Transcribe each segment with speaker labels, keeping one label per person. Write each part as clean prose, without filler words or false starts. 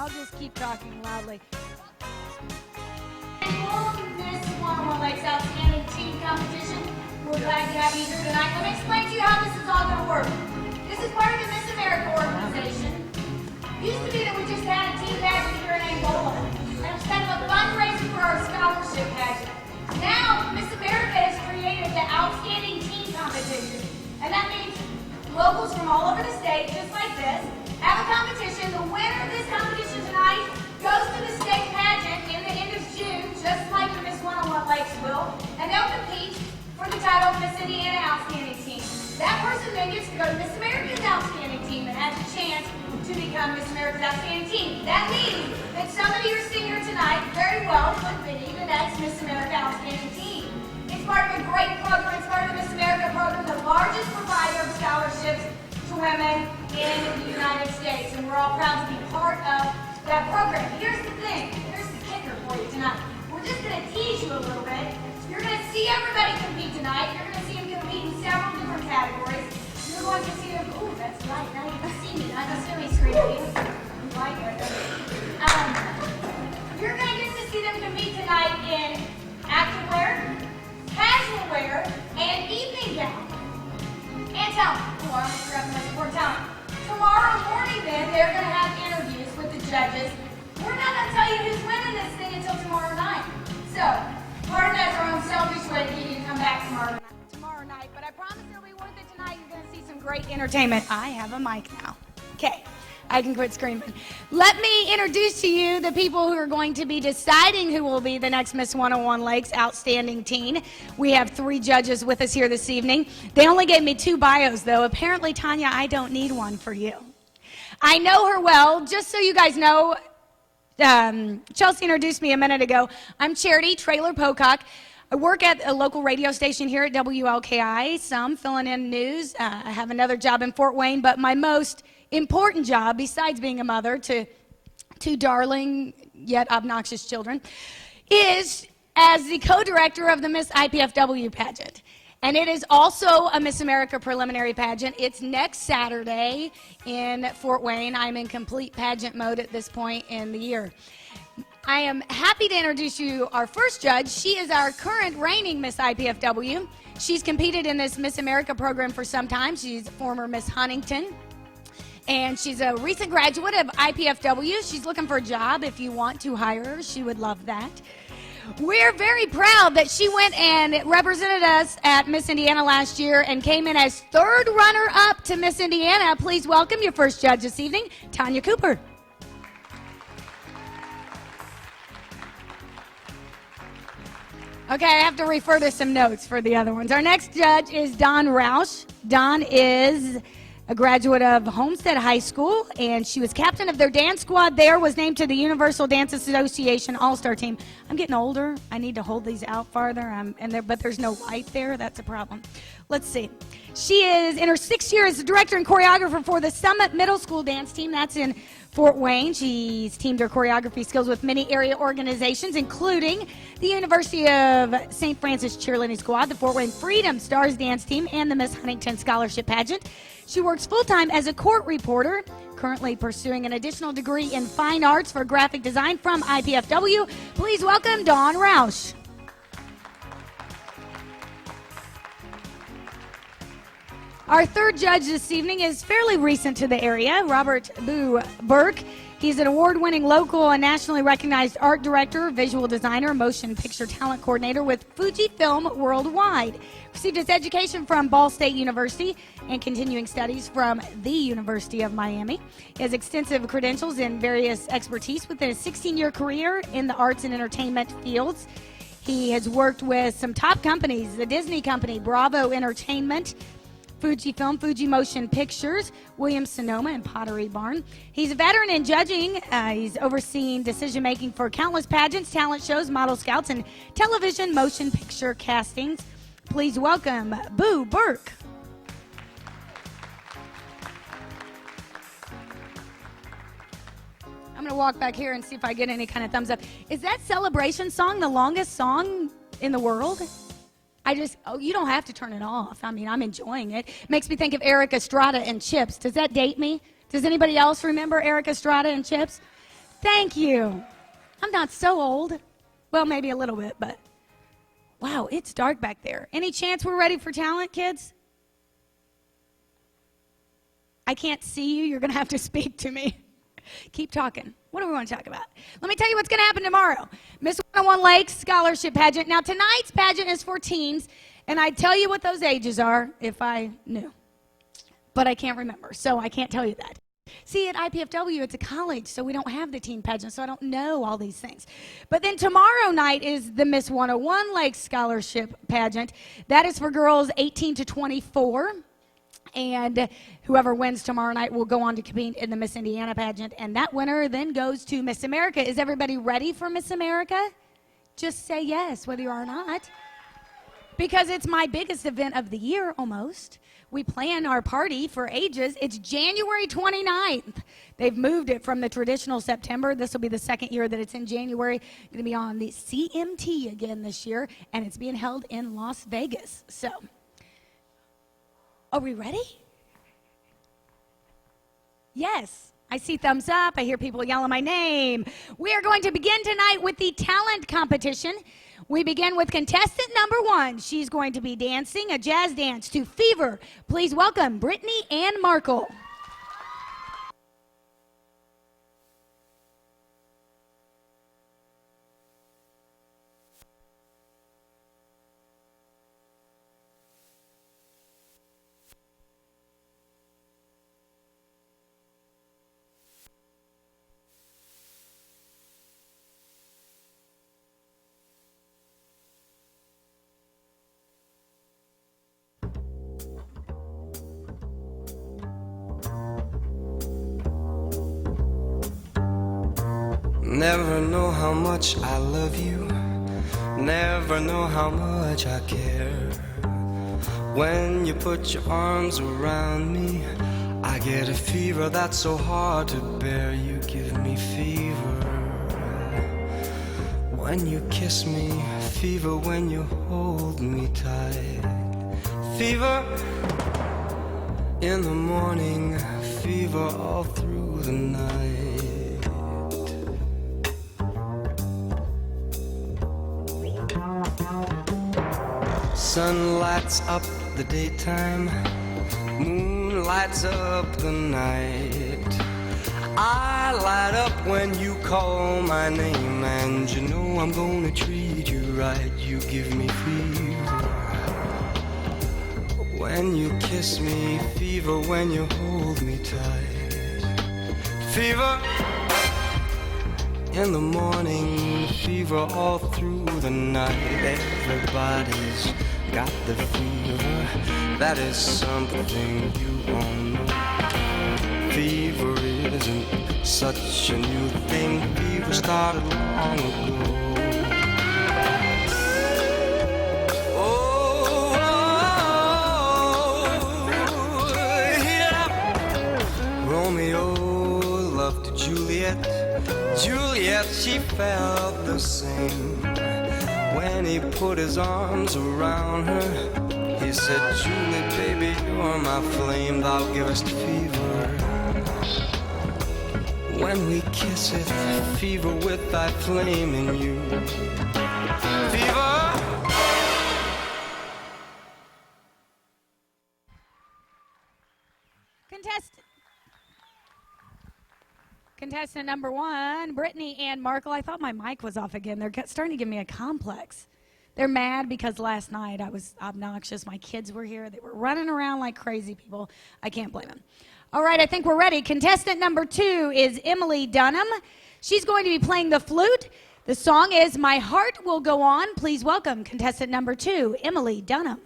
Speaker 1: I'll just keep talking loudly.
Speaker 2: This one-on-one Lakes Outstanding Team Competition. We're glad to have you here tonight. Let me explain to you how this is all going to work. This is part of the Miss America organization. It used to be that we just had a team pageant here in Angola. And it was kind of a fundraiser for our scholarship pageant. Now, Miss America has created the Outstanding Team Competition. And that means locals from all over the state, just like this, have a competition. The winner of this competition tonight goes to the state pageant in the end of June, just like the Miss One-on-One Lakes will, and they'll compete for the title of Miss Indiana Outstanding Team. That person then gets to go to Miss America's Outstanding Team and has a chance to become Miss America's Outstanding Team. That means that somebody you're seeing here tonight very well could be the next Miss America Outstanding Team. It's part of a great program. It's part of the Miss America program, the largest provider of scholarships to women in the United States, and we're all proud to be part of that program. Here's the thing. Here's the kicker for you tonight. We're just going to tease you a little bit. You're going to see everybody compete tonight. You're going to see them compete in several different categories. You're going to see them. Ooh, that's right. Now you can see me. I can see me screaming. You like it. You're going to get to see them compete tonight in activewear, casual wear, and evening gown. And talent. Oh, I almost forgot the most important talent. Tomorrow morning, then, they're going to have interviews with the judges. We're not going to tell you who's winning this thing until tomorrow night. So, part of that's our own selfish way to get you to come back tomorrow night. But I promise it'll be worth it tonight. You're going to see some great entertainment. I have a mic now. Okay. I can quit screaming. Let me introduce to you the people who are going to be deciding who will be the next Miss One-on-One Lakes Outstanding Teen. We have 3 judges with us here this evening. They only gave me 2 bios, though. Apparently, Tanya, I don't need one for you. I know her well. Just so you guys know, Chelsea introduced me a minute ago. I'm Charity Traylor Pocock. I work at a local radio station here at WLKI, some filling in news. I have another job in Fort Wayne, but my most important job, besides being a mother to 2 darling yet obnoxious children, is as the co-director of the Miss IPFW pageant. And it is also a Miss America preliminary pageant. It's next Saturday in Fort Wayne. I'm in complete pageant mode at this point in the year. I am happy to introduce you our first judge. She is our current reigning Miss IPFW. She's competed in this Miss America program for some time. She's former Miss Huntington. And she's a recent graduate of IPFW. She's looking for a job. If you want to hire her, she would love that. We're very proud that she went and represented us at Miss Indiana last year and came in as 3rd runner-up to Miss Indiana. Please welcome your first judge this evening, Tanya Cooper. Okay, I have to refer to some notes for the other ones. Our next judge is Don Roush. Don is a graduate of Homestead High School, and she was captain of their dance squad there, was named to the Universal Dance Association All-Star Team. I'm getting older. I need to hold these out farther, but there's no light there. That's a problem. Let's see. She is in her 6th year as director and choreographer for the Summit Middle School dance team. That's in Fort Wayne. She's teamed her choreography skills with many area organizations, including the University of St. Francis Cheerleading Squad, the Fort Wayne Freedom Stars dance team, and the Miss Huntington Scholarship Pageant. She works full-time as a court reporter, currently pursuing an additional degree in fine arts for graphic design from IPFW. Please welcome Dawn Roush. Our third judge this evening is fairly recent to the area, Robert Boo Burke. He's an award-winning local and nationally recognized art director, visual designer, motion picture talent coordinator with Fujifilm Worldwide. Received his education from Ball State University and continuing studies from the University of Miami. He has extensive credentials in various expertise within a 16-year career in the arts and entertainment fields. He has worked with some top companies, the Disney Company, Bravo Entertainment, Fujifilm, Fuji Motion Pictures, Williams-Sonoma, and Pottery Barn. He's a veteran in judging. He's overseen decision-making for countless pageants, talent shows, model scouts, and television motion picture castings. Please welcome Boo Burke. I'm going to walk back here and see if I get any kind of thumbs up. Is that celebration song the longest song in the world? You don't have to turn it off. I mean, I'm enjoying it. Makes me think of Eric Estrada and Chips. Does that date me? Does anybody else remember Eric Estrada and Chips? Thank you. I'm not so old. Well, maybe a little bit, but wow, it's dark back there. Any chance we're ready for talent, kids? I can't see you. You're going to have to speak to me. Keep talking. What do we want to talk about? Let me tell you what's going to happen tomorrow. Miss 101 Lakes Scholarship Pageant. Now, tonight's pageant is for teens, and I'd tell you what those ages are if I knew. But I can't remember, so I can't tell you that. See, at IPFW, it's a college, so we don't have the teen pageant, so I don't know all these things. But then tomorrow night is the Miss 101 Lakes Scholarship Pageant. That is for girls 18 to 24. And whoever wins tomorrow night will go on to compete in the Miss Indiana pageant. And that winner then goes to Miss America. Is everybody ready for Miss America? Just say yes, whether you are or not. Because it's my biggest event of the year, almost. We plan our party for ages. It's January 29th. They've moved it from the traditional September. This will be the second year that it's in January. It's going to be on the CMT again this year. And it's being held in Las Vegas. So, are we ready? Yes. I see thumbs up. I hear people yelling my name. We are going to begin tonight with the talent competition. We begin with contestant number 1. She's going to be dancing a jazz dance to Fever. Please welcome Brittany Ann Markle.
Speaker 1: Never know how much I love you, never know how much I care. When you put your arms around me, I get a fever that's so hard to bear. You give me fever when you kiss me, fever when you hold me tight. Fever in the morning, fever all through the night. Sun lights up the daytime, moon lights up the night. I light up when you call my name, and you know I'm gonna treat you right. You give me fever when you kiss me, fever when you hold me tight. Fever in the morning, fever all through the night. Everybody's got the fever, that is something you won't know. Fever isn't such a new thing, fever started long ago. Oh, yeah. Romeo loved Juliet, Juliet, she felt the same. When he put his arms around her, he said, Julie, baby, you're my flame, thou givest fever. When we kiss it, fever with thy flame in you. Fever!
Speaker 2: Contestant number 1, Brittany Ann Markle. I thought my mic was off again. They're starting to give me a complex. They're mad because last night I was obnoxious. My kids were here. They were running around like crazy people. I can't blame them. All right, I think we're ready. Contestant number 2 is Emily Dunham. She's going to be playing the flute. The song is My Heart Will Go On. Please welcome contestant number 2, Emily Dunham.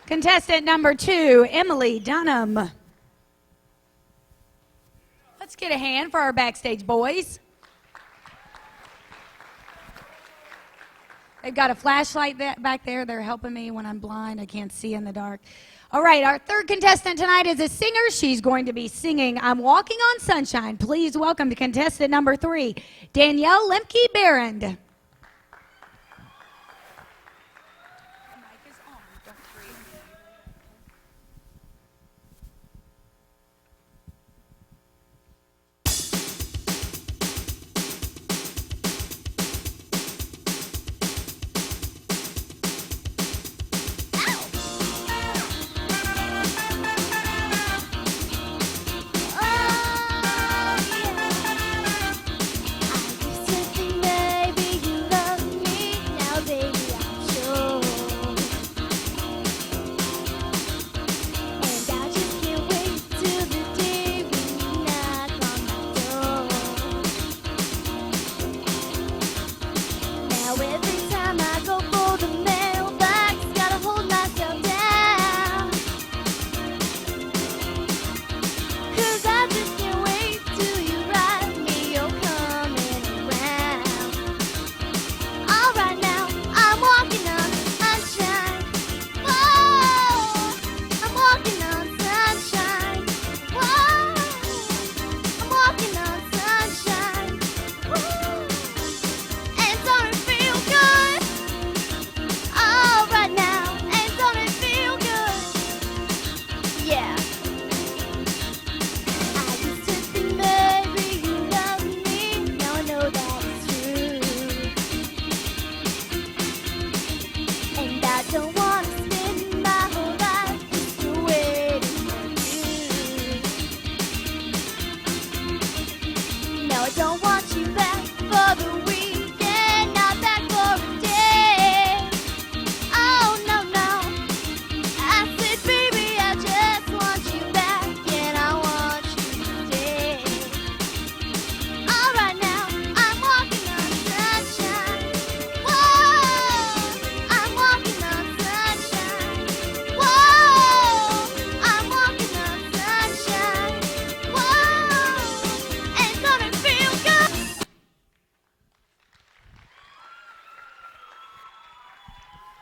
Speaker 3: Contestant number 2, Emily Dunham. Let's get a hand for our backstage boys. They've got a flashlight back there. They're helping me when I'm blind. I can't see in the dark. All right, our third contestant tonight is a singer. She's going to be singing I'm Walking on Sunshine. Please welcome to contestant number 3, Danielle Lemke-Barrand.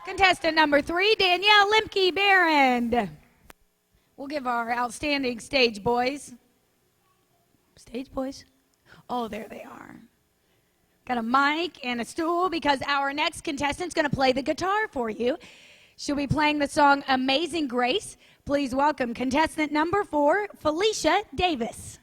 Speaker 3: Contestant number 3, Danielle Lemke-Barrand. We'll give our outstanding stage boys. Stage boys? Oh, there they are. Got a mic and a stool because our next contestant's going to play the guitar for you. She'll be playing the song Amazing Grace. Please welcome contestant number 4, Felicia Davis.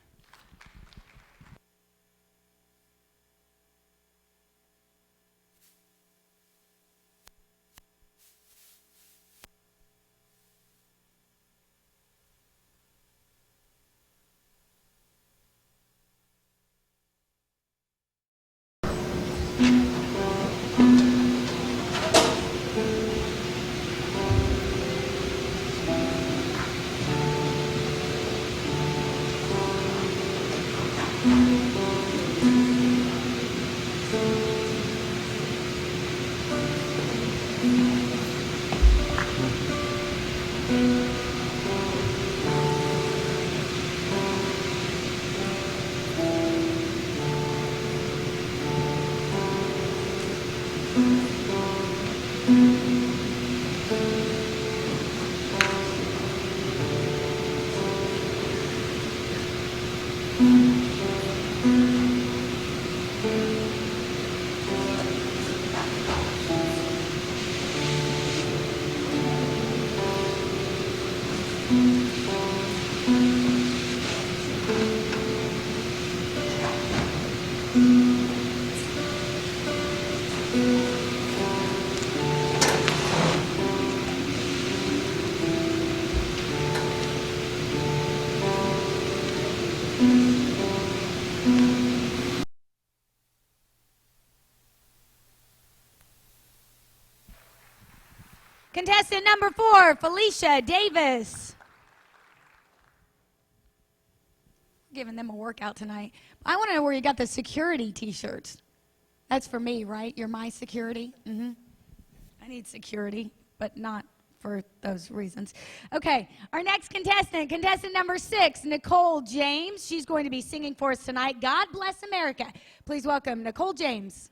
Speaker 3: Contestant number 4, Felicia Davis. Giving them a workout tonight. I want to know where you got the security t-shirts. That's for me, right? You're my security? Mm-hmm. I need security, but not for those reasons. Okay, our next contestant number 6, Nicole James. She's going to be singing for us tonight. God Bless America. Please welcome Nicole James.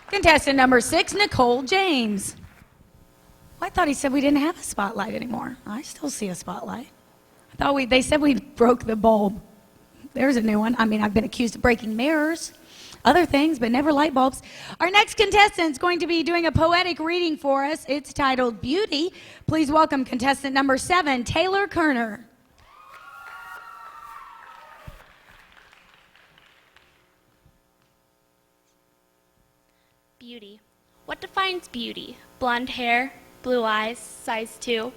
Speaker 3: Contestant number 6, Nicole James. Well, I thought he said we didn't have a spotlight anymore. I still see a spotlight. I thought they said we broke the bulb. There's a new one. I mean, I've been accused of breaking mirrors, other things, but never light bulbs. Our next contestant is going to be doing a poetic reading for us. It's titled Beauty. Please welcome contestant number 7, Taylor Kerner.
Speaker 4: Beauty. What defines beauty? Blonde hair, blue eyes, size 2.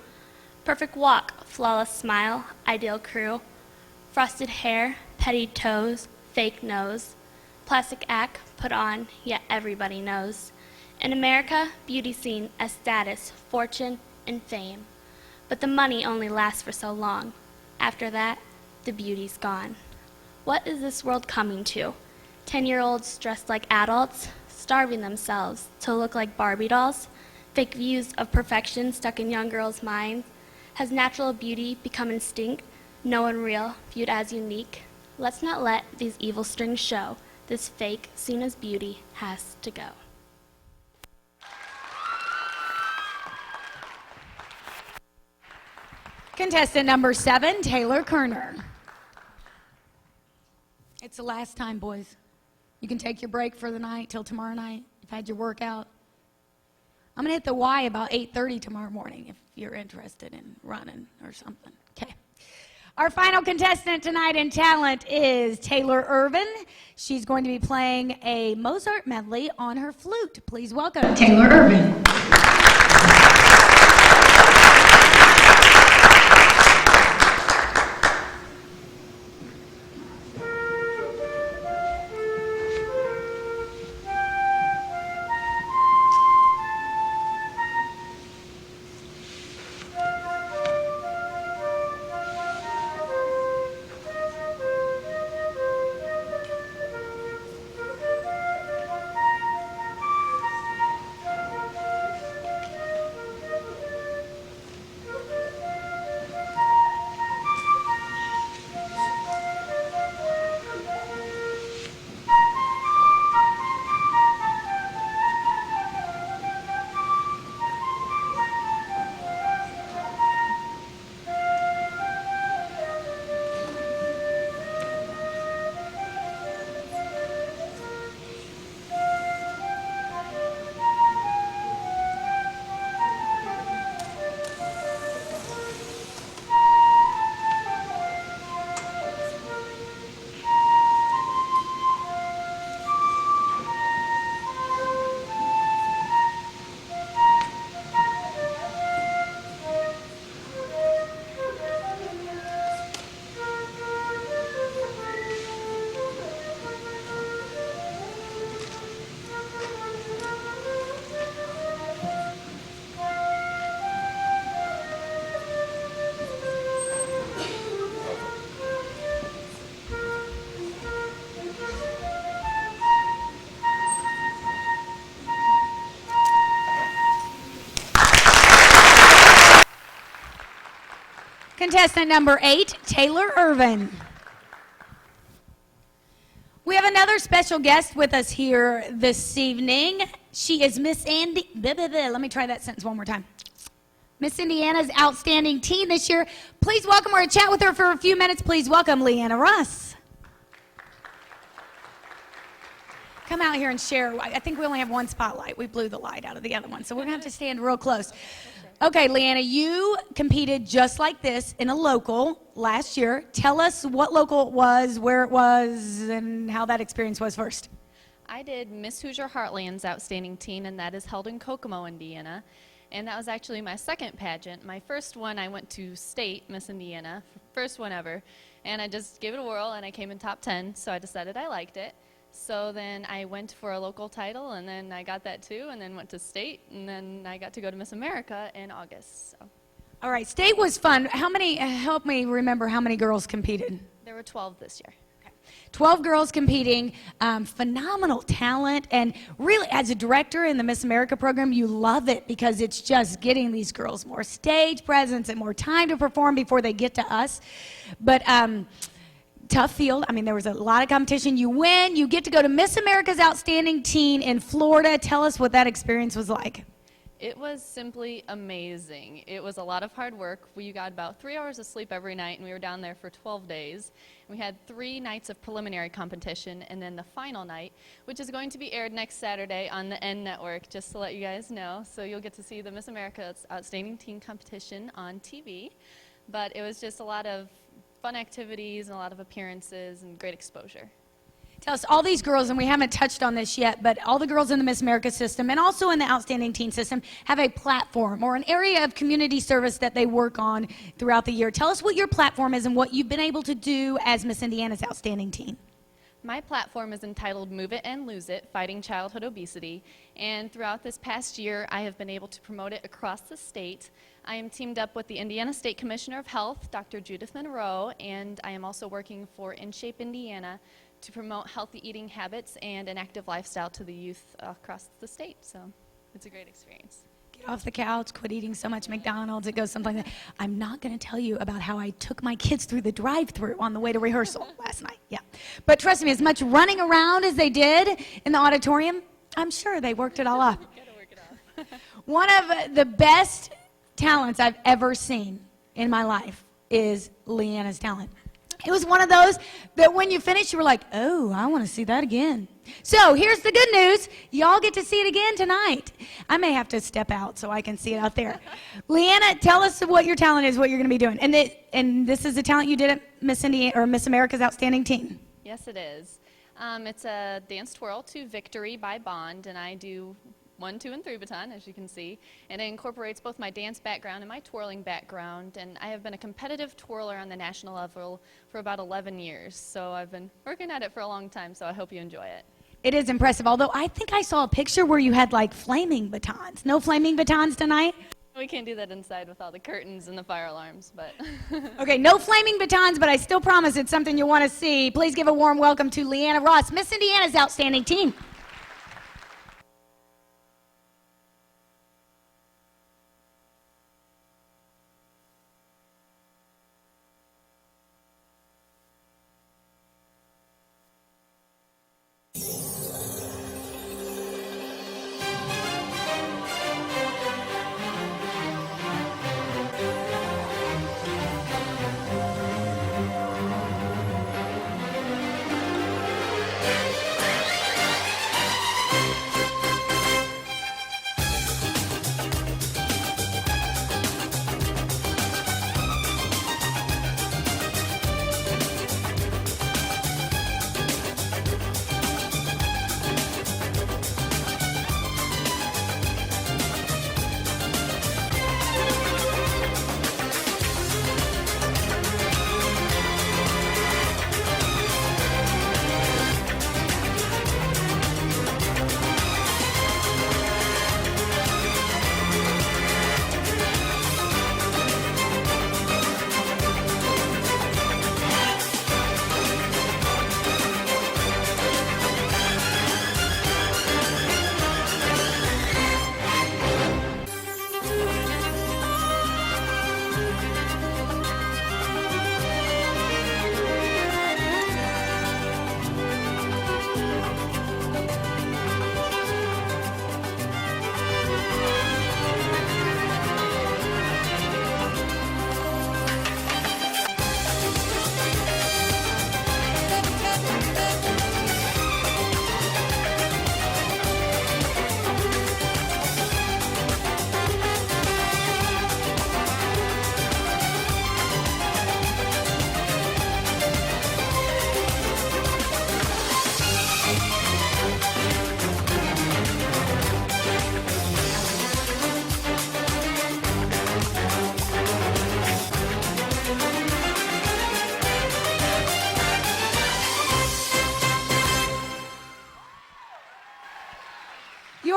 Speaker 4: Perfect walk, flawless smile, ideal crew. Frosted hair, petty toes, fake nose. Plastic act put on, yet everybody knows. In America, beauty's seen as status, fortune, and fame. But the money only lasts for so long. After that, the beauty's gone. What is this world coming to? 10-year-olds dressed like adults, starving themselves to look like Barbie dolls, fake views of perfection stuck in young girls' minds. Has natural beauty become instinct, no one real, viewed as unique? Let's not let these evil strings show. This fake, seen as beauty, has to go.
Speaker 3: Contestant number 7, Taylor Kerner. It's the last time, boys. You can take your break for the night till tomorrow night. You've had your workout. I'm going to hit the Y about 8:30 tomorrow morning if you're interested in running or something. Okay. Our final contestant tonight in talent is Taylor Irvin. She's going to be playing a Mozart medley on her flute. Please welcome Taylor Irvin. Contestant number 8, Taylor Irvin. We have another special guest with us here this evening. She is Miss Andy. Let me try that sentence one more time. Miss Indiana's outstanding teen this year. Please welcome her and chat with her for a few minutes. Please welcome Leanna Russ. Come out here and share. I think we only have one spotlight. We blew the light out of the other one, so we're going to have to stand real close. Okay, Leanna, you competed just like this in a local last year. Tell us what local it was, where it was, and how that experience was first.
Speaker 5: I did Miss Hoosier Heartland's Outstanding Teen, and that is held in Kokomo, Indiana. And that was actually my second pageant. My first one, I went to state Miss Indiana, first one ever. And I just gave it a whirl, and I came in top 10, so I decided I liked it. So then I went for a local title, and then I got that too, and then went to state, and then I got to go to Miss America in August. So.
Speaker 3: All right, state was fun. How many, help me remember how many girls competed?
Speaker 5: There were 12 this year.
Speaker 3: 12 girls competing, phenomenal talent, and really as a director in the Miss America program, you love it because it's just getting these girls more stage presence and more time to perform before they get to us. But tough field. I mean, there was a lot of competition. You win. You get to go to Miss America's Outstanding Teen in Florida. Tell us what that experience was like.
Speaker 5: It was simply amazing. It was a lot of hard work. We got about 3 hours of sleep every night, and we were down there for 12 days. We had 3 nights of preliminary competition, and then the final night, which is going to be aired next Saturday on the N Network, just to let you guys know. So you'll get to see the Miss America's Outstanding Teen competition on TV. But it was just a lot of fun activities and a lot of appearances and great exposure.
Speaker 3: Tell us, all these girls, and we haven't touched on this yet, but all the girls in the Miss America system and also in the Outstanding Teen system have a platform or an area of community service that they work on throughout the year. Tell us what your platform is and what you've been able to do as Miss Indiana's Outstanding Teen.
Speaker 5: My platform is entitled Move It and Lose It, Fighting Childhood Obesity, and throughout this past year I have been able to promote it across the state. I am teamed up with the Indiana State Commissioner of Health, Dr. Judith Monroe, and I am also working for In Shape Indiana to promote healthy eating habits and an active lifestyle to the youth across the state, so it's a great experience.
Speaker 3: Get off the couch, quit eating so much McDonald's. It goes something like that. I'm not going to tell you about how I took my kids through the drive-thru on the way to rehearsal last night. Yeah, but trust me, as much running around as they did in the auditorium, I'm sure they worked it all off.
Speaker 5: Gotta work it off.
Speaker 3: One of the best talents I've ever seen in my life is Leanna's talent. It was one of those that when you finish, you were like, oh, I want to see that again. So here's the good news. Y'all get to see it again tonight. I may have to step out so I can see it out there. Leanna, tell us what your talent is, what you're going to be doing. And this is the talent you did at Miss Indiana, or Miss America's Outstanding Teen.
Speaker 5: Yes, it is. It's a dance twirl to Victory by Bond, and I do 1, 2, and 3 baton, as you can see, and it incorporates both my dance background and my twirling background, and I have been a competitive twirler on the national level for about 11 years, so I've been working at it for a long time, so I hope you enjoy it.
Speaker 3: It is impressive, although I think I saw a picture where you had like flaming batons. No flaming batons tonight?
Speaker 5: We can't do that inside with all the curtains and the fire alarms, but...
Speaker 3: Okay, no flaming batons, but I still promise it's something you want to see. Please give a warm welcome to Leanna Ross, Miss Indiana's Outstanding Teen.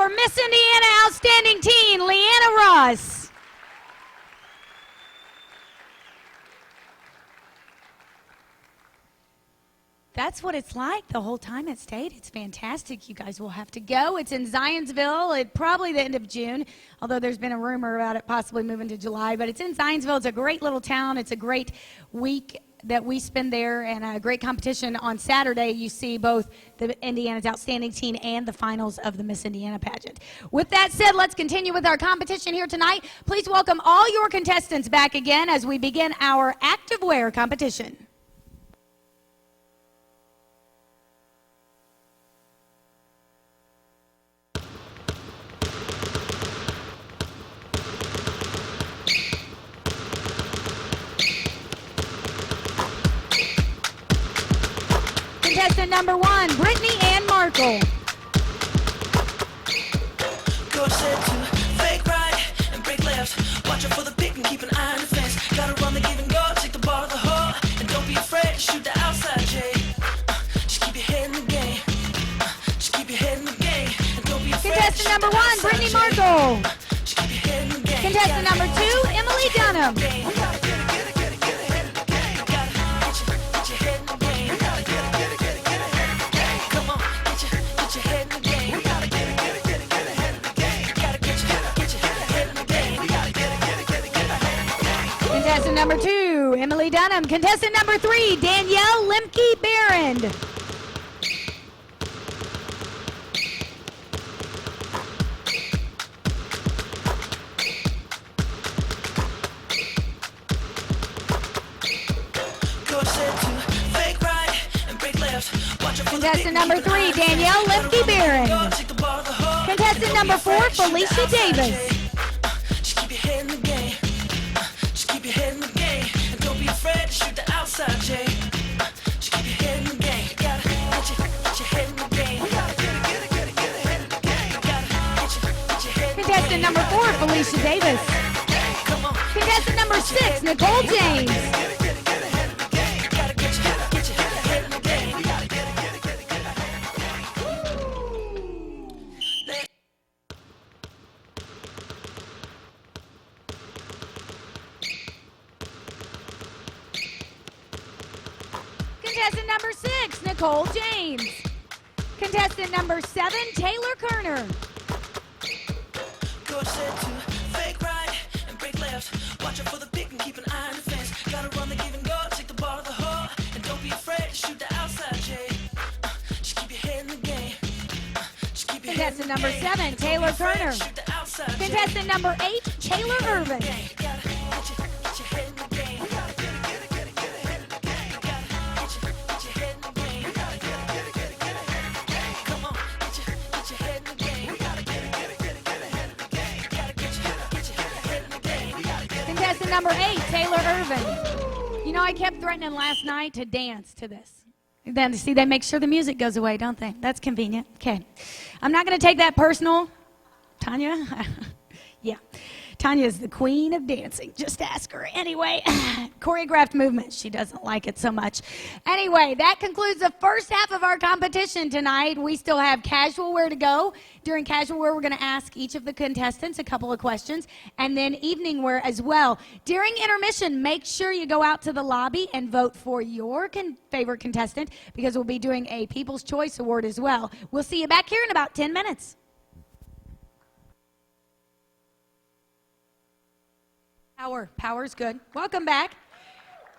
Speaker 3: our Miss Indiana Outstanding Teen, Leanna Ross. That's what it's like the whole time at State. It's fantastic. You guys will have to go. It's in Zionsville at probably the end of June, although there's been a rumor about it possibly moving to July. But it's in Zionsville. It's a great little town. It's a great week that we spend there, and a great competition. On Saturday, you see both the Indiana's Outstanding Teen and the finals of the Miss Indiana pageant. With that said, let's continue with our competition here tonight. Please welcome all your contestants back again as we begin our activewear competition. Contestant number 1, Brittany Ann Markle.
Speaker 6: Coach said to fake right and break left. Watch out for the pick and keep an eye on the fence. Gotta run the give and go, take the ball to the hole. And don't be afraid to shoot the outside, Jay. Just keep your head in the game. Just keep your head in the game. And don't be afraid.
Speaker 3: Contestant number 1, Brittany Markle.
Speaker 6: Just keep your head in the game.
Speaker 3: Contestant number 2, Emily Dunham. Contestant number 2, Emily Dunham. Contestant number 3, Danielle Lemke Barrand. Contestant number 3, Danielle Lemke Barrand. Contestant number 4, Felicia Davis.
Speaker 6: Just keep your head in the game. Just keep your head in the game. And don't be afraid to shoot the outside, Jay. Just keep your head in the game. Gotta get your head in the game.
Speaker 3: Contestant number 4, Felicia Davis. Contestant number 6, Nicole James. Contestant number 6, Nicole James. Contestant number 7, Taylor Kerner.
Speaker 6: Coach said to fake right and break left. Watch out for the pick and keep an eye on the fence. Gotta run the give and go, take the ball to the hole. And don't be afraid to shoot the outside, Jay. Just keep your head in the game. Just keep your head in the
Speaker 3: Contestant number
Speaker 6: game.
Speaker 3: 7, Taylor Kerner.
Speaker 6: Shoot the outside, Jay.
Speaker 3: Contestant number 8, Taylor Irvin.
Speaker 6: Gotta get your head in the game.
Speaker 3: Contestant number 8, Taylor Irvin. You know, I kept threatening last night to dance to this. Then, see, they make sure the music goes away, don't they? That's convenient. Okay. I'm not going to take that personal. Tanya? Yeah. Tanya is the queen of dancing. Just ask her. Anyway, choreographed movements. She doesn't like it so much. Anyway, that concludes the first half of our competition tonight. We still have casual wear to go. During casual wear, we're going to ask each of the contestants a couple of questions, and then evening wear as well. During intermission, make sure you go out to the lobby and vote for your favorite contestant, because we'll be doing a People's Choice Award as well. We'll see you back here in about 10 minutes. Power's good. Welcome back.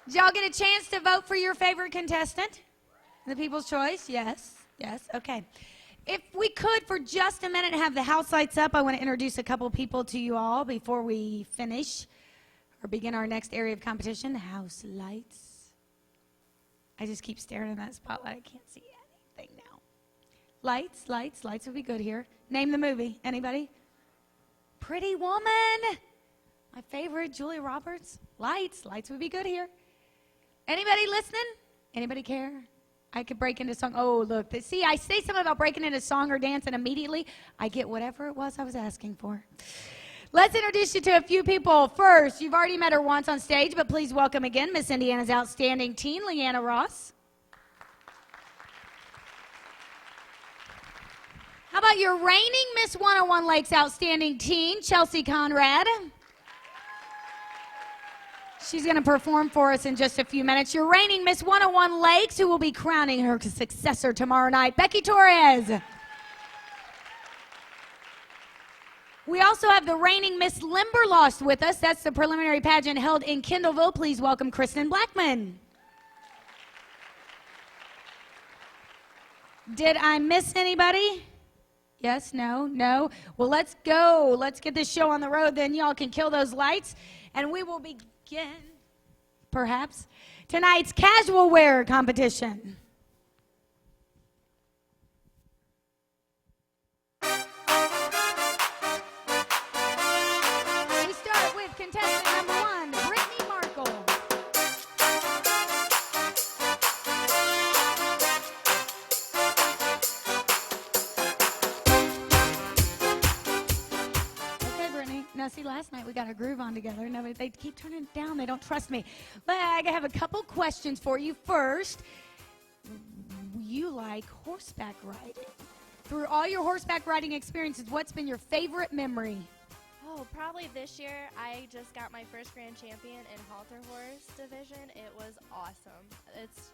Speaker 3: Did y'all get a chance to vote for your favorite contestant? The People's Choice? Yes. Okay. If we could, for just a minute, have the house lights up, I want to introduce a couple people to you all before we finish or begin our next area of competition. House lights. I just keep staring at that spotlight. I can't see anything now. Lights would be good here. Name the movie. Anybody? Pretty Woman. My favorite, Julia Roberts. Lights would be good here. Anybody listening? Anybody care? I could break into song. Oh, look. See, I say something about breaking into song or dance, and immediately I get whatever it was I was asking for. Let's introduce you to a few people. First, you've already met her once on stage, but please welcome again Miss Indiana's Outstanding Teen, Leanna Ross. How about your reigning Miss 101 Lakes Outstanding Teen, Chelsea Conrad? She's going to perform for us in just a few minutes. Your reigning Miss 101 Lakes, who will be crowning her successor tomorrow night, Becky Torres. We also have the reigning Miss Limberlost with us. That's the preliminary pageant held in Kendallville. Please welcome Kristen Blackman. Did I miss anybody? Yes, no, no. Well, let's go. Let's get this show on the road. Then y'all can kill those lights, and we will begin, perhaps, tonight's casual wear competition. We start with contestant number 1, Brittany Markle. Okay, Brittany. Now, see, last night we got a groove on together. No, they keep turning it down. They don't trust me. But I have a couple questions for you. First, you like horseback riding. Through all your horseback riding experiences, what's been your favorite memory?
Speaker 7: Oh, probably this year. I just got my first grand champion in halter horse division. It was awesome. It's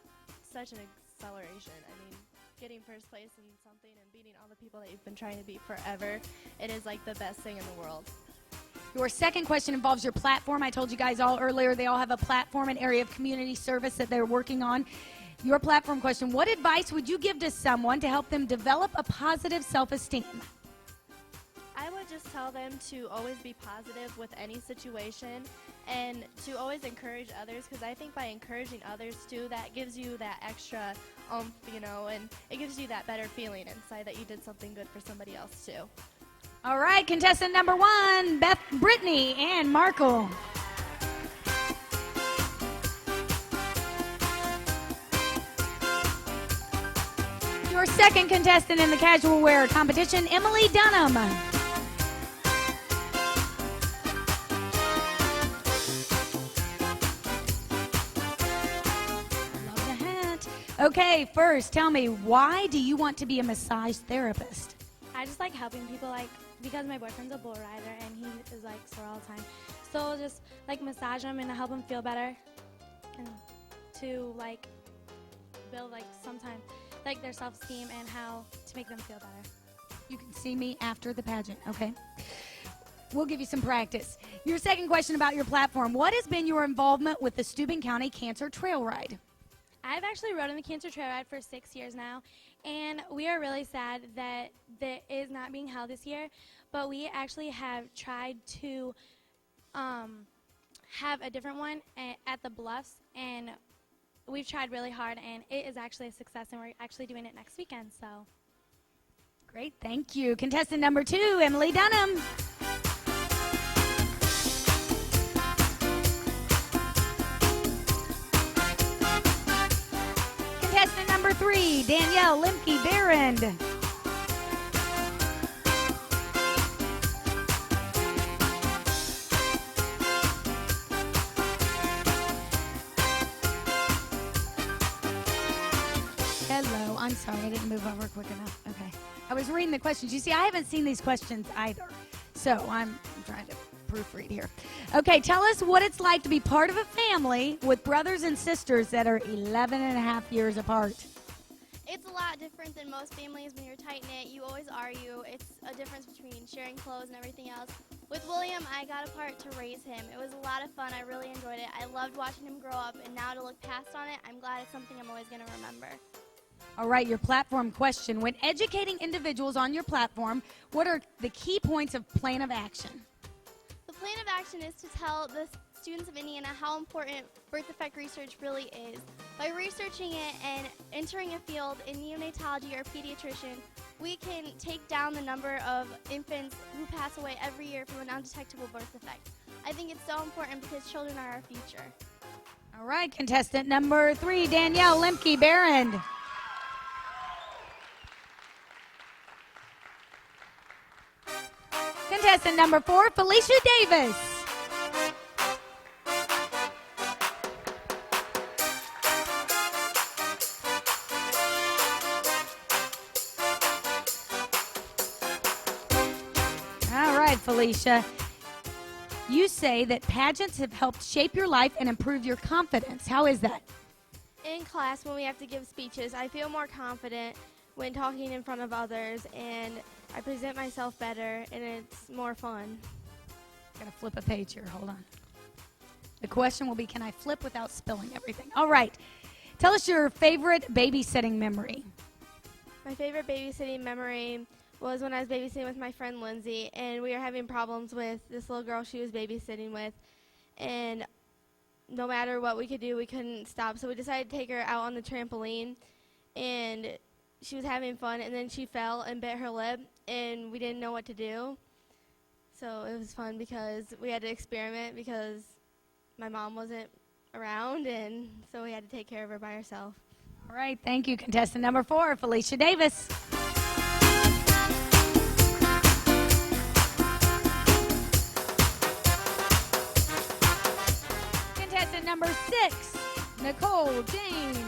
Speaker 7: such an acceleration. I mean, getting first place in something and beating all the people that you've been trying to beat forever, it is like the best thing in the world.
Speaker 3: Your second question involves your platform. I told you guys all earlier they all have a platform, an area of community service that they're working on. Your platform question, what advice would you give to someone to help them develop a positive self-esteem?
Speaker 7: I would just tell them to always be positive with any situation and to always encourage others, because I think by encouraging others too, that gives you that extra oomph, you know, and it gives you that better feeling inside that you did something good for somebody else too.
Speaker 3: All right, contestant number 1, Brittany Ann Markle. Your second contestant in the casual wear competition, Emily Dunham. Love the hat. Okay, first, tell me, why do you want to be a massage therapist?
Speaker 4: I just like helping people, like, because my boyfriend's a bull rider and he is like sore all the time. So just like massage him and help him feel better and to like build like sometimes like their self-esteem and how to make them feel better.
Speaker 3: You can see me after the pageant, okay? We'll give you some practice. Your second question about your platform. What has been your involvement with the Steuben County Cancer Trail Ride?
Speaker 4: I've actually rode in the Cancer Trail Ride for 6 years now, and we are really sad that it is not being held this year, but we actually have tried to have a different one at the Bluffs, and we've tried really hard, and it is actually a success, and we're actually doing it next weekend, so.
Speaker 3: Great, thank you. Contestant number 2, Emily Dunham. Contestant number 3, Danielle Lemke-Barrand. Hello, I'm sorry, I didn't move over quick enough. Okay. I was reading the questions. You see, I haven't seen these questions either, so I'm trying to proofread here. Okay, tell us what it's like to be part of a family with brothers and sisters that are 11 and a half years apart.
Speaker 8: It's a lot different than most families. When you're tight-knit, you always argue. It's a difference between sharing clothes and everything else. With William, I got a part to raise him. It was a lot of fun. I really enjoyed it. I loved watching him grow up, and now to look past on it, I'm glad it's something I'm always going to remember.
Speaker 3: All right, your platform question. When educating individuals on your platform, what are the key points of plan of action?
Speaker 8: The plan of action is to tell the students of Indiana how important birth defect research really is. By researching it and entering a field in neonatology or pediatrician, we can take down the number of infants who pass away every year from an undetectable birth defect. I think it's so important because children are our future.
Speaker 3: All right, contestant number 3, Danielle Lemke-Barrand. Contestant number 4, Felicia Davis. right, Felicia. You say that pageants have helped shape your life and improve your confidence. How is that?
Speaker 7: In class, when we have to give speeches, I feel more confident when talking in front of others, and I present myself better, and it's more fun.
Speaker 3: Gotta flip a page here. Hold on. The question will be, can I flip without spilling everything? All right. Tell us your favorite babysitting memory.
Speaker 7: My favorite babysitting memory was when I was babysitting with my friend Lindsay, and we were having problems with this little girl she was babysitting with, and no matter what we could do, we couldn't stop. So we decided to take her out on the trampoline, and she was having fun, and then she fell and bit her lip, and we didn't know what to do. So it was fun because we had to experiment because my mom wasn't around, and so we had to take care of her by herself.
Speaker 3: All right, thank you. Contestant number 4, Felicia Davis. Contestant number 6, Nicole James.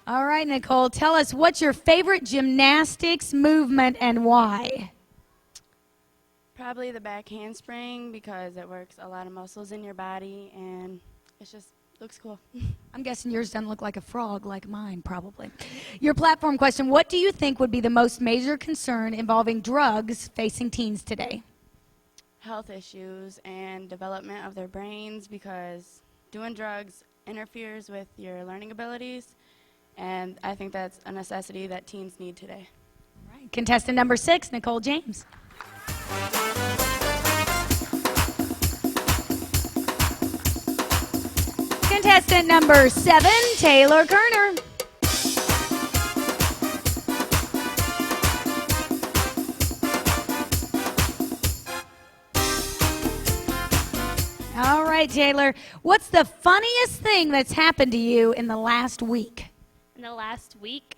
Speaker 3: All right, Nicole, tell us what's your favorite gymnastics movement and why?
Speaker 9: Probably the back handspring because it works a lot of muscles in your body and it just looks cool.
Speaker 3: I'm guessing yours doesn't look like a frog like mine, probably. Your platform question, what do you think would be the most major concern involving drugs facing teens today?
Speaker 9: Health issues and development of their brains because doing drugs interferes with your learning abilities, and I think that's a necessity that teens need today.
Speaker 3: All right. Contestant number 6, Nicole James. Contestant number 7, Taylor Kerner. All right, Taylor, what's the funniest thing that's happened to you in the last week?
Speaker 4: In the last week,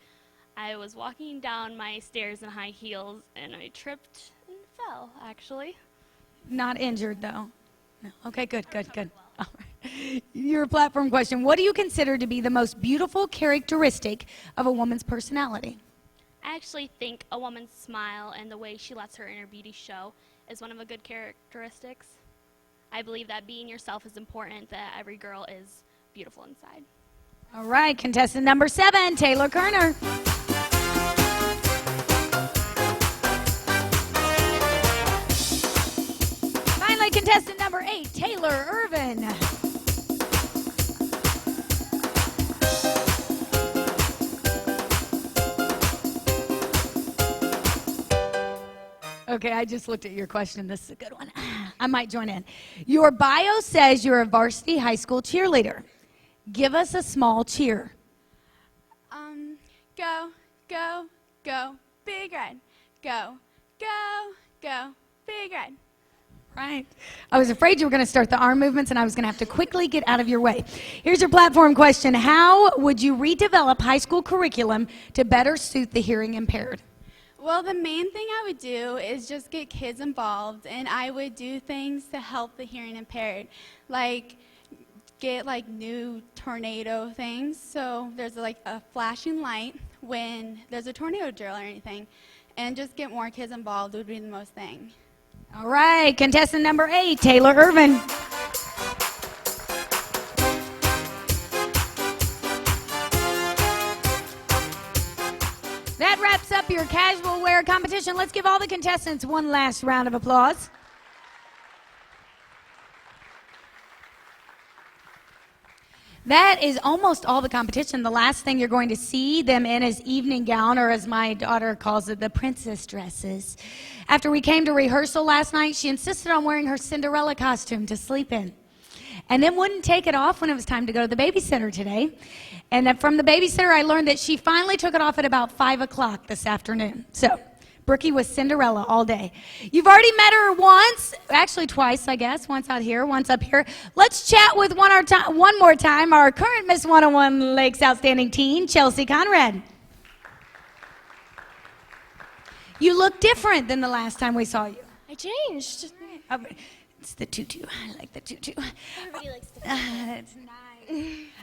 Speaker 4: I was walking down my stairs in high heels, and I tripped and fell, actually.
Speaker 3: Not injured, though. No. Okay, good. All right. Your platform question, what do you consider to be the most beautiful characteristic of a woman's personality?
Speaker 4: I actually think a woman's smile and the way she lets her inner beauty show is one of the good characteristics. I believe that being yourself is important, that every girl is beautiful inside.
Speaker 3: All right, contestant number 7, Taylor Kerner. Finally, contestant number 8, Taylor Irvin. Okay, I just looked at your question. This is a good one. I might join in. Your bio says you're a varsity high school cheerleader. Give us a small cheer.
Speaker 10: Go, go, go, big red. Go, go, go, big red.
Speaker 3: Right. I was afraid you were going to start the arm movements and I was going to have to quickly get out of your way. Here's your platform question. How would you redevelop high school curriculum to better suit the hearing impaired?
Speaker 10: Well, the main thing I would do is just get kids involved, and I would do things to help the hearing impaired, like get like new tornado things. So there's like a flashing light when there's a tornado drill or anything, and just get more kids involved would be the most thing.
Speaker 3: All right, contestant number 8, Taylor Irvin. That wraps up your casual wear competition. Let's give all the contestants one last round of applause. That is almost all the competition. The last thing you're going to see them in is evening gown, or as my daughter calls it, the princess dresses. After we came to rehearsal last night, she insisted on wearing her Cinderella costume to sleep in, and then wouldn't take it off when it was time to go to the babysitter today. And from the babysitter, I learned that she finally took it off at about 5 o'clock this afternoon. So Brookie was Cinderella all day. You've already met her once, actually twice, I guess. Once out here, once up here. Let's chat with one more time our current Miss 101 Lakes Outstanding Teen, Chelsea Conrad. You look different than the last time we saw you.
Speaker 7: I changed.
Speaker 3: It's the tutu. I like the tutu.
Speaker 7: Everybody likes to.
Speaker 3: It's nice.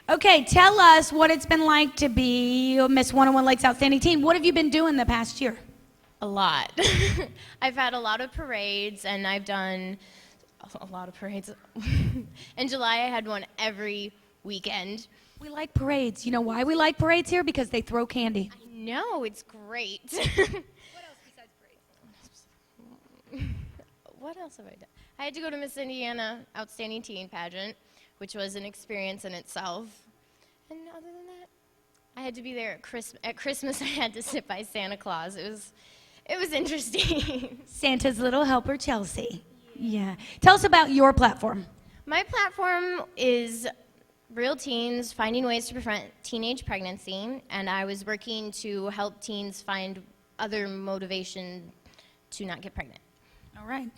Speaker 3: Okay, tell us what it's been like to be Miss 101 Lakes Outstanding Teen. What have you been doing the past year?
Speaker 11: A lot. I've had a lot of parades, and I've done a lot of parades. In July, I had one every weekend.
Speaker 3: We like parades. You know why we like parades here? Because they throw candy.
Speaker 11: I know, it's great.
Speaker 3: What else besides parades?
Speaker 11: What else have I done? I had to go to Miss Indiana Outstanding Teen Pageant, which was an experience in itself. And other than that, I had to be there at Christmas. I had to sit by Santa Claus. It was interesting.
Speaker 3: Santa's little helper, Chelsea. Yeah. Tell us about your platform.
Speaker 11: My platform is real teens finding ways to prevent teenage pregnancy, and I was working to help teens find other motivation to not get pregnant.
Speaker 3: All right.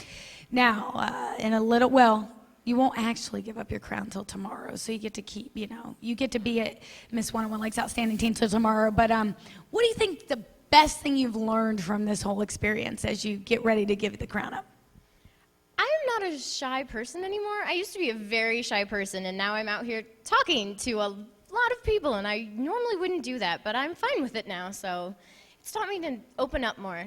Speaker 3: Now, in a little, well, you won't actually give up your crown till tomorrow, so you get to keep, you get to be at Miss 101 Lakes Outstanding Teen till tomorrow. But what do you think the best thing you've learned from this whole experience as you get ready to give the crown up?
Speaker 11: I'm not a shy person anymore. I used to be a very shy person, and now I'm out here talking to a lot of people, and I normally wouldn't do that, but I'm fine with it now, so it's taught me to open up more.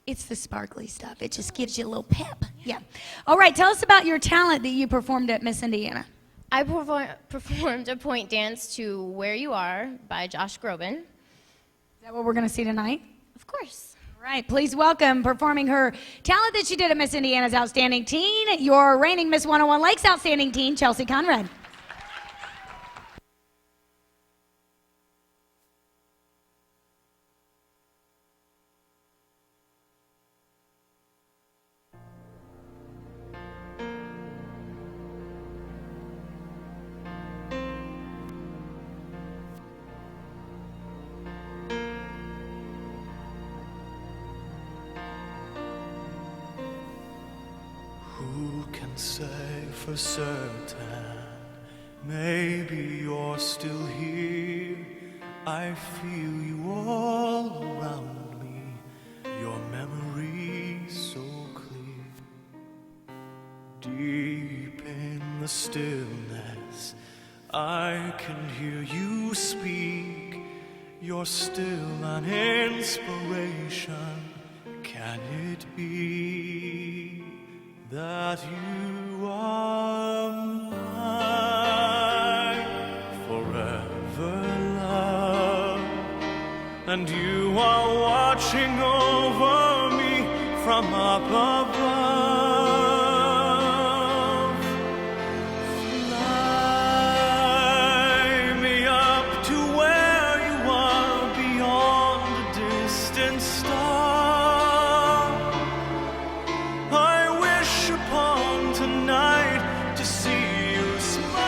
Speaker 3: It's the sparkly stuff. It just gives you a little pep. Yeah. All right, tell us about your talent that you performed at Miss Indiana.
Speaker 11: I performed a point dance to Where You Are by Josh Groban.
Speaker 3: Is that what we're going to see tonight?
Speaker 11: Of course.
Speaker 3: All right, please welcome performing her talent that she did at Miss Indiana's Outstanding Teen, your reigning Miss 101 Lakes Outstanding Teen, Chelsea Conrad.
Speaker 1: Who can say for certain? Maybe you're still here. I feel you all around me. Your memory so clear. Deep in the stillness, I can hear you speak. You're still an inspiration. Can it be that you are mine forever, love, and you are watching over me from up above? Fly me up to where you are beyond a distant star. Upon tonight to see you smile,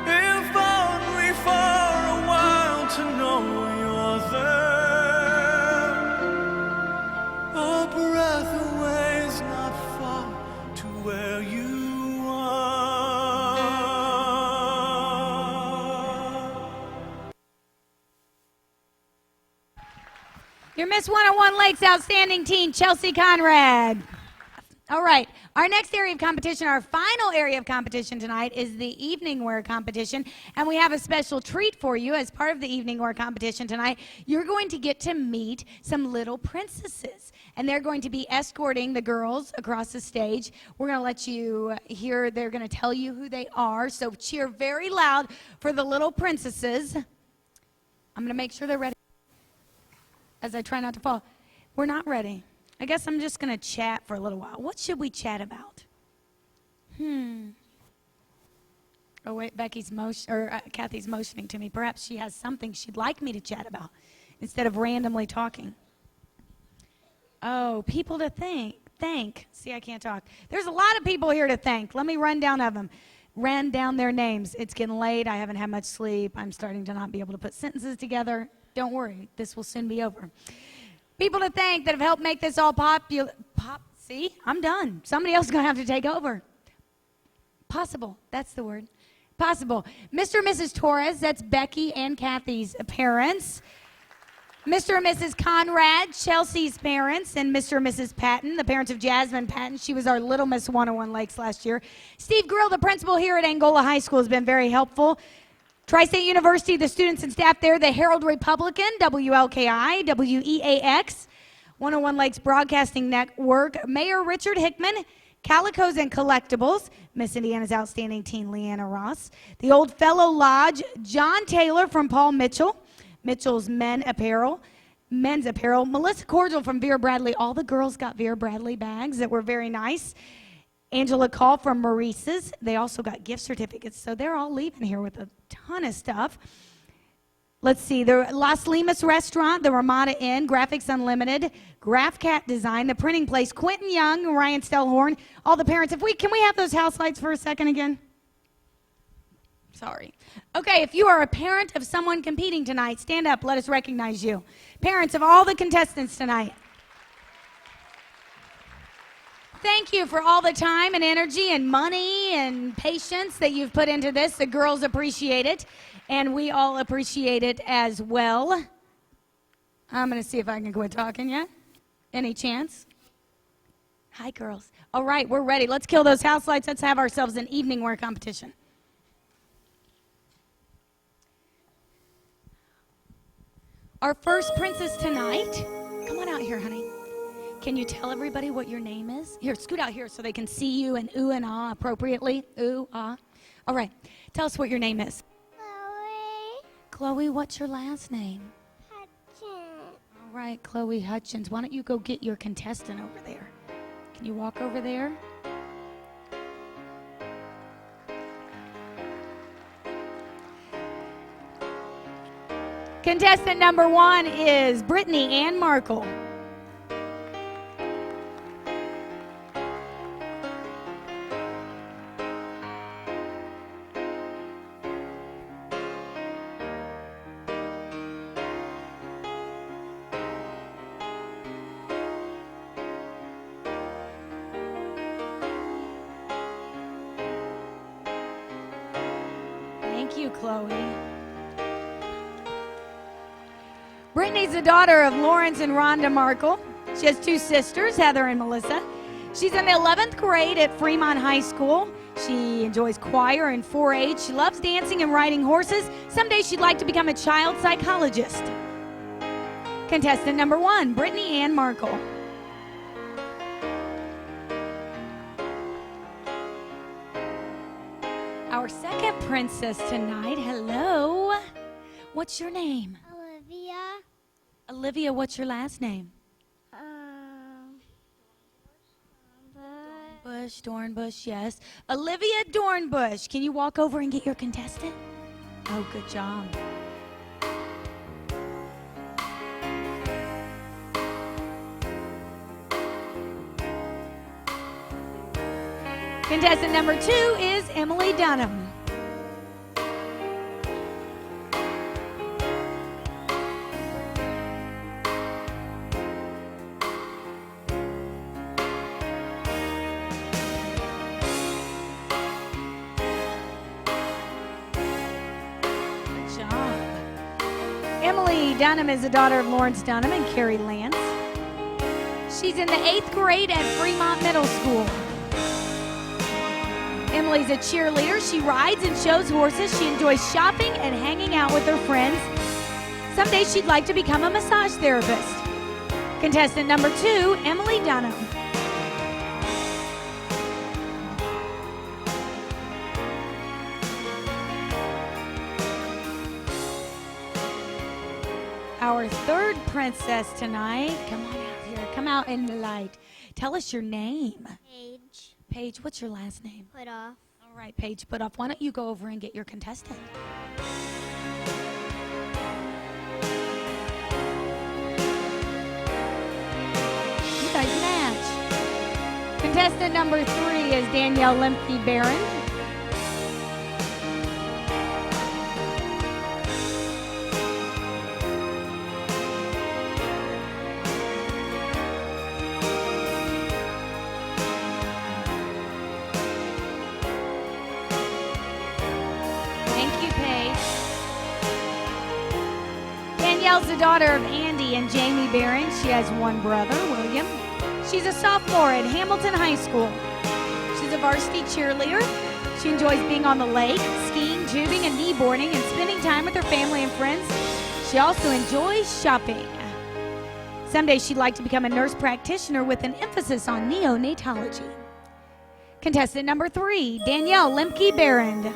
Speaker 1: if only for a while to know you're there. A breath away is not far to where you are.
Speaker 3: Your Miss 101 Lakes Outstanding Teen, Chelsea Conrad. All right, our next area of competition, our final area of competition tonight is the evening wear competition, and we have a special treat for you as part of the evening wear competition tonight. You're going to get to meet some little princesses, and they're going to be escorting the girls across the stage. We're going to let you hear, they're going to tell you who they are, so cheer very loud for the little princesses. I'm going to make sure they're ready as I try not to fall. We're not ready. I guess I'm just going to chat for a little while. What should we chat about? Oh, wait, Kathy's motioning to me. Perhaps she has something she'd like me to chat about instead of randomly talking. Oh, people to thank. See, I can't talk. There's a lot of people here to thank. Let me run down their names. It's getting late. I haven't had much sleep. I'm starting to not be able to put sentences together. Don't worry, this will soon be over. People to thank that have helped make this all see, I'm done. Somebody else is going to have to take over. Possible, that's the word. Possible. Mr. and Mrs. Torres, that's Becky and Kathy's parents. Mr. and Mrs. Conrad, Chelsea's parents, and Mr. and Mrs. Patton, the parents of Jasmine Patton. She was our Little Miss 101 Lakes last year. Steve Grill, the principal here at Angola High School, has been very helpful. Tri-State University, the students and staff there, the Herald Republican, WLKI, WEAX, 101 Lakes Broadcasting Network, Mayor Richard Hickman, Calicos and Collectibles, Miss Indiana's outstanding teen, Leanna Ross, the Old Fellow Lodge, John Taylor from Paul Mitchell, Mitchell's men's apparel, Melissa Cordial from Vera Bradley. All the girls got Vera Bradley bags that were very nice. Angela Call from Maurice's. They also got gift certificates, so they're all leaving here with a ton of stuff. Let's see, the Las Limas Restaurant, the Ramada Inn, Graphics Unlimited, Graph Cat Design, the Printing Place, Quentin Young, Ryan Stellhorn, all the parents. Can we have those house lights for a second again? Sorry. Okay, if you are a parent of someone competing tonight, stand up, let us recognize you. Parents of all the contestants tonight. Thank you for all the time and energy and money and patience that you've put into this. The girls appreciate it, and we all appreciate it as well. I'm going to see if I can quit talking yet. Any chance? Hi, girls. All right, we're ready. Let's kill those house lights. Let's have ourselves an evening wear competition. Our first princess tonight. Come on out here, honey. Can you tell everybody what your name is? Here, scoot out here so they can see you and ooh and ah appropriately. Ooh, ah. All right. Tell us what your name is.
Speaker 8: Chloe
Speaker 3: Chloe, what's your last name?
Speaker 8: Hutchins.
Speaker 3: All right, Chloe Hutchins. Why don't you go get your contestant over there? Can you walk over there? Contestant number 1 is Brittany Ann Markle. Thank you, Chloe. Brittany's the daughter of Lawrence and Rhonda Markle. She has 2 sisters, Heather and Melissa. She's in the 11th grade at Fremont High School. She enjoys choir and 4-H. She loves dancing and riding horses. Someday she'd like to become a child psychologist. Contestant number 1, Brittany Ann Markle. Our second princess tonight, hello. What's your name?
Speaker 8: Olivia.
Speaker 3: Olivia, what's your last name? Dornbush, yes. Olivia Dornbush. Can you walk over and get your contestant? Oh, good job. Contestant number 2 is Emily Dunham. Emily Dunham is the daughter of Lawrence Dunham and Carrie Lance. She's in the 8th grade at Fremont Middle School. Emily's a cheerleader. She rides and shows horses. She enjoys shopping and hanging out with her friends. Someday she'd like to become a massage therapist. Contestant number 2, Emily Dunham. Our third princess tonight. Come on out here. Come out in the light. Tell us your name.
Speaker 8: Paige.
Speaker 3: Paige, what's your last name?
Speaker 8: Put off.
Speaker 3: All right, Paige, put off. Why don't you go over and get your contestant? You guys match. Contestant number 3 is Danielle Lemke Barron. Danielle's the daughter of Andy and Jamie Barron. She has one brother, William. She's a sophomore at Hamilton High School. She's a varsity cheerleader. She enjoys being on the lake, skiing, tubing, and kneeboarding, and spending time with her family and friends. She also enjoys shopping. Someday she'd like to become a nurse practitioner with an emphasis on neonatology. Contestant number 3, Danielle Lemke Barron.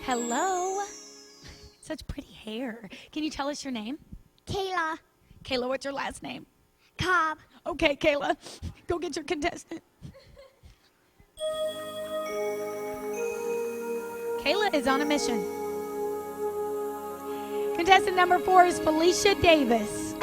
Speaker 3: Hello. Such pretty hair. Can you tell us your name?
Speaker 8: Kayla.
Speaker 3: Kayla, what's your last name?
Speaker 8: Cobb.
Speaker 3: Okay, Kayla, go get your contestant. Kayla is on a mission. Contestant number 4 is Felicia Davis.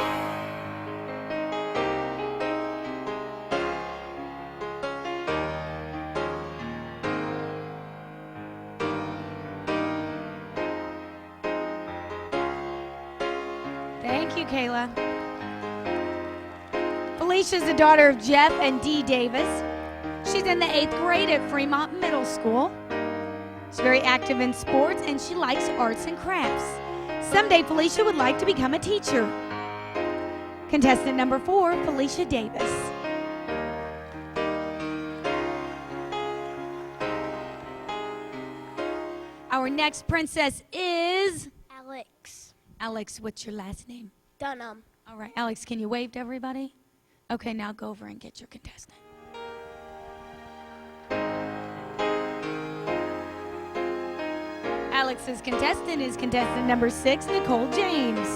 Speaker 3: Thank you, Kayla. Felicia is the daughter of Jeff and Dee Davis. She's in the 8th grade at Fremont Middle School. She's very active in sports, and she likes arts and crafts. Someday, Felicia would like to become a teacher. Contestant number 4, Felicia Davis. Our next princess is...
Speaker 8: Alex.
Speaker 3: Alex, what's your last name?
Speaker 8: Dunham.
Speaker 3: All right, Alex, can you wave to everybody? Okay, now go over and get your contestant. Alex's contestant is contestant number 6, Nicole James.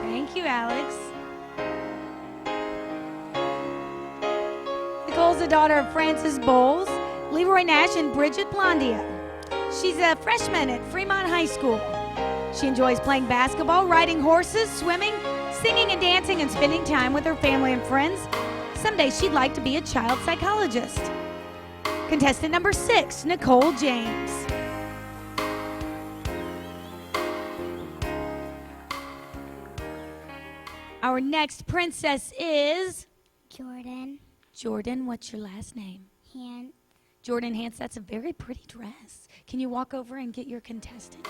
Speaker 3: Thank you, Alex. Nicole's the daughter of Francis Bowles, Leroy Nash, and Bridget Blondia. She's a freshman at Fremont High School. She enjoys playing basketball, riding horses, swimming, singing and dancing, and spending time with her family and friends. Someday she'd like to be a child psychologist. Contestant number 6, Nicole James. Our next princess is...
Speaker 8: Jordan.
Speaker 3: Jordan, what's your last name?
Speaker 8: Han.
Speaker 3: Jordan Hance, that's a very pretty dress. Can you walk over and get your contestant?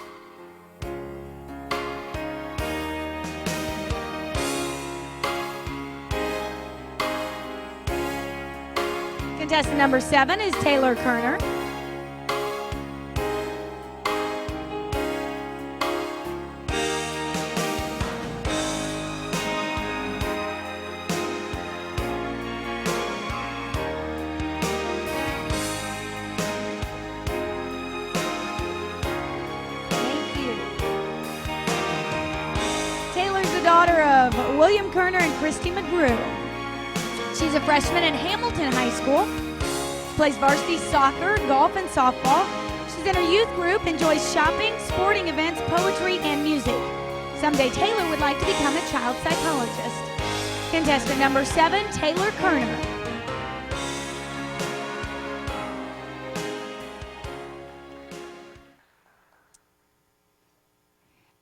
Speaker 3: Contestant number 7 is Taylor Kerner. Thank you. Taylor's the daughter of William Kerner and Christy McGrew. She's a freshman at Hamilton High School. She plays varsity soccer, golf, and softball. She's in her youth group, enjoys shopping, sporting events, poetry, and music. Someday Taylor would like to become a child psychologist. Contestant number 7, Taylor Kerner.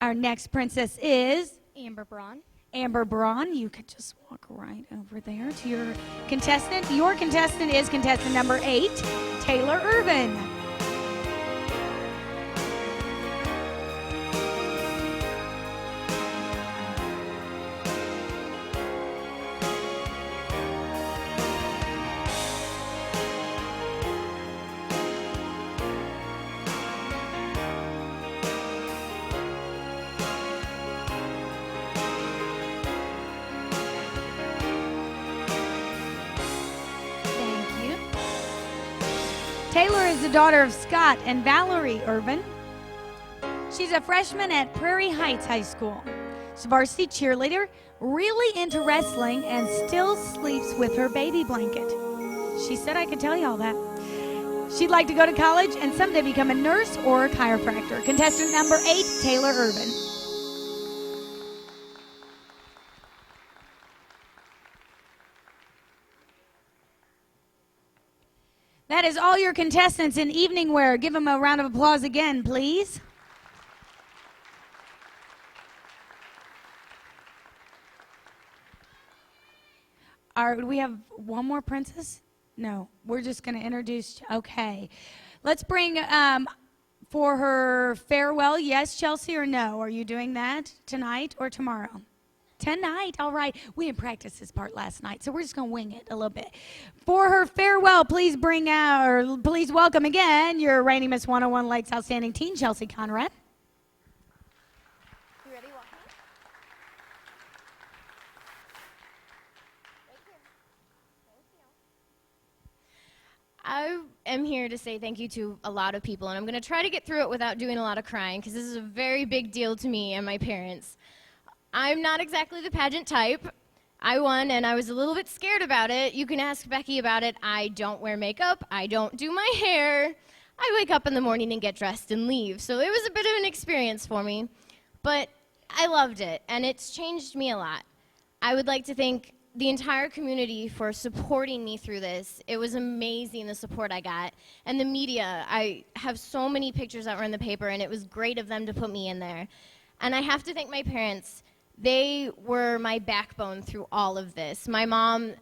Speaker 3: Our next princess is
Speaker 8: Amber Braun.
Speaker 3: Amber Braun. You could just walk right over there to your contestant. Your contestant is contestant number 8, Taylor Irvin. Taylor is the daughter of Scott and Valerie Irvin. She's a freshman at Prairie Heights High School. She's a varsity cheerleader, really into wrestling, and still sleeps with her baby blanket. She said I could tell you all that. She'd like to go to college and someday become a nurse or a chiropractor. Contestant number 8, Taylor Irvin. That is all your contestants in evening wear. Give them a round of applause again, please. Do we have one more princess? No, we're just going to introduce. Okay. Let's bring for her farewell. Yes, Chelsea, or no? Are you doing that tonight or tomorrow? Tonight, all right. We didn't practice this part last night, so we're just going to wing it a little bit. For her farewell, please please welcome again your reigning Miss 101 Lakes Outstanding Teen, Chelsea Conrad.
Speaker 7: You ready? Walk on.
Speaker 11: I am here to say thank you to a lot of people, and I'm going to try to get through it without doing a lot of crying, because this is a very big deal to me and my parents. I'm not exactly the pageant type. I won, and I was a little bit scared about it. You can ask Becky about it. I don't wear makeup. I don't do my hair. I wake up in the morning and get dressed and leave. So it was a bit of an experience for me, but I loved it, and it's changed me a lot. I would like to thank the entire community for supporting me through this. It was amazing, the support I got. And the media, I have so many pictures that were in the paper, and it was great of them to put me in there. And I have to thank my parents. They were my backbone through all of this. My mom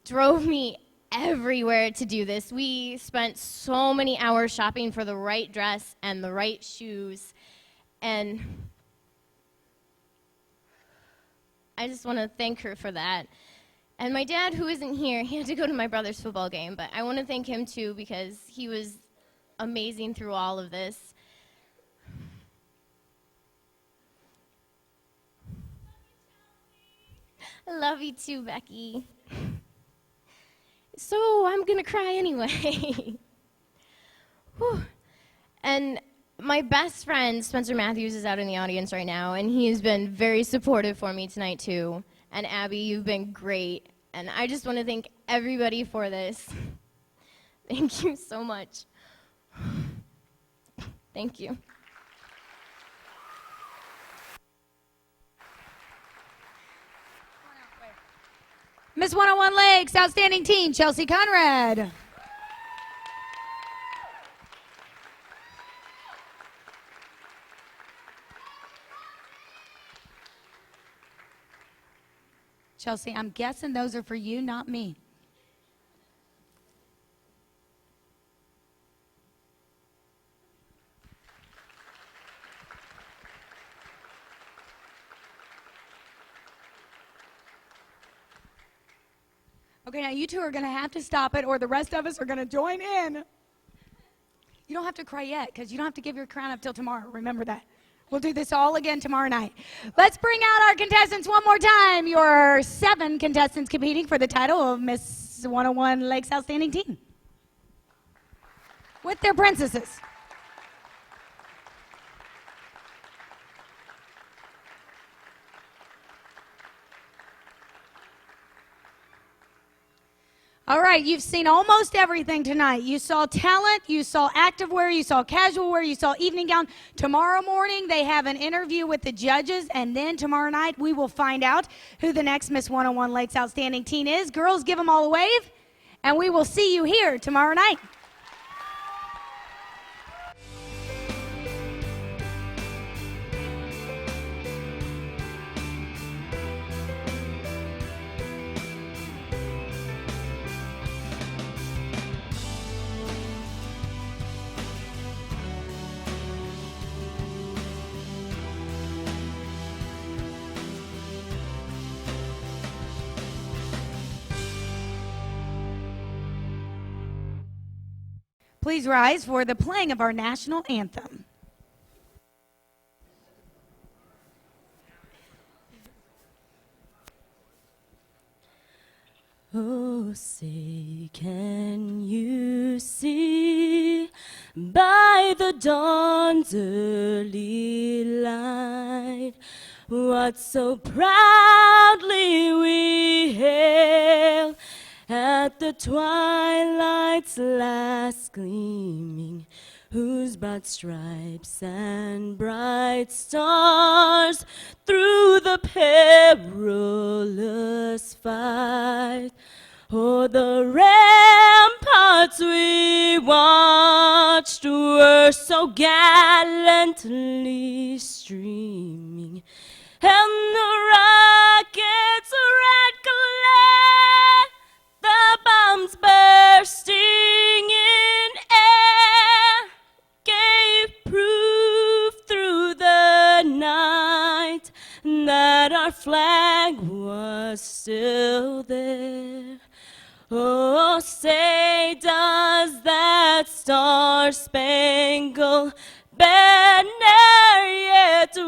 Speaker 11: drove me everywhere to do this. We spent so many hours shopping for the right dress and the right shoes. And I just want to thank her for that. And my dad, who isn't here, he had to go to my brother's football game, but I want to thank him too, because he was amazing through all of this. I love you too, Becky. So I'm gonna cry anyway. Whew. And my best friend, Spencer Matthews, is out in the audience right now, and he has been very supportive for me tonight too. And Abby, you've been great. And I just want to thank everybody for this. Thank you so much. Thank you.
Speaker 3: Miss 101 Lakes Outstanding Teen, Chelsea Conrad. Chelsea, I'm guessing those are for you, not me. Okay, now you two are going to have to stop it, or the rest of us are going to join in. You don't have to cry yet, because you don't have to give your crown up till tomorrow. Remember that. We'll do this all again tomorrow night. Let's bring out our contestants one more time. Your 7 contestants competing for the title of Miss 101 Lakes Outstanding Teen, with their princesses. All right, you've seen almost everything tonight. You saw talent, you saw activewear, you saw casual wear, you saw evening gown. Tomorrow morning, they have an interview with the judges, and then tomorrow night, we will find out who the next Miss 101 Lakes Outstanding Teen is. Girls, give them all a wave, and we will see you here tomorrow night. Please rise for the playing of our national anthem.
Speaker 12: Oh, say, can you see by the dawn's early light what so proudly we hail at the twilight's last gleaming, whose broad stripes and bright stars through the perilous fight Oh, the ramparts we watched were so gallantly streaming, and the rockets' red glare, the bombs bursting in air, gave proof through the night that our flag was still there. Oh, say does that star-spangled banner yet wave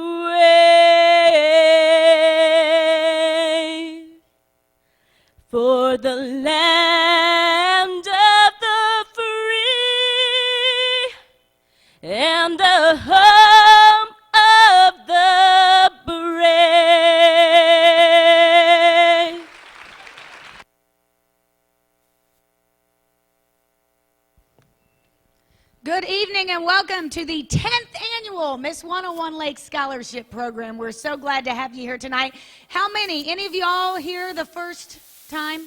Speaker 12: for the land of the free and the home of the brave?
Speaker 3: Good evening and welcome to the 10th annual Miss 101 Lake Scholarship Program. We're so glad to have you here tonight. How many? Any of you all here the first time?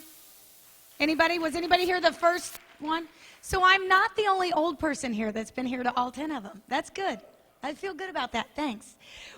Speaker 3: Anybody? Was anybody here the first one? So I'm not the only old person here that's been here to all 10 of them. That's good. I feel good about that. Thanks.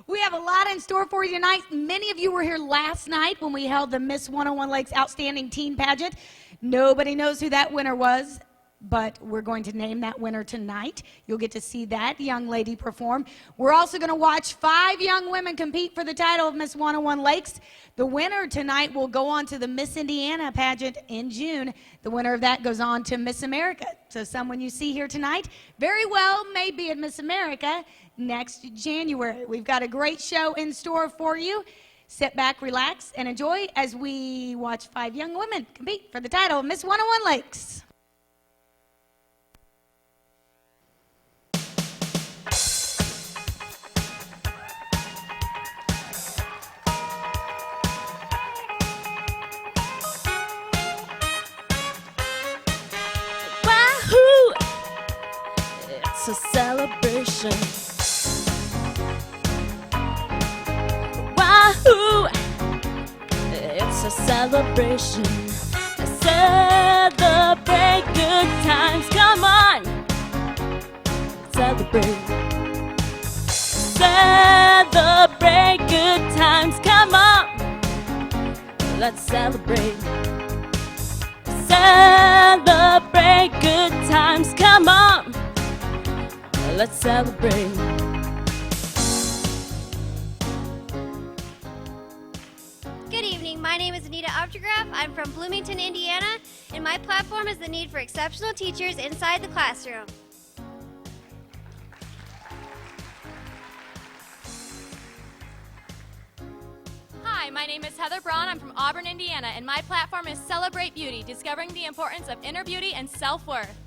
Speaker 3: We have a lot in store for you tonight. Many of you were here last night when we held the Miss 101 Lakes Outstanding Teen Pageant. Nobody knows who that winner was, but we're going to name that winner tonight. You'll get to see that young lady perform. We're also going to watch 5 young women compete for the title of Miss 101 Lakes. The winner tonight will go on to the Miss Indiana pageant in June. The winner of that goes on to Miss America. So someone you see here tonight very well may be at Miss America next January. We've got a great show in store for you. Sit back, relax, and enjoy as we watch 5 young women compete for the title of Miss 101 Lakes.
Speaker 12: It's a celebration. Wahoo! It's a celebration. Celebrate good times. Come on! Celebrate. Celebrate good times. Come on! Let's celebrate. Celebrate good times. Come on! Let's celebrate.
Speaker 13: Good evening. My name is Anita Optograph. I'm from Bloomington, Indiana, and my platform is the need for exceptional teachers inside the classroom.
Speaker 14: Hi, my name is Heather Braun. I'm from Auburn, Indiana, and my platform is Celebrate Beauty, discovering the importance of inner beauty and self-worth.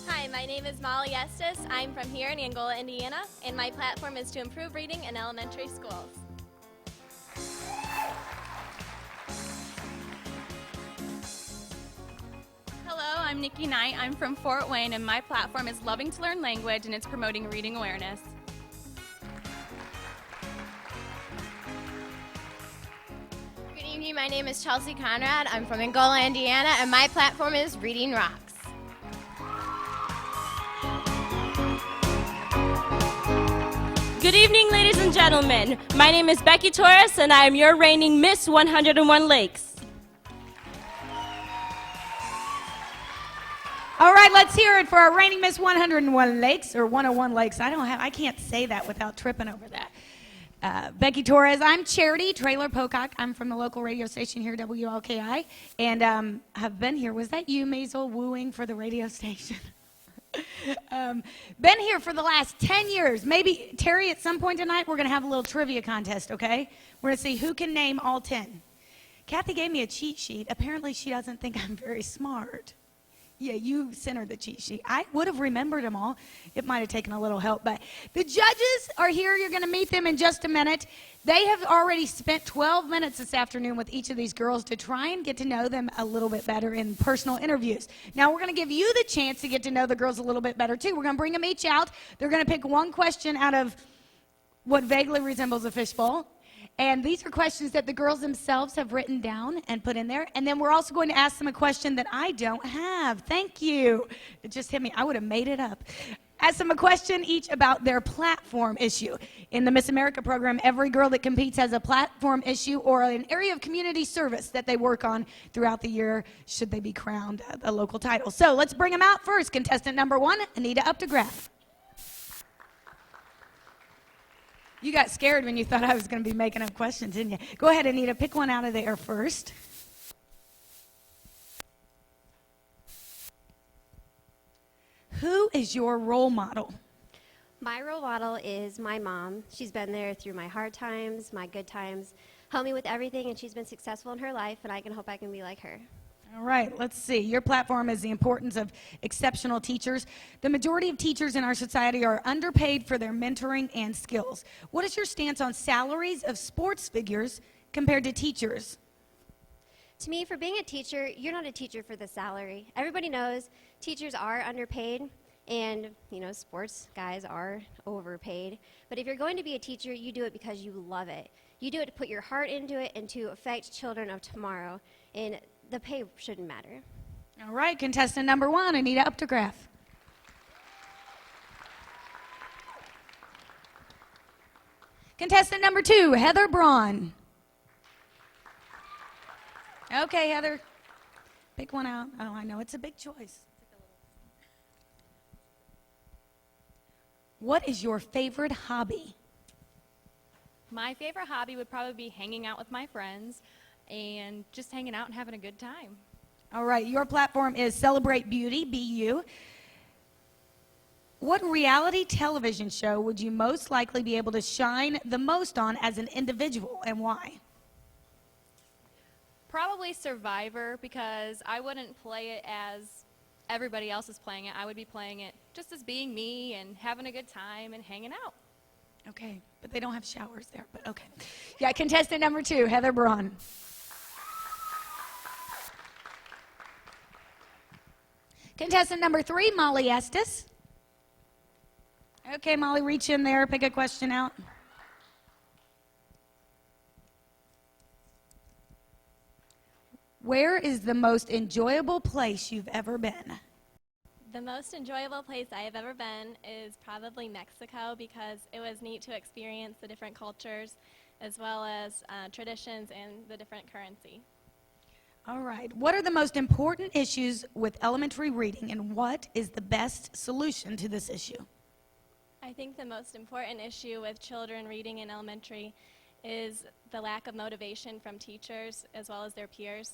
Speaker 15: Hi, my name is Molly Estes. I'm from here in Angola, Indiana, and my platform is to improve reading in elementary schools.
Speaker 14: Hello, I'm Nikki Knight. I'm from Fort Wayne, and my platform is Loving to Learn Language, and it's promoting reading awareness.
Speaker 11: Good evening. My name is Chelsea Conrad. I'm from Angola, Indiana, and my platform is Reading Rocks.
Speaker 12: Good evening, ladies and gentlemen. My name is Becky Torres, and I am your reigning Miss 101 Lakes.
Speaker 3: All right, let's hear it for our reigning Miss 101 Lakes, or 101 Lakes. I can't say that without tripping over that. Becky Torres. I'm Charity Trailer Pocock. I'm from the local radio station here, WLKI, and have been here. Was that you, Maisel, wooing for the radio station? Been here for the last 10 years. Maybe, Terry, at some point tonight, we're going to have a little trivia contest, okay? We're going to see who can name all 10. Kathy gave me a cheat sheet. Apparently, she doesn't think I'm very smart. Yeah, you sent her the cheat sheet. I would have remembered them all. It might have taken a little help, but the judges are here. You're going to meet them in just a minute. They have already spent 12 minutes this afternoon with each of these girls to try and get to know them a little bit better in personal interviews. Now, we're going to give you the chance to get to know the girls a little bit better, too. We're going to bring them each out. They're going to pick one question out of what vaguely resembles a fishbowl. And these are questions that the girls themselves have written down and put in there. And then we're also going to ask them a question that I don't have. Thank you. It just hit me. I would have made it up. Ask them a question each about their platform issue. In the Miss America program, every girl that competes has a platform issue or an area of community service that they work on throughout the year, should they be crowned a local title. So let's bring them out first. Contestant number 1, Anita Updegraff. You got scared when you thought I was going to be making up questions, didn't you? Go ahead, Anita. Pick one out of the air first. Who is your role model?
Speaker 13: My role model is my mom. She's been there through my hard times, my good times, helped me with everything, and she's been successful in her life, and I can hope I can be like her.
Speaker 3: All right, let's see. Your platform is the importance of exceptional teachers. The majority of teachers in our society are underpaid for their mentoring and skills. What is your stance on salaries of sports figures compared to teachers?
Speaker 13: To me, for being a teacher, you're not a teacher for the salary. Everybody knows teachers are underpaid, and, sports guys are overpaid. But if you're going to be a teacher, you do it because you love it. You do it to put your heart into it and to affect children of tomorrow. And the pay shouldn't matter.
Speaker 3: All right, contestant number 1, Anita Updegraff. Contestant number 2, Heather Braun. Okay, Heather, pick one out. Oh, I know, it's a big choice. What is your favorite hobby?
Speaker 14: My favorite hobby would probably be hanging out with my friends and just hanging out and having a good time.
Speaker 3: All right, your platform is Celebrate Beauty, BU. What reality television show would you most likely be able to shine the most on as an individual, and why?
Speaker 14: Probably Survivor, because I wouldn't play it as everybody else is playing it. I would be playing it just as being me and having a good time and hanging out.
Speaker 3: Okay, but they don't have showers there, but okay. Yeah, contestant number 2, Heather Braun. Contestant number 3, Molly Estes. Okay, Molly, reach in there, pick a question out. Where is the most enjoyable place you've ever been?
Speaker 15: The most enjoyable place I have ever been is probably Mexico, because it was neat to experience the different cultures as well as traditions and the different currency.
Speaker 3: All right. What are the most important issues with elementary reading, and what is the best solution to this issue?
Speaker 15: I think the most important issue with children reading in elementary is the lack of motivation from teachers as well as their peers.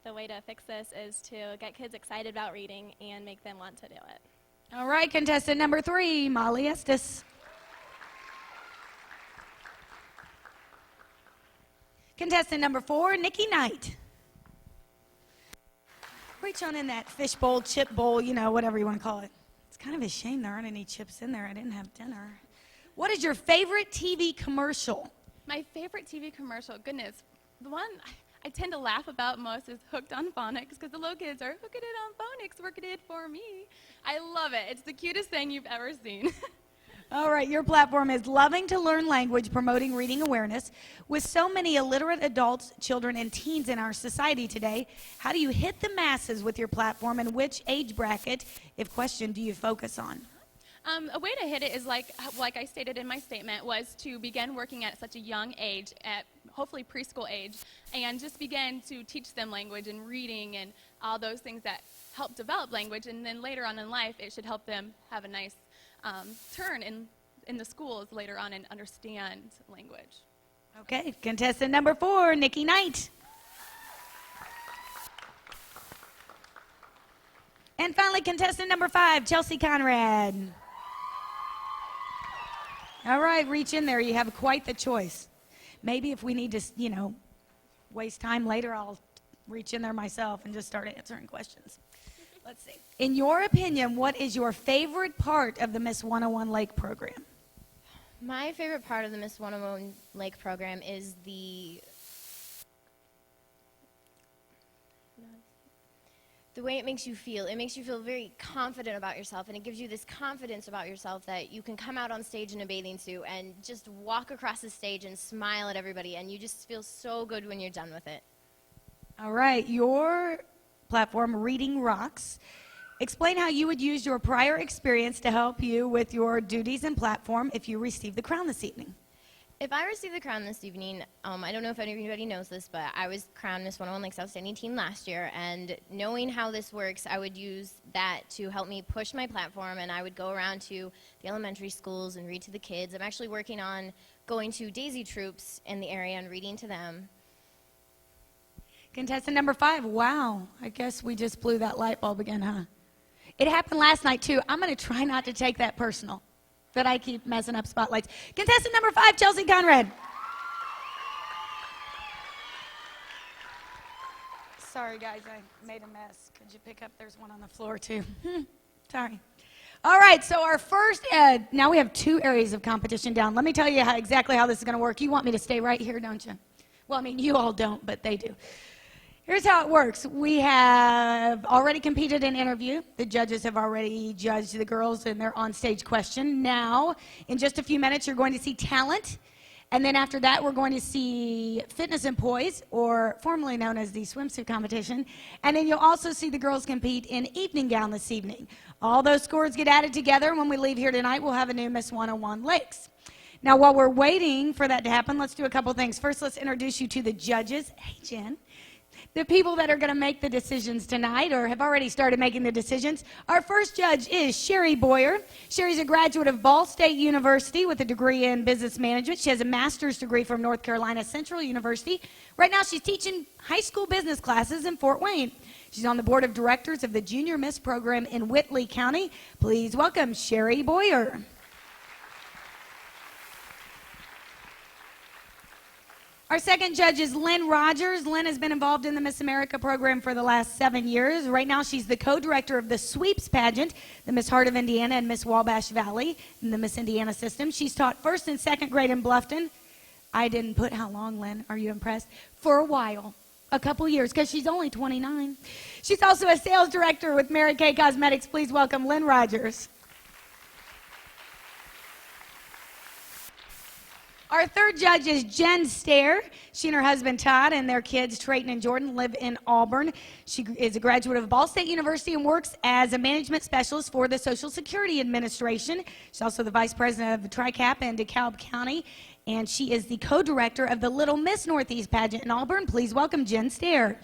Speaker 15: The way to fix this is to get kids excited about reading and make them want to do it.
Speaker 3: All right, contestant number 3, Molly Estes. Contestant number 4, Nikki Knight. Reach on in that fish bowl, chip bowl, whatever you want to call it. It's kind of a shame there aren't any chips in there. I didn't have dinner. What is your favorite TV commercial?
Speaker 16: My favorite TV commercial, goodness, the one I tend to laugh about most is Hooked on Phonics, because the little kids are hooking it on phonics, working it for me. I love it. It's the cutest thing you've ever seen.
Speaker 3: All right, your platform is Loving to Learn Language, Promoting Reading Awareness. With so many illiterate adults, children, and teens in our society today, how do you hit the masses with your platform, and which age bracket, if questioned, do you focus on?
Speaker 16: A way to hit it is like I stated in my statement, was to begin working at such a young age, at hopefully preschool age, and just begin to teach them language and reading and all those things that help develop language, and then later on in life it should help them have a nice turn in the schools later on and understand language.
Speaker 3: Okay, contestant number 4, Nikki Knight. And finally, contestant number 5, Chelsea Conrad. All right, reach in there. You have quite the choice. Maybe if we need to, waste time later, I'll reach in there myself and just start answering questions. Let's see. In your opinion, what is your favorite part of the Miss 101 Lake program?
Speaker 11: My favorite part of the Miss 101 Lake program is the way it makes you feel. It makes you feel very confident about yourself, and it gives you this confidence about yourself that you can come out on stage in a bathing suit and just walk across the stage and smile at everybody, and you just feel so good when you're done with it.
Speaker 3: All right, your platform, Reading Rocks. Explain how you would use your prior experience to help you with your duties and platform if you receive the crown this evening.
Speaker 11: If I receive the crown this evening, I don't know if anybody knows this, but I was crowned Miss 101 Lakes Outstanding Teen last year, and knowing how this works, I would use that to help me push my platform, and I would go around to the elementary schools and read to the kids. I'm actually working on going to Daisy Troops in the area and reading to them.
Speaker 3: Contestant number 5, wow, I guess we just blew that light bulb again, huh? It happened last night, too. I'm going to try not to take that personal, that I keep messing up spotlights. Contestant number 5, Chelsea Conrad. Sorry, guys, I made a mess. Could you pick up? There's one on the floor, too. Sorry. All right, so our first, now we have 2 areas of competition down. Let me tell you exactly how this is going to work. You want me to stay right here, don't you? Well, I mean, you all don't, but they do. Here's how it works. We have already competed in interview. The judges have already judged the girls in their on-stage question. Now, in just a few minutes, you're going to see talent. And then after that, we're going to see fitness and poise, or formerly known as the swimsuit competition. And then you'll also see the girls compete in evening gown this evening. All those scores get added together. When we leave here tonight, we'll have a new Miss 101 Lakes. Now, while we're waiting for that to happen, let's do a couple things. First, let's introduce you to the judges. Hey, Jen. The people that are going to make the decisions tonight, or have already started making the decisions. Our first judge is Sherry Boyer. Sherry's a graduate of Ball State University with a degree in business management. She has a master's degree from North Carolina Central University. Right now she's teaching high school business classes in Fort Wayne. She's on the board of directors of the Junior Miss program in Whitley County. Please welcome Sherry Boyer. Our second judge is Lynn Rogers. Lynn has been involved in the Miss America program for the last 7 years. Right now, she's the co-director of the Sweeps Pageant, the Miss Heart of Indiana and Miss Wabash Valley in the Miss Indiana system. She's taught 1st and 2nd grade in Bluffton. I didn't put how long, Lynn. Are you impressed? For a while. A couple years, because she's only 29. She's also a sales director with Mary Kay Cosmetics. Please welcome Lynn Rogers. Our third judge is Jen Stair. She and her husband Todd and their kids Trayton and Jordan live in Auburn. She is a graduate of Ball State University and works as a management specialist for the Social Security Administration. She's also the vice president of TRICAP in DeKalb County, and she is the co-director of the Little Miss Northeast Pageant in Auburn. Please welcome Jen Stair.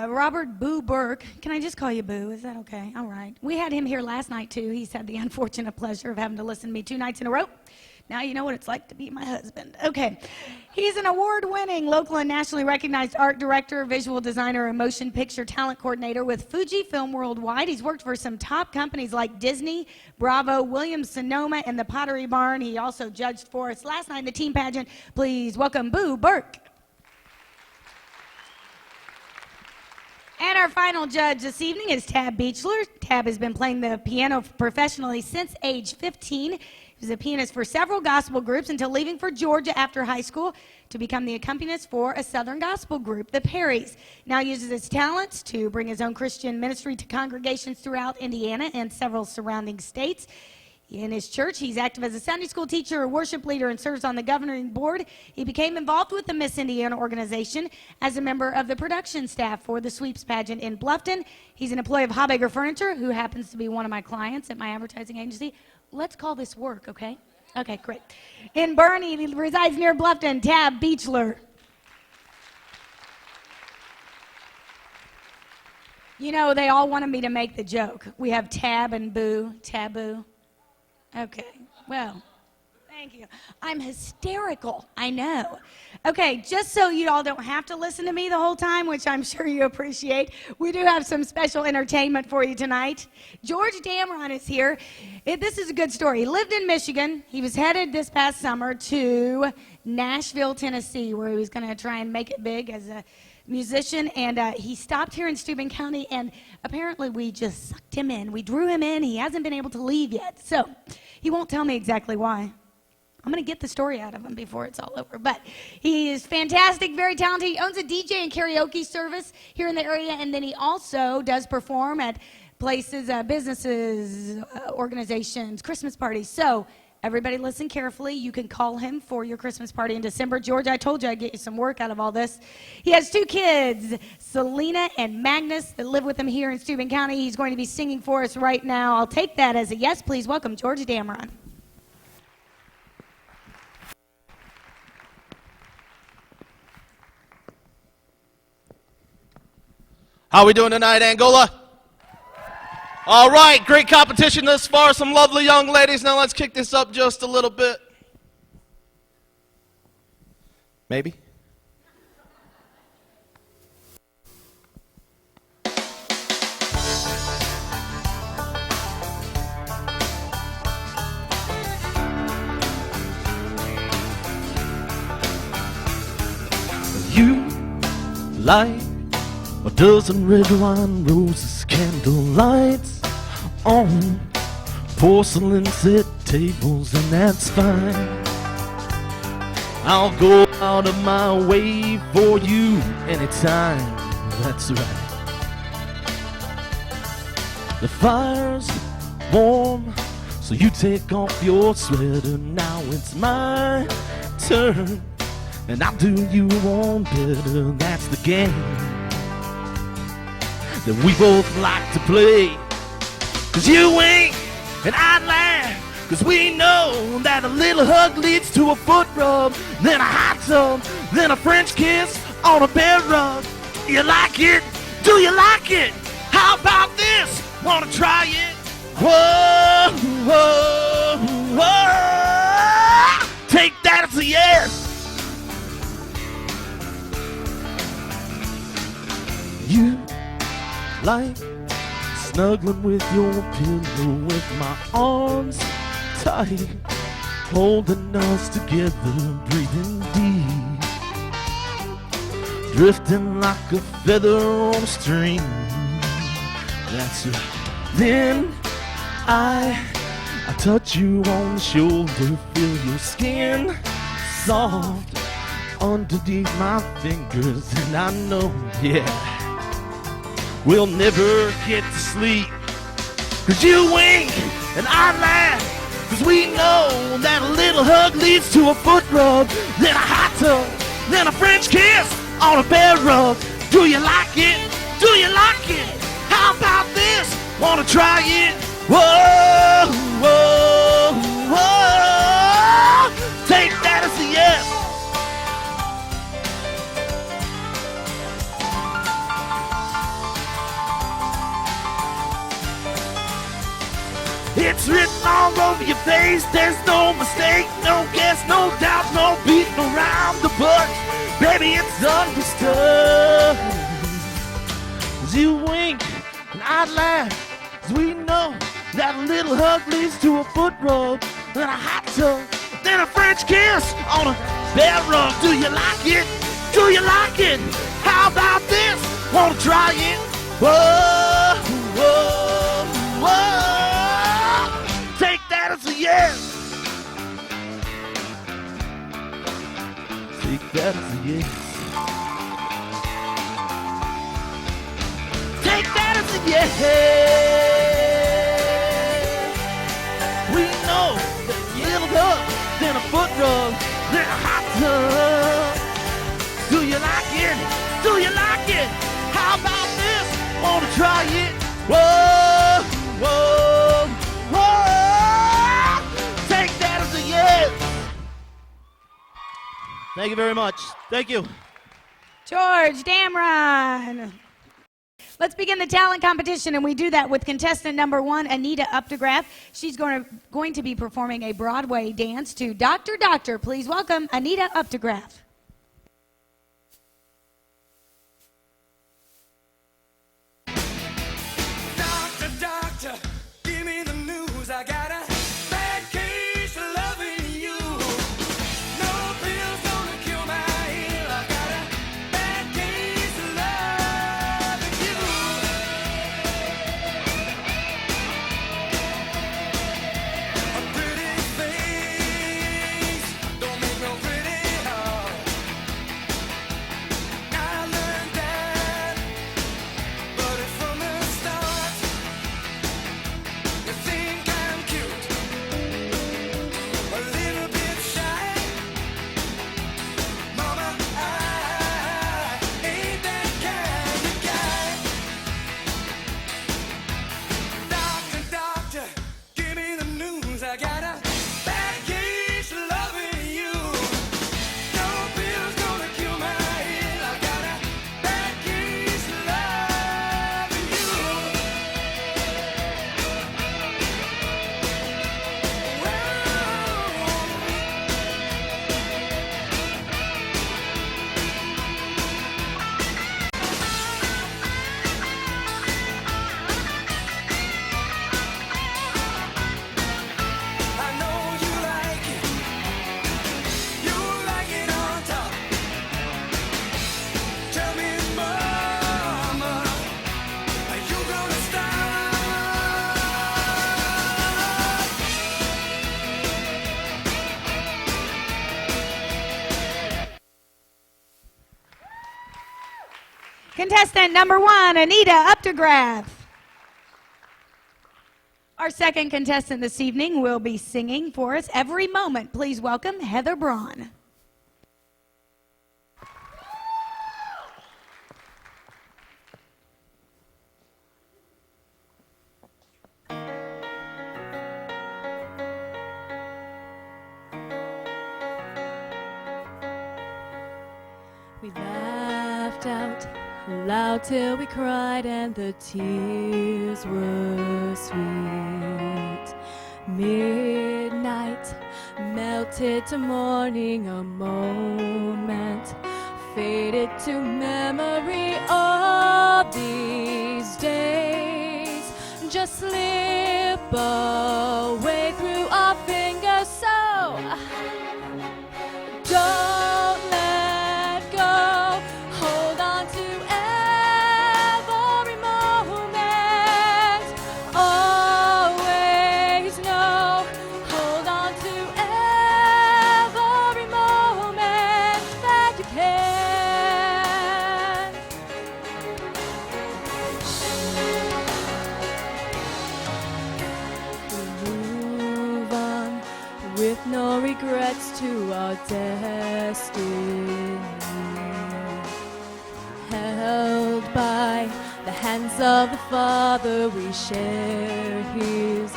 Speaker 3: Robert Boo Burke, can I just call you Boo? Is that okay? All right. We had him here last night, too. He's had the unfortunate pleasure of having to listen to me 2 nights in a row. Now you know what it's like to be my husband. Okay. He's an award-winning, local and nationally recognized art director, visual designer, and motion picture talent coordinator with Fujifilm Worldwide. He's worked for some top companies like Disney, Bravo, Williams-Sonoma, and the Pottery Barn. He also judged for us last night in the team pageant. Please welcome Boo Burke. And our final judge this evening is Tab Beechler. Tab has been playing the piano professionally since age 15. He was a pianist for several gospel groups until leaving for Georgia after high school to become the accompanist for a Southern gospel group, the Perrys. Now he uses his talents to bring his own Christian ministry to congregations throughout Indiana and several surrounding states. In his church, he's active as a Sunday school teacher, a worship leader, and serves on the governing board. He became involved with the Miss Indiana organization as a member of the production staff for the Sweeps Pageant in Bluffton. He's an employee of Hobegger Furniture, who happens to be one of my clients at my advertising agency. Let's call this work, okay? Okay, great. In Bernie, he resides near Bluffton, Tab Beechler. You know, they all wanted me to make the joke. We have Tab and Boo, Taboo. Okay, well, thank you. I'm hysterical, I know. Okay, just so you all don't have to listen to me the whole time, which I'm sure you appreciate, we do have some special entertainment for you tonight. George Damron is here. This is a good story. He lived in Michigan. He was headed this past summer to Nashville, Tennessee, where he was going to try and make it big as a musician, and he stopped here in Steuben County, and apparently we just sucked him in. We drew him in. He hasn't been able to leave yet, so he won't tell me exactly why. I'm going to get the story out of him before it's all over. But he is fantastic, very talented. He owns a DJ and karaoke service here in the area, and then he also does perform at places, businesses, organizations, Christmas parties. So everybody listen carefully. You can call him for your Christmas party in December. George, I told you I'd get you some work out of all this. He has 2 kids, Selena and Magnus, that live with him here in Steuben County. He's going to be singing for us right now. I'll take that as a yes. Please welcome George Damron.
Speaker 17: How we doing tonight, Angola? All right, great competition thus far. Some lovely young ladies. Now let's kick this up just a little bit. Maybe. You like a dozen red wine roses, candle lights on porcelain set tables, and that's fine. I'll go out of my way for you anytime, that's right. The fire's warm, so you take off your sweater. Now it's my turn, and I'll do you one better. That's the game that we both like to play. 'Cause you wink and I laugh, 'cause we know that a little hug leads to a foot rub, then a hot tub, then a French kiss on a bed rug. You like it? Do you like it? How about this? Wanna try it? Whoa, whoa, whoa. Take that as a yes. You like snuggling with your pillow, with my arms tight, holding us together, breathing deep, drifting like a feather on a string. That's right. Then I touch you on the shoulder, feel your skin soft underneath my fingers, and I know, yeah, we'll never get to sleep. 'Cause you wink and I laugh, 'cause we know that a little hug leads to a foot rub, then a hot tub, then a French kiss on a bed rug. Do you like it? Do you like it? How about this? Wanna try it? Whoa, whoa, whoa. Take that as a yes. It's written all over your face, there's no mistake, no guess, no doubt, no beating around the bush. Baby, it's understood. As you wink and I laugh, as we know that a little hug leads to a foot rub, then a hot tub, then a French kiss on a bed rug. Do you like it? Do you like it? How about this? Wanna try it? Whoa, whoa, whoa. Take that as a yes. Take that as a yes. Take that as a yes. We know that a little hug, then a foot rub, then a hot tub. Do you like it? Do you like it? How about this? Wanna try it? Whoa, whoa, whoa. Thank you very much. Thank you.
Speaker 3: George Damron. Let's begin the talent competition, and we do that with contestant number 1, Anita Updegraff. She's going to be performing a Broadway dance to Doctor, Doctor. Please welcome Anita Updegraff.
Speaker 6: Doctor, doctor, give me the news. I got a bad case of loving you. No pills gonna cure my ill. I got a bad case of loving you. A pretty face
Speaker 3: Contestant number 1, Anita Updegraff. Our second contestant this evening will be singing for us Every Moment. Please welcome Heather Braun.
Speaker 18: We laughed out loud till we cried, and the tears were sweet. Midnight melted to morning, a moment faded to memory. All these days just slip away through our fingers, so don't let go. Hold on to every moment. Always know. Hold on to every moment that you can. We move on with no regrets to our destiny. Held by the hands of the Father, we share His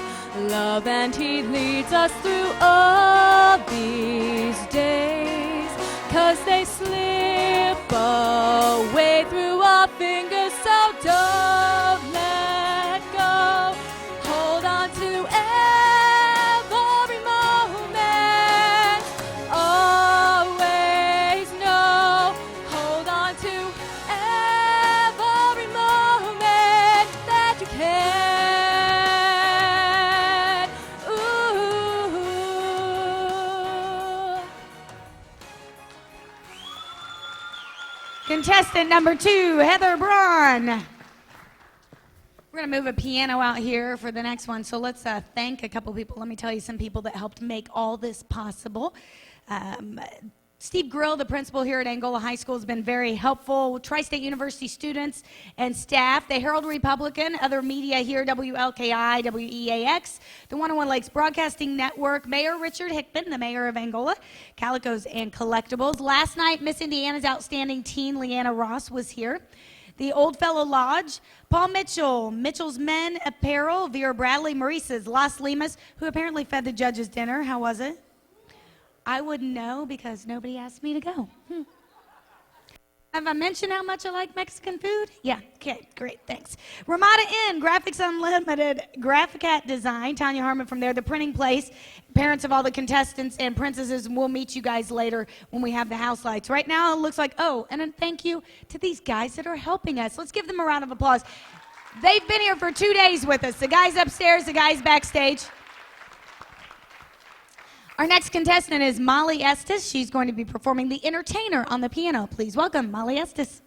Speaker 18: love, and He leads us through all these days, 'cause they slip away through our fingers, so don't let go. Hold on to every moment. Always know. Hold on to every moment that you can. Ooh.
Speaker 3: Contestant number 2, Heather Braun. We're going to move a piano out here for the next one, so let's thank a couple people. Let me tell you some people that helped make all this possible. Steve Grill, the principal here at Angola High School, has been very helpful. Tri-State University students and staff, the Herald Republican, other media here, WLKI, WEAX, the 101 Lakes Broadcasting Network, Mayor Richard Hickman, the mayor of Angola, Calicos and Collectibles. Last night, Miss Indiana's outstanding teen, Leanna Ross, was here. The Old Fellow Lodge, Paul Mitchell, Mitchell's Men Apparel, Vera Bradley, Maurice's Las Limas, who apparently fed the judges dinner. How was it? I wouldn't know because nobody asked me to go. Have I mentioned how much I like Mexican food? Yeah, okay, great, thanks. Ramada Inn, Graphics Unlimited, Graphicat Design, Tanya Harmon from there, The Printing Place, parents of all the contestants and princesses, and we'll meet you guys later when we have the house lights. Right now it looks like, and a thank you to these guys that are helping us. Let's give them a round of applause. They've been here for 2 days with us. The guys upstairs, the guys backstage. Our next contestant is Molly Estes. She's going to be performing The Entertainer on the piano. Please welcome Molly Estes.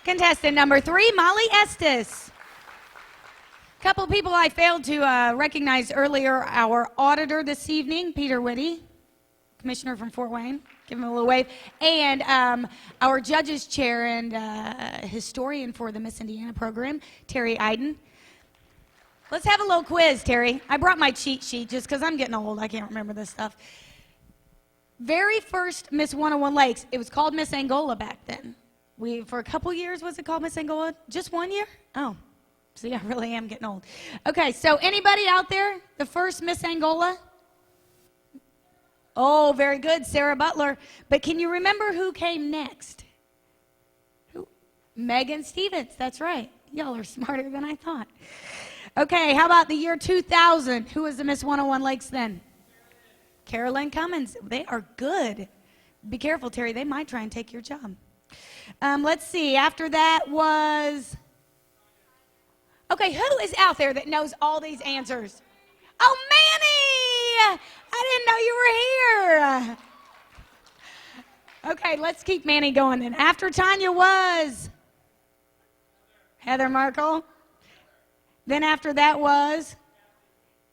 Speaker 3: Contestant number 3, Molly Estes. Couple people I failed to recognize earlier. Our auditor this evening, Peter Whitty, commissioner from Fort Wayne. Give him a little wave. And our judges chair and historian for the Miss Indiana program, Terry Iden. Let's have a little quiz, Terry. I brought my cheat sheet just because I'm getting old. I can't remember this stuff. Very first Miss 101 Lakes, it was called Miss Angola back then. For a couple years, was it called Miss Angola? Just 1 year? Oh, see, I really am getting old. Okay, so anybody out there, the first Miss Angola? Oh, very good, Sarah Butler. But can you remember who came next? Who? Megan Stevens, that's right. Y'all are smarter than I thought. Okay, how about the year 2000? Who was the Miss 101 Lakes then? Carolyn Cummins. They are good. Be careful, Terry. They might try and take your job. Let's see. After that was... Okay, who is out there that knows all these answers? Oh, Manny! I didn't know you were here. Okay, let's keep Manny going then. After Tanya was... Heather Merkel. Then after that was...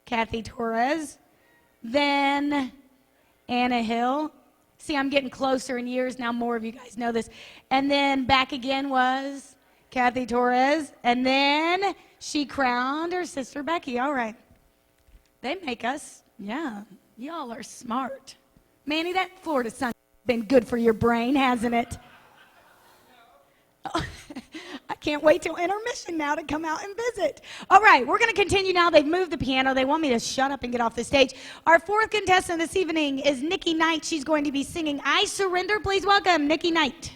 Speaker 3: Kathy Torres. Then Anna Hill. See, I'm getting closer in years now. More of you guys know this. And then back again was Kathy Torres. And then she crowned her sister Becky. All right. They make us, yeah, y'all are smart. Manny, that Florida sun's been good for your brain, hasn't it? Oh, I can't wait till intermission now to come out and visit. All right, we're going to continue now. They've moved the piano. They want me to shut up and get off the stage. Our fourth contestant this evening is Nikki Knight. She's going to be singing I Surrender. Please welcome Nikki Knight.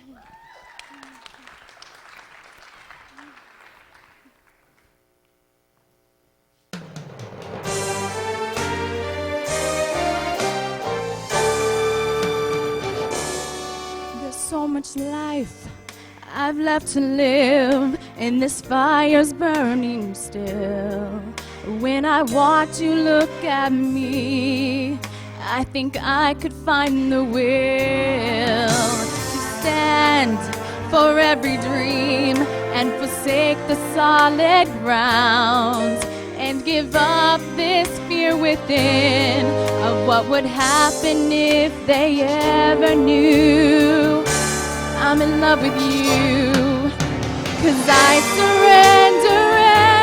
Speaker 18: There's so much life I've left to live, and this fire's burning still. When I watch you look at me, I think I could find the will to stand for every dream and forsake the solid ground and give up this fear within of what would happen if they ever knew I'm in love with you. 'Cause I surrender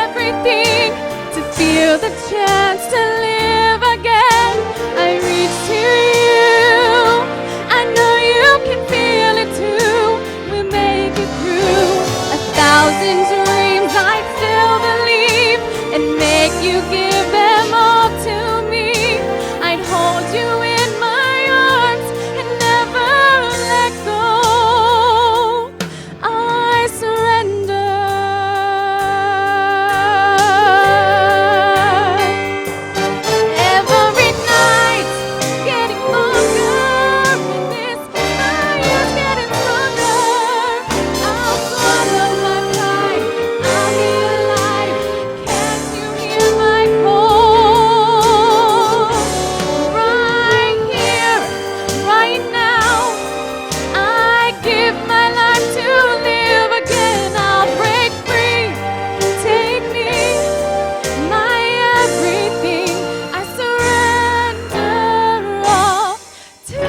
Speaker 18: everything to feel the chance to live again. I reach to you, I know you can feel it too. We'll make it through 1,000 dreams, I'd still believe and make you give them all to me. I'd hold you in my arms and never let go. I surrender. Every night, getting longer, this fire's getting stronger. I'll swallow my pride, I'll be alive. Can't you hear my call? Right here, right now, I give my life to live again. I'll break free, take me, my everything. I surrender all to you.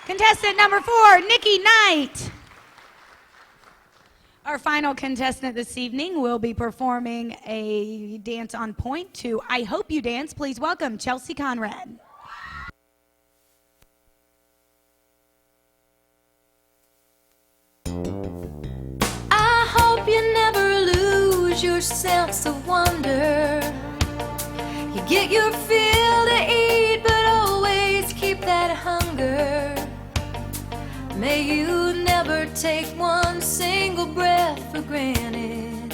Speaker 3: Contestant number 4, Nikki Knight. Our final contestant this evening will be performing a dance on point to I Hope You Dance. Please welcome Chelsea Conrad.
Speaker 19: I hope you never lose your sense of wonder. You get your fill to eat, but always keep that hunger. May you never take one single breath for granted.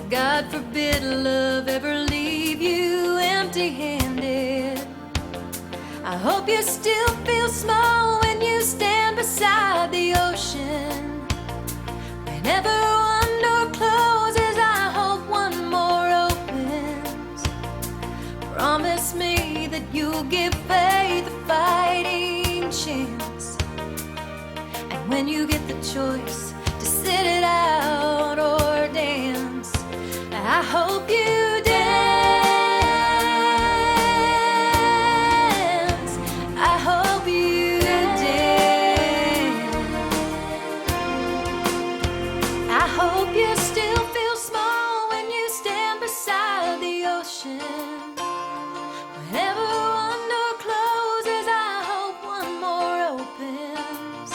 Speaker 19: God forbid love ever leave you empty-handed. I hope you still feel small when you stand beside the ocean. Whenever one door closes, I hope one more opens. Promise me you'll give faith a fighting chance. And when you get the choice to sit it out or dance, I hope you dance. I hope you dance. I hope you still feel small when you stand beside the ocean. Whenever one door closes, I hope one more opens.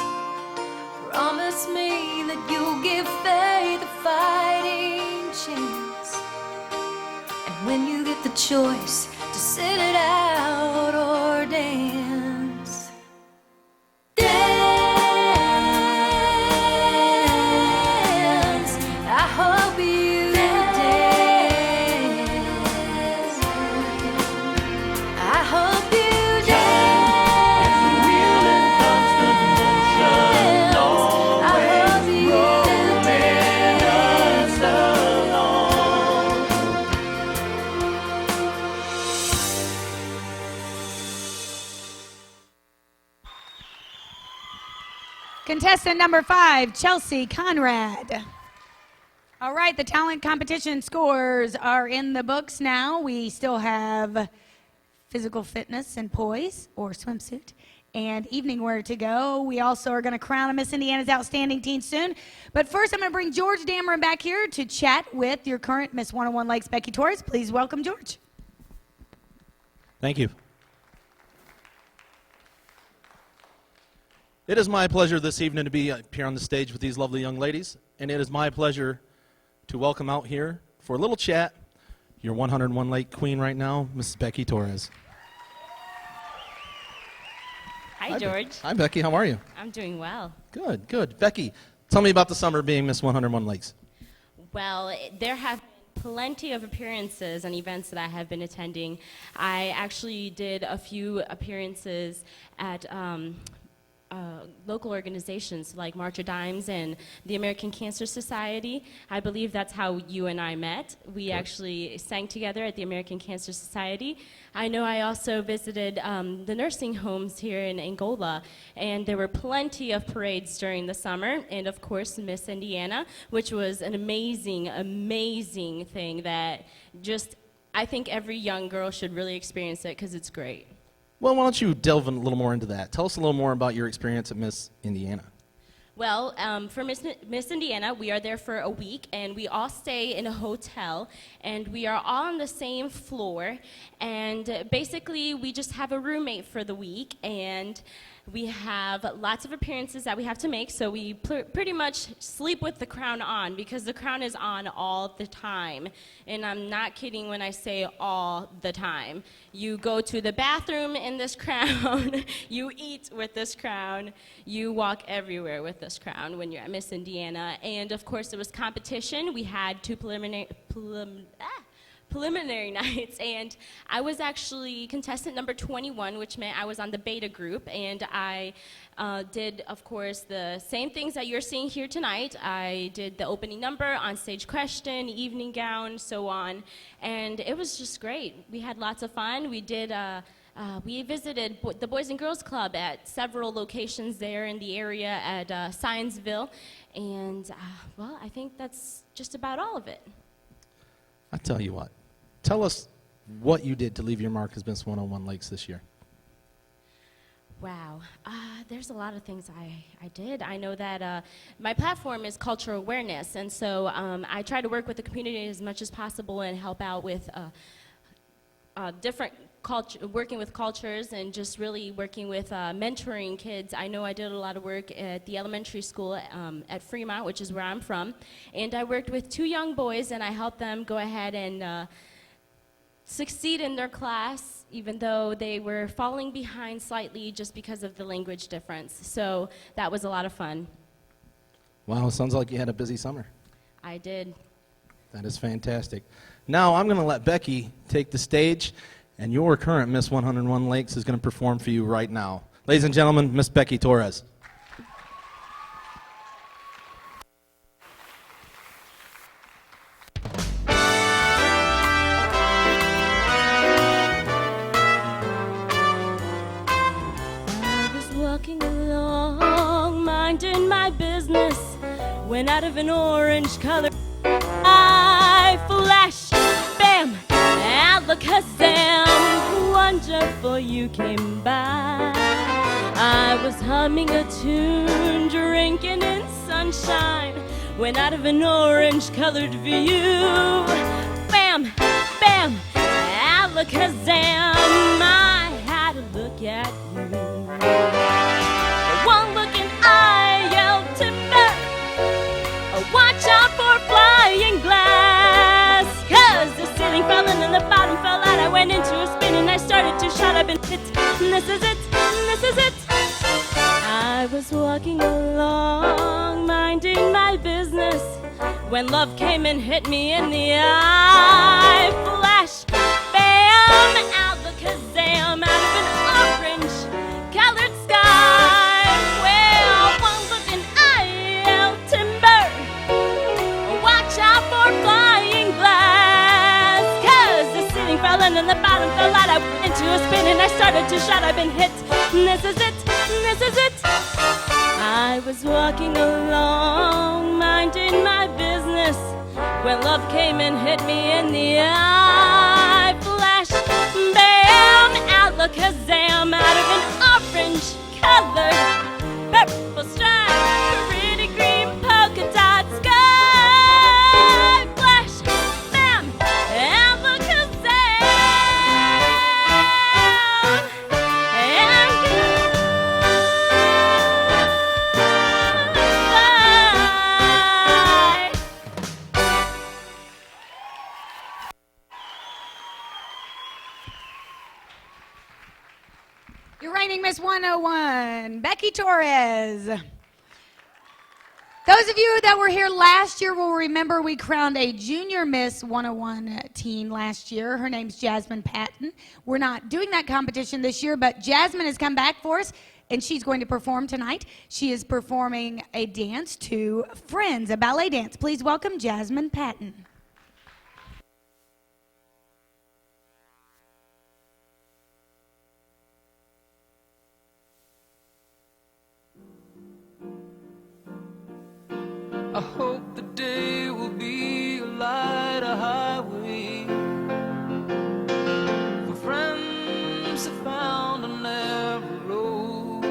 Speaker 19: Promise me that you'll give faith a fighting chance. And when you get the choice to sit it out or dance, dance. I hope you dance. I hope you dance. I hope you
Speaker 3: Contestant number 5, Chelsea Conrad. All right, the talent competition scores are in the books now. We still have physical fitness and poise or swimsuit and evening wear to go. We also are going to crown a Miss Indiana's Outstanding Teen soon. But first, I'm going to bring George Dameron back here to chat with your current Miss 101 Lakes, Becky Torres. Please welcome George.
Speaker 17: Thank you. It is my pleasure this evening to be up here on the stage with these lovely young ladies, and it is my pleasure to welcome out here for a little chat your 101 Lake Queen right now, Mrs. Becky Torres.
Speaker 12: Hi, George.
Speaker 17: Hi, Becky. How are you?
Speaker 12: I'm doing well.
Speaker 17: Good, good. Becky, tell me about the summer being Miss 101 Lakes.
Speaker 12: Well, there have been plenty of appearances and events that I have been attending. I actually did a few appearances at local organizations like March of Dimes and the American Cancer Society. I believe that's how you and I met. We actually sang together at the American Cancer Society. I know I also visited the nursing homes here in Angola, and there were plenty of parades during the summer, and of course Miss Indiana, which was an amazing, amazing thing that just, I think every young girl should really experience it because it's great.
Speaker 17: Well, why don't you delve a little more into that? Tell us a little more about your experience at Miss Indiana.
Speaker 12: Well, for Miss Indiana, we are there for a week, and we all stay in a hotel, and we are all on the same floor, and basically we just have a roommate for the week, and we have lots of appearances that we have to make, so we pretty much sleep with the crown on because the crown is on all the time. And I'm not kidding when I say all the time. You go to the bathroom in this crown, you eat with this crown, you walk everywhere with this crown when you're at Miss Indiana. And of course there was competition. We had two preliminary nights, and I was actually contestant number 21, which meant I was on the beta group, and I did, of course, the same things that you're seeing here tonight. I did the opening number, on-stage question, evening gown, so on, and it was just great. We had lots of fun. We did we visited the Boys and Girls Club at several locations there in the area at Scienceville, and well, I think that's just about all of it.
Speaker 17: I tell you what, tell us what you did to leave your mark as Miss 101 Lakes this year.
Speaker 12: Wow, there's a lot of things I did. I know that my platform is cultural awareness, and so I try to work with the community as much as possible and help out with different working with cultures and just really working with mentoring kids. I know I did a lot of work at the elementary school at Fremont, which is where I'm from, and I worked with 2 young boys, and I helped them go ahead and succeed in their class, even though they were falling behind slightly just because of the language difference. So that was a lot of fun.
Speaker 17: Wow, sounds like you had a busy summer.
Speaker 12: I did.
Speaker 17: That is fantastic. Now I'm going to let Becky take the stage, and your current Miss 101 Lakes is going to perform for you right now. Ladies and gentlemen, Miss Becky Torres.
Speaker 12: when out of an orange color I flash, bam, alakazam, wonderful you came by. I was humming a tune, drinking in sunshine, when out of an orange-colored view, bam, bam, alakazam, I had to look at you. One look and I yelled timber, watch out for flying glass, 'cause the ceiling fell in and the bottom fell out. I went into a spin and I started to shout, I've been hit, and this is it, and this is it. I was walking along, minding my business, when love came and hit me in the eye. Flash, bam, alakazam, out of an orange-colored sky. Well, one look and I yelled timber, watch out for flying glass, 'cause the ceiling fell in and the bottom fell out. I went into a spin and I started to shout, I've been hit, and this is it, and this is it. I was walking along, minding my business, when love came and hit me in the eye. Flash, bam, alakazam, out of an orange-colored purple stripe, pretty green polka dot sky. Flash, bam, alakazam, and
Speaker 3: Your reigning Miss 101, Becky Torres. Those of you that were here last year will remember we crowned a junior Miss 101 teen last year. Her name's Jasmine Patton. We're not doing that competition this year, but Jasmine has come back for us, and she's going to perform tonight. She is performing a dance to Friends, a ballet dance. Please welcome Jasmine Patton.
Speaker 20: I hope the day will be a light, a highway for friends who found a narrow road.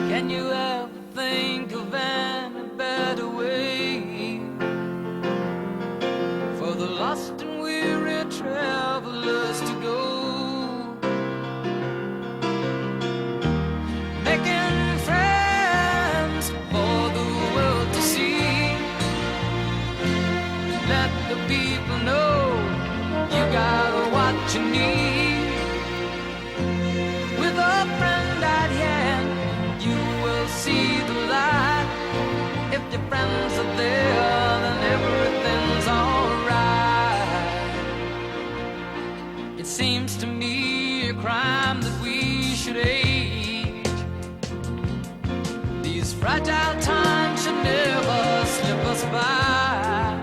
Speaker 20: Can you ever think of any better way for the lost and weary travelers to go? Making friends for the world to see. Let the people know you got what you need. With a friend at hand, you will see the light. If your friends are there, then everything's alright. It seems to me a crime that we should age. These fragile times should never slip us by.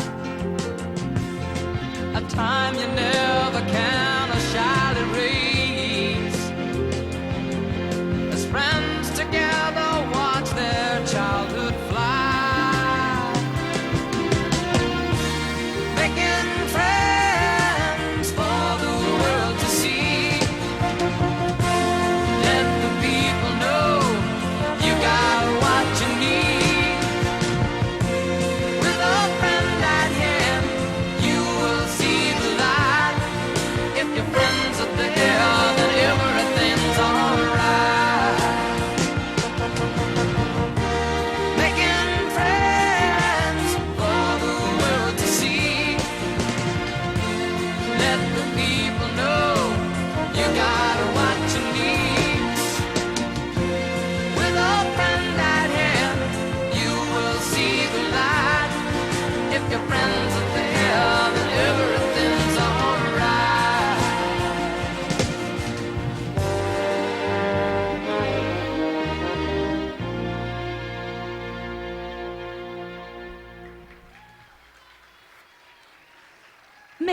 Speaker 20: A time you never can or shall erase. As friends together watch their childhood fly. Making friends for the world to see. Let the people know you got what you need. With a friend at hand, you will see the light.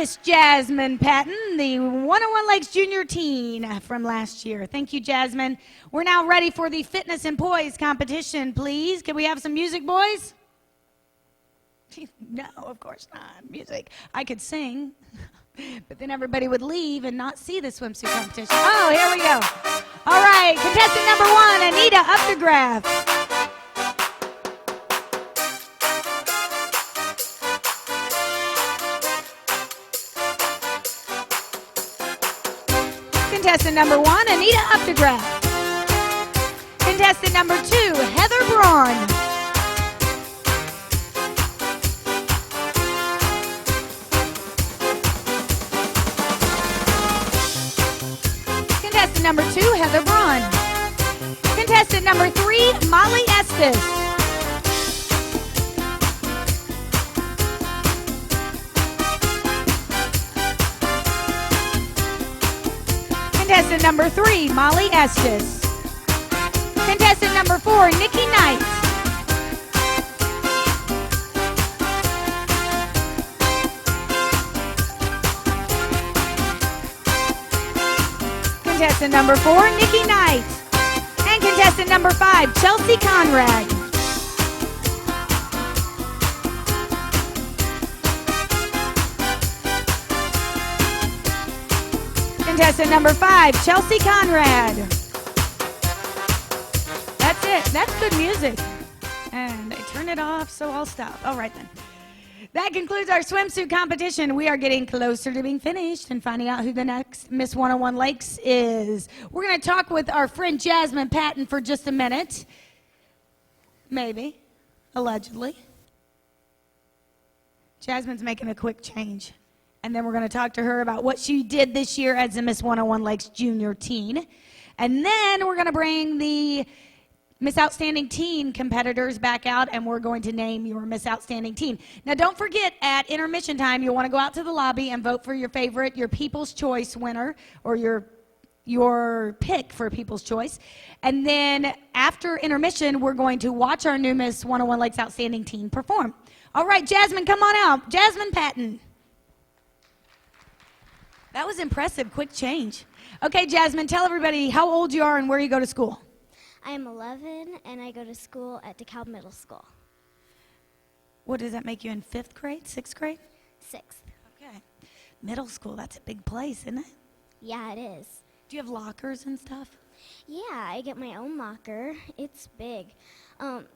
Speaker 3: Miss Jasmine Patton, the 101 Lakes Junior Teen from last year. Thank you, Jasmine. We're now ready for the fitness and poise competition, please. Can we have some music, boys? No, of course not. Music. I could sing, but then everybody would leave and not see the swimsuit competition. Oh, here we go. All right, contestant number 1, Anita Updegraff. Contestant number 1, Anita Updegraff. Contestant number 2, Heather Braun. Contestant number 2, Heather Braun. Contestant number 3, Molly Estes. Contestant number 3, Molly Estes. Contestant number 4, Nikki Knight. Contestant number 4, Nikki Knight. And contestant number 5, Chelsea Conrad. Contestant number 5, Chelsea Conrad. That's it. That's good music. And I turn it off, so I'll stop. All right, then. That concludes our swimsuit competition. We are getting closer to being finished and finding out who the next Miss 101 Lakes is. We're going to talk with our friend Jasmine Patton for just a minute. Maybe. Allegedly. Jasmine's making a quick change. And then we're going to talk to her about what she did this year as a Miss 101 Lakes Junior Teen. And then we're going to bring the Miss Outstanding Teen competitors back out, and we're going to name your Miss Outstanding Teen. Now, don't forget, at intermission time, you'll want to go out to the lobby and vote for your favorite, your People's Choice winner, or your pick for People's Choice. And then after intermission, we're going to watch our new Miss 101 Lakes Outstanding Teen perform. All right, Jasmine, come on out. Jasmine Patton. That was impressive. Quick change. Okay, Jasmine, tell everybody how old you are and where you go to school.
Speaker 8: I'm 11, and I go to school at DeKalb Middle School.
Speaker 3: What does that make you in 5th grade, 6th grade?
Speaker 8: 6th.
Speaker 3: Okay. Middle school, that's a big place, isn't it?
Speaker 8: Yeah, it is.
Speaker 3: Do you have lockers and stuff?
Speaker 8: Yeah, I get my own locker. It's big.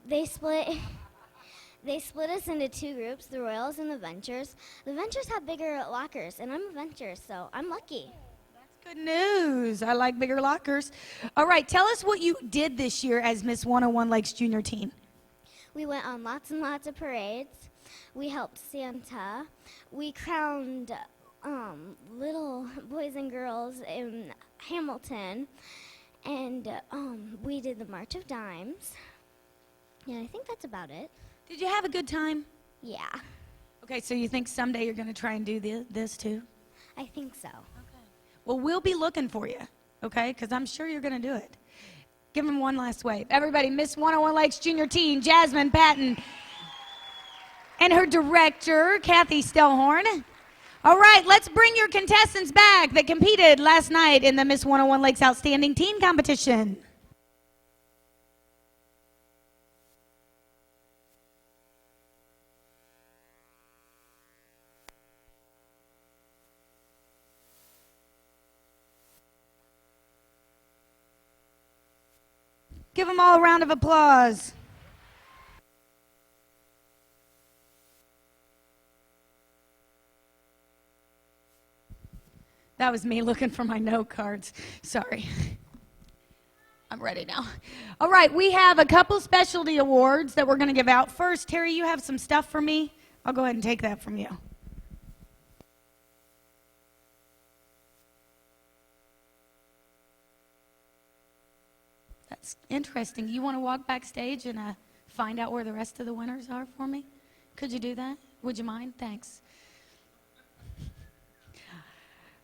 Speaker 8: They split us into 2 groups, the Royals and the Ventures. The Ventures have bigger lockers, and I'm a Venture, so I'm lucky.
Speaker 3: Good news. I like bigger lockers. All right, tell us what you did this year as Miss 101 Lakes Junior Teen.
Speaker 8: We went on lots and lots of parades. We helped Santa. We crowned little boys and girls in Hamilton. And we did the March of Dimes. Yeah, I think that's about it.
Speaker 3: Did you have a good time?
Speaker 8: Yeah.
Speaker 3: Okay, so you think someday you're going to try and do this too?
Speaker 8: I think so.
Speaker 3: Well, we'll be looking for you, okay? Because I'm sure you're going to do it. Give them one last wave. Everybody, Miss 101 Lakes Junior Teen, Jasmine Patton, and her director, Kathy Stellhorn. All right, let's bring your contestants back that competed last night in the Miss 101 Lakes Outstanding Teen Competition. Give them all a round of applause. That was me looking for my note cards. Sorry. I'm ready now. All right, we have a couple specialty awards that we're going to give out. First, Terry, you have some stuff for me? I'll go ahead and take that from you. That's interesting. You want to walk backstage and find out where the rest of the winners are for me? Could you do that? Would you mind? Thanks.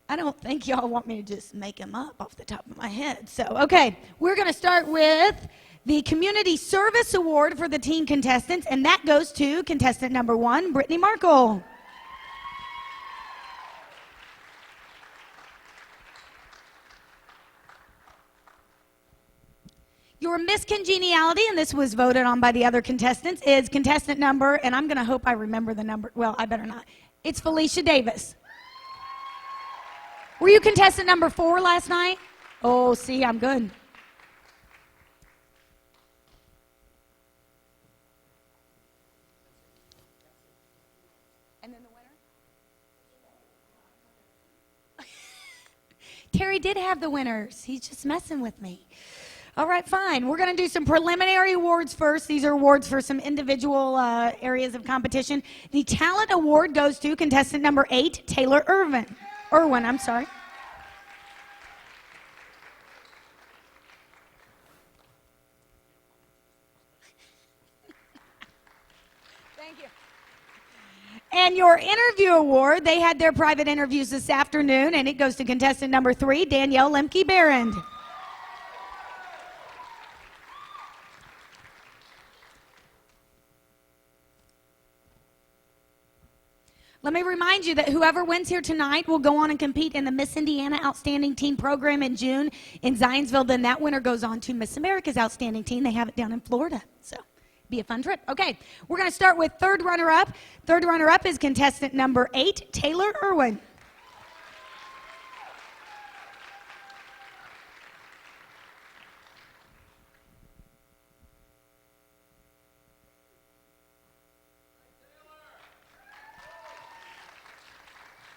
Speaker 3: I don't think y'all want me to just make them up off the top of my head. So, okay, we're going to start with the Community Service Award for the teen contestants, and that goes to contestant number 1, Brittany Markle. your Miss Congeniality, and this was voted on by the other contestants, is contestant number, and I'm going to hope I remember the number. Well, I better not. It's Felicia Davis. Were you contestant number 4 last night? Oh, see, I'm good. And then the winner? Terry did have the winners. He's just messing with me. All right, fine. We're going to do some preliminary awards first. These are awards for some individual areas of competition. The talent award goes to contestant number 8, Taylor Irwin. I'm sorry. Thank you. And your interview award, they had their private interviews this afternoon, and it goes to contestant number 3, Danielle Lemke-Barrand. Let me remind you that whoever wins here tonight will go on and compete in the Miss Indiana Outstanding Teen Program in June in Zionsville. Then that winner goes on to Miss America's Outstanding Teen. They have it down in Florida. So be a fun trip. Okay, we're going to start with third runner-up. Third runner-up is contestant number 8, Taylor Irwin.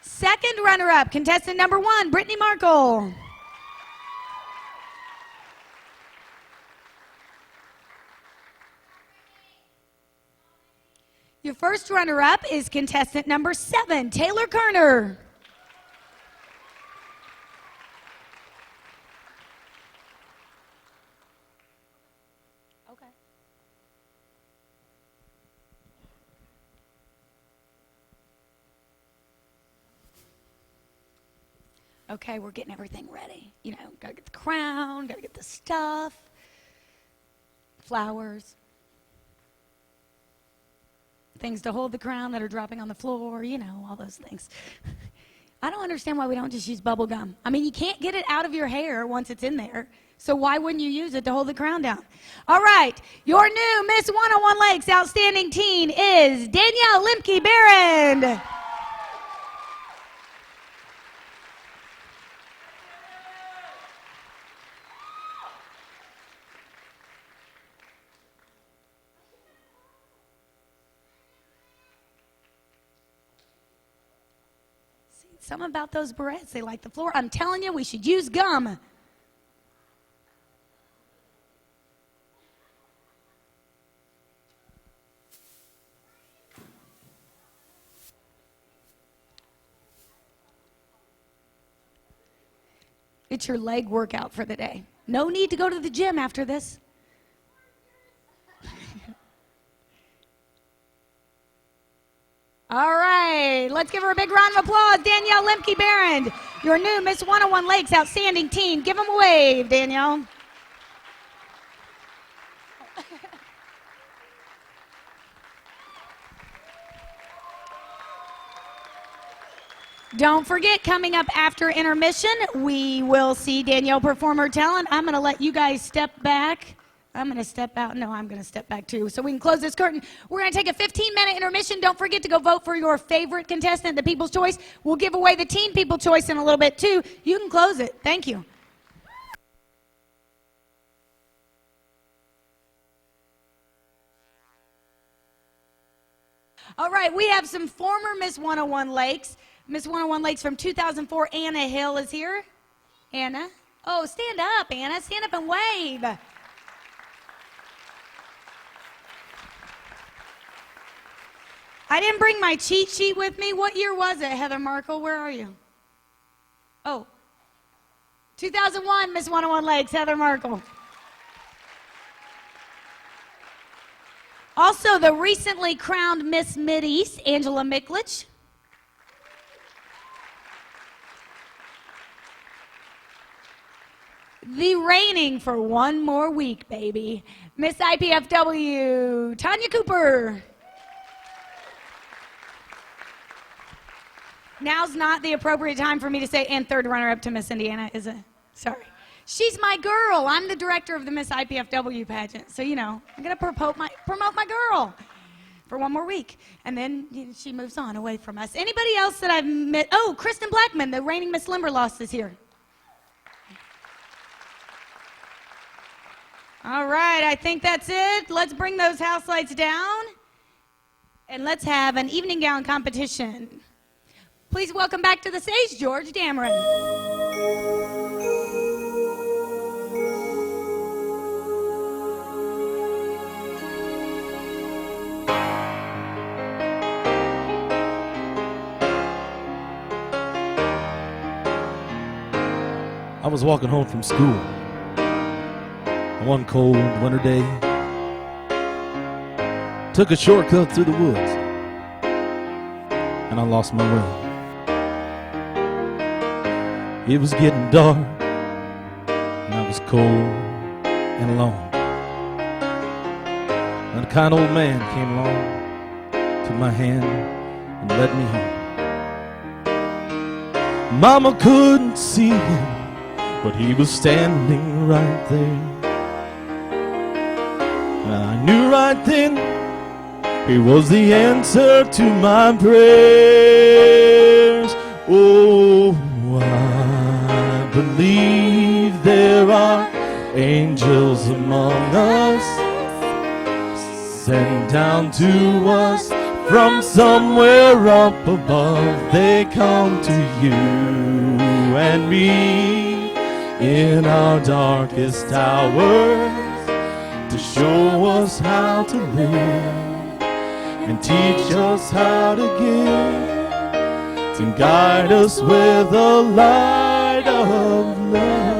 Speaker 3: Second runner-up, contestant number 1, Brittany Markle. Your first runner-up is contestant number 7, Taylor Kerner. Okay, we're getting everything ready. You know, gotta get the crown, gotta get the stuff, flowers, things to hold the crown that are dropping on the floor, you know, all those things. I don't understand why we don't just use bubble gum. I mean, you can't get it out of your hair once it's in there, so why wouldn't you use it to hold the crown down? All right, your new Miss 101 Lakes Outstanding Teen is Danielle Lemke-Barrand. Something about those barrettes, they like the floor. I'm telling you, we should use gum. It's your leg workout for the day. No need to go to the gym after this. All right, let's give her a big round of applause. Danielle Lemke-Barrand, your new Miss 101 Lakes Outstanding Teen. Give them a wave, Danielle. Don't forget, coming up after intermission, we will see Danielle perform her talent. I'm going to let you guys step back. I'm going to step out. No, I'm going to step back too, so we can close this curtain. We're going to take a 15-minute intermission. Don't forget to go vote for your favorite contestant, the People's Choice. We'll give away the Teen People's Choice in a little bit too. You can close it. Thank you. All right, we have some former Miss 101 Lakes. Miss 101 Lakes from 2004, Anna Hill is here. Anna? Oh, stand up, Anna. Stand up and wave. I didn't bring my cheat sheet with me. What year was it, Heather Markle? Where are you? Oh, 2001, Miss 101 Lakes, Heather Markle. Also, the recently crowned Miss Mideast, Angela Miklich. The reigning for one more week, baby, Miss IPFW, Tanya Cooper. Now's not the appropriate time for me to say, and third runner-up to Miss Indiana, is it? Sorry. She's my girl. I'm the director of the Miss IPFW pageant. So, I'm going to promote my girl for one more week. And then she moves on away from us. Anybody else that I've met? Oh, Kristen Blackman, the reigning Miss Limberlost, is here. All right, I think that's it. Let's bring those house lights down. And let's have an evening gown competition. Please welcome back to the stage, George Dameron.
Speaker 17: I was walking home from school one cold winter day. Took a shortcut through the woods, and I lost my way. It was getting dark, and I was cold and alone. And a kind old man came along, took my hand, and led me home. Mama couldn't see him, but he was standing right there. And I knew right then he was the answer to my prayers. Oh, I believe there are angels among us, sent down to us from somewhere up above. They come to you and me in our darkest hours to show us how to live and teach us how to give, to guide us with the light of love.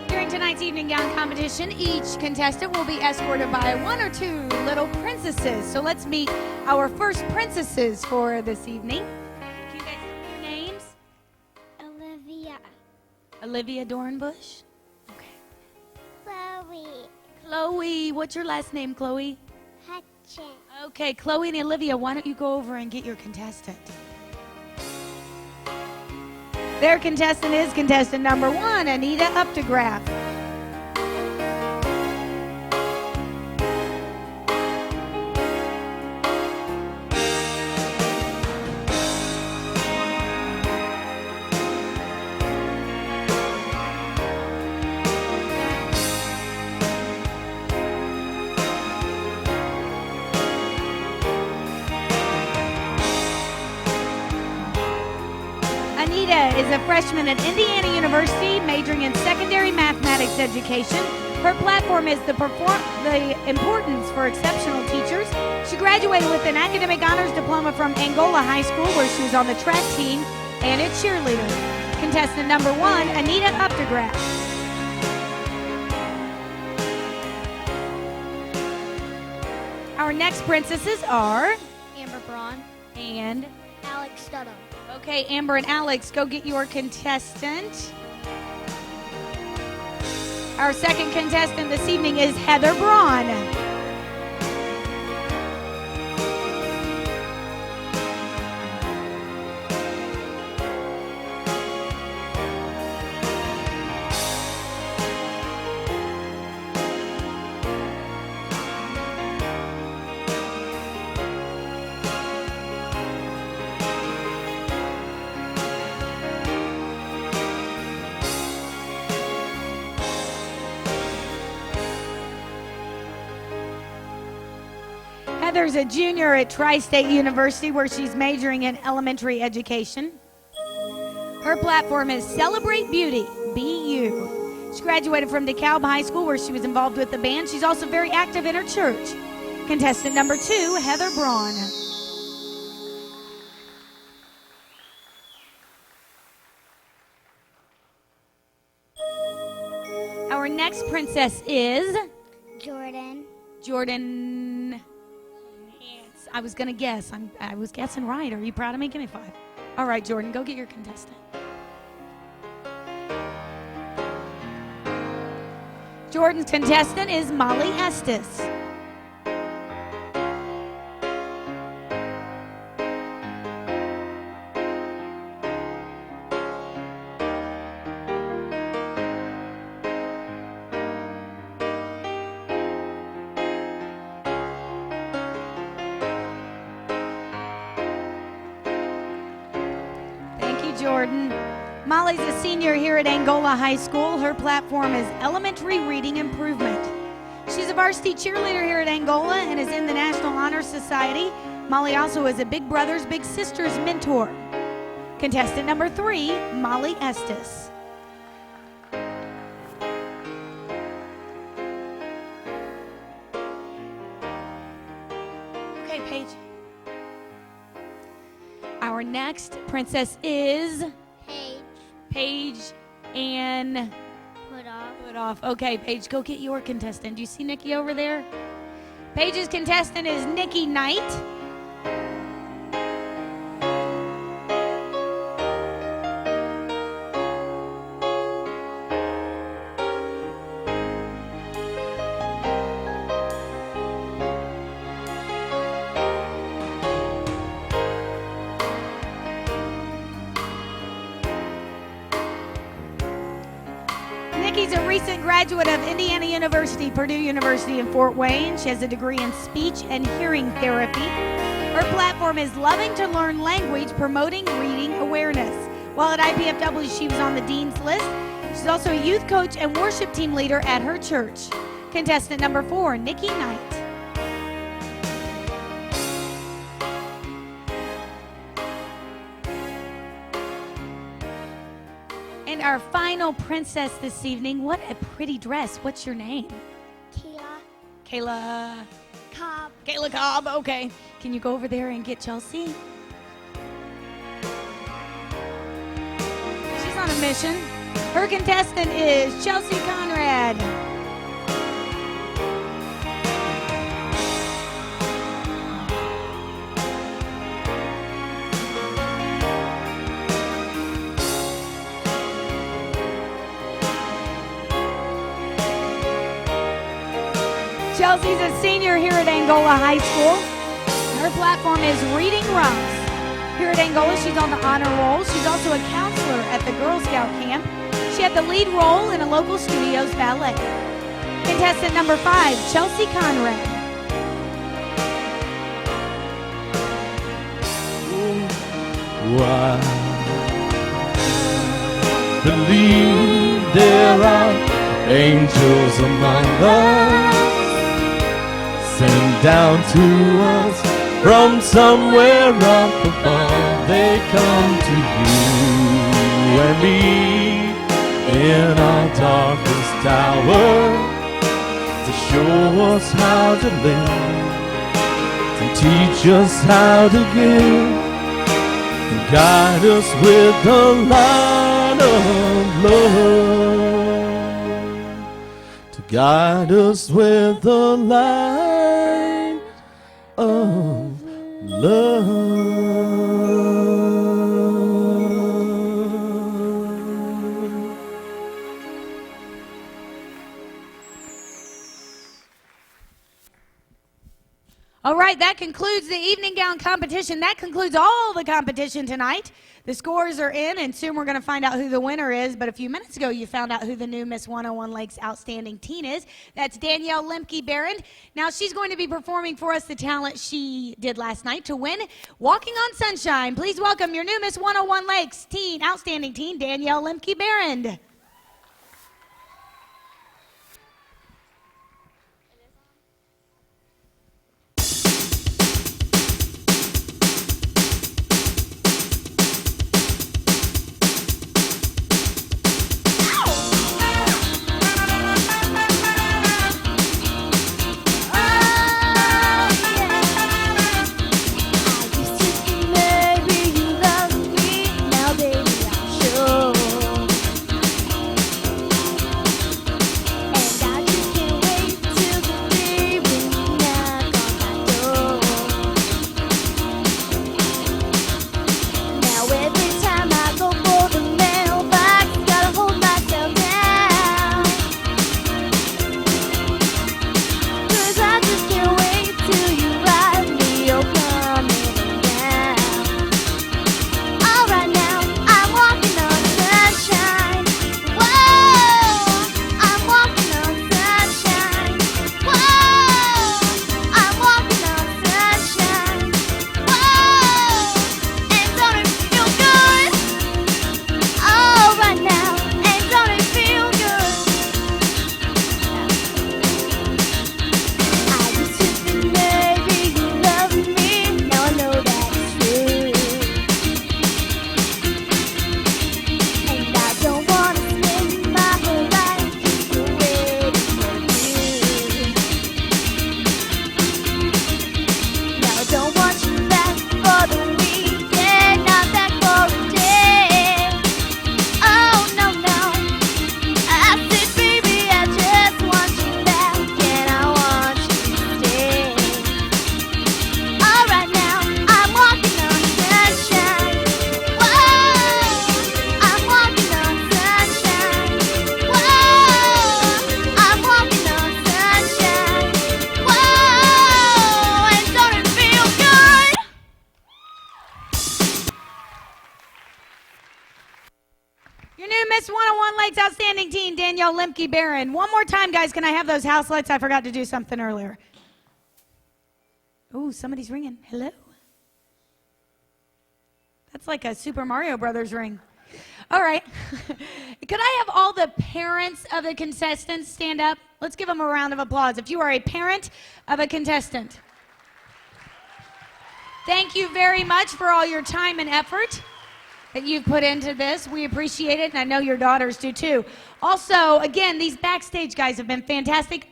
Speaker 3: During tonight's evening gown competition, each contestant will be escorted by one or two little princesses. So let's meet our first princesses for this evening. Can you guys tell me your names?
Speaker 8: Olivia.
Speaker 3: Olivia Dornbush.
Speaker 8: Chloe.
Speaker 3: Chloe. What's your last name, Chloe?
Speaker 8: Hutchin.
Speaker 3: Okay, Chloe and Olivia, why don't you go over and get your contestant? Their contestant is contestant number 1, Anita Updegraff. Anita is a freshman at Indiana University, majoring in secondary mathematics education. Her platform is the importance for exceptional teachers. She graduated with an academic honors diploma from Angola High School, where she was on the track team and its cheerleader. Contestant number 1, Anita Updegraff. Our next princesses are
Speaker 8: Amber Braun.
Speaker 3: and
Speaker 8: Alex Studham.
Speaker 3: okay, Amber and Alex, go get your contestant. Our second contestant this evening is Heather Braun. Heather's a junior at Tri-State University, where she's majoring in elementary education. Her platform is Celebrate Beauty, Be You. She graduated from DeKalb High School, where she was involved with the band. She's also very active in her church. Contestant number 2, Heather Braun. Our next princess is
Speaker 8: Jordan.
Speaker 3: Jordan. I was going to guess. I was guessing right. Are you proud of me? Give me 5. All right, Jordan, go get your contestant. Jordan's contestant is Molly Estes. Jordan. Molly's a senior here at Angola High School. Her platform is elementary reading improvement. She's a varsity cheerleader here at Angola and is in the National Honor Society. Molly also is a Big Brothers Big Sisters mentor. Contestant number 3, Molly Estes. Okay, Paige. Our next princess is Paige and Put off. Okay, Paige, go get your contestant. Do you see Nikki over there? Paige's contestant is Nikki Knight. Nikki's a recent graduate of Indiana University, Purdue University in Fort Wayne. She has a degree in speech and hearing therapy. Her platform is loving to learn language, promoting reading awareness. While at IPFW, she was on the dean's list. She's also a youth coach and worship team leader at her church. Contestant number 4, Nikki Knight. And our final princess this evening. What a pretty dress. What's your name? Kayla Cobb. Kayla Cobb, okay. Can you go over there and get Chelsea? She's on a mission. Her contestant is Chelsea Conrad. Chelsea's a senior here at Angola High School. Her platform is Reading Rums. Here at Angola, she's on the honor roll. She's also a counselor at the Girl Scout camp. She had the lead role in a local studio's ballet. Contestant number 5, Chelsea Conrad.
Speaker 17: I believe there are angels among us, sent down to us from somewhere up above. They come to you and me in our darkest hour to show us how to live, to teach us how to give, and guide us with the light of love, to guide us with the light of love.
Speaker 3: All right, that concludes the evening gown competition. That concludes all the competition tonight. The scores are in, and soon we're going to find out who the winner is. But a few minutes ago, you found out who the new Miss 101 Lakes Outstanding Teen is. That's Danielle Lemke-Barron. Now, she's going to be performing for us the talent she did last night to win Walking on Sunshine. Please welcome your new Miss 101 Lakes Teen Outstanding Teen, Danielle Lemke-Barron. Miss 101 Lakes Outstanding Teen, Danielle Lemke Barron. One more time, guys. Can I have those house lights? I forgot to do something earlier. Ooh, somebody's ringing. Hello? That's like a Super Mario Brothers ring. All right. Could I have all the parents of the contestants stand up? Let's give them a round of applause. If you are a parent of a contestant. Thank you very much for all your time and effort that you've put into this. We appreciate it, and I know your daughters do too. Also, again, these backstage guys have been fantastic.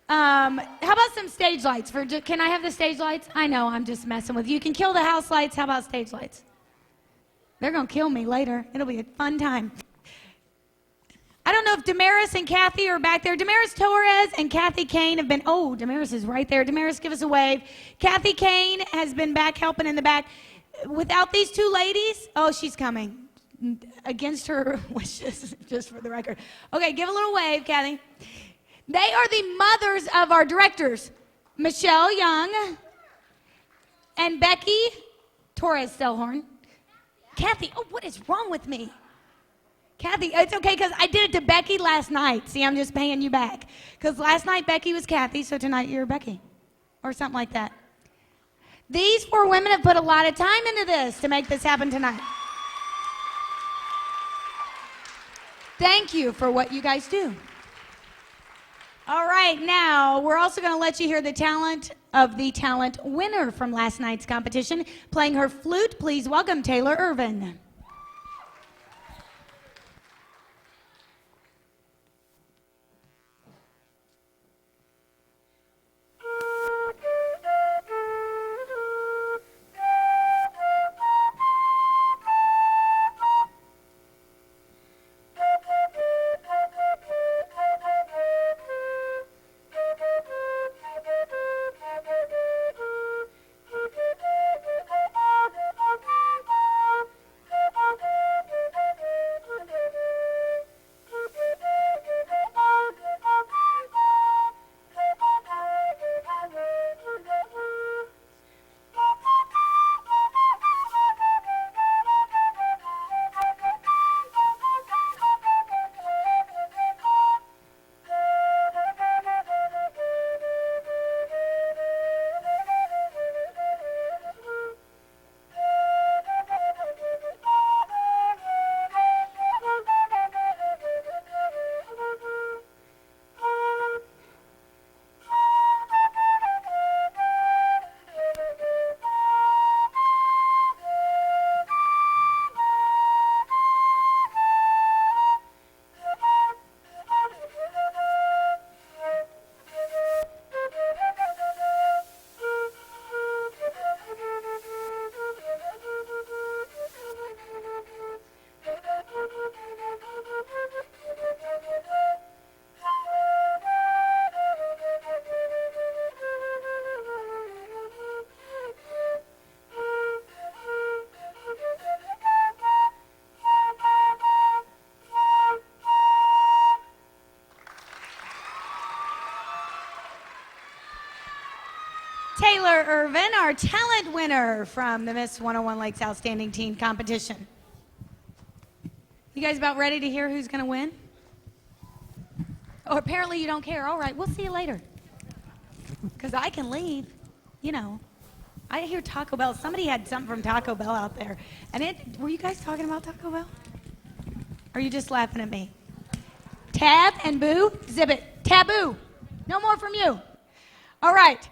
Speaker 3: How about some stage lights? Can I have the stage lights? I know, I'm just messing with you. You can kill the house lights. How about stage lights? They're going to kill me later. It'll be a fun time. I don't know if Damaris and Kathy are back there. Damaris Torres and Kathy Kane have been, oh, Damaris is right there. Damaris, give us a wave. Kathy Kane has been back helping in the back. Without these two ladies, oh, she's coming. Against her wishes, just for the record. Okay, give a little wave, Kathy. They are the mothers of our directors, Michelle Young and Becky Torres-Selhorn. Kathy, oh, what is wrong with me? Kathy, it's okay because I did it to Becky last night. See, I'm just paying you back. Because last night Becky was Kathy, so tonight you're Becky. Or something like that. These 4 women have put a lot of time into this to make this happen tonight. Thank you for what you guys do. All right, now we're also going to let you hear the talent of the talent winner from last night's competition. Playing her flute, please welcome Taylor Irvin. Taylor Irvin, our talent winner from the Miss 101 Lakes Outstanding Teen Competition. You guys about ready to hear who's going to win? Oh, apparently you don't care. All right, we'll see you later. Because I can leave. You know, I hear Taco Bell. Somebody had something from Taco Bell out there. And were you guys talking about Taco Bell? Or are you just laughing at me? Tab and Boo, zip it. Taboo. No more from you. All right.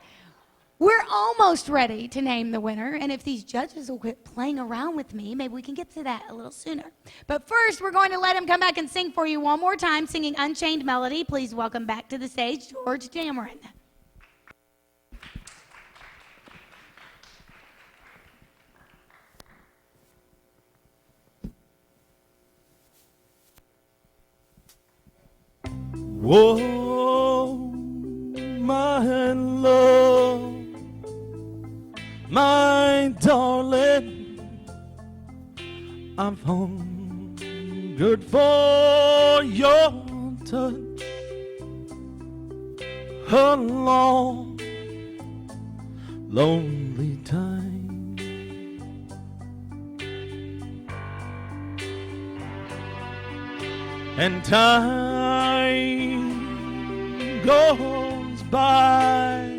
Speaker 3: We're almost ready to name the winner, and if these judges will quit playing around with me, maybe we can get to that a little sooner. But first, we're going to let him come back and sing for you one more time, singing Unchained Melody. Please welcome back to the stage, George Dameron.
Speaker 17: Whoa, my love, my darling, I've hungered for your touch a long, lonely time. and time goes by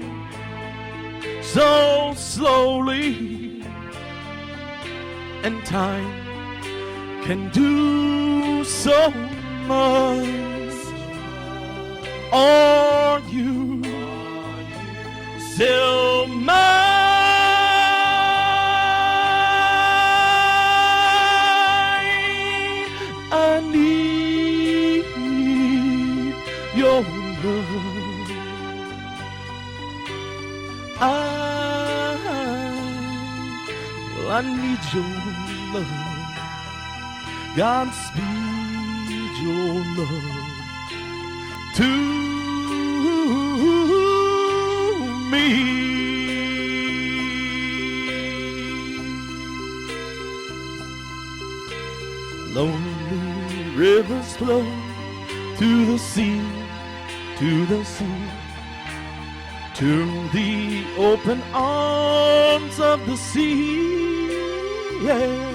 Speaker 17: so slowly, and time can do so much. Are you still mine? I need your love. I need your love. Godspeed your love to me. Lonely rivers flow to the sea, to the sea, to the open arms of the sea. Yeah.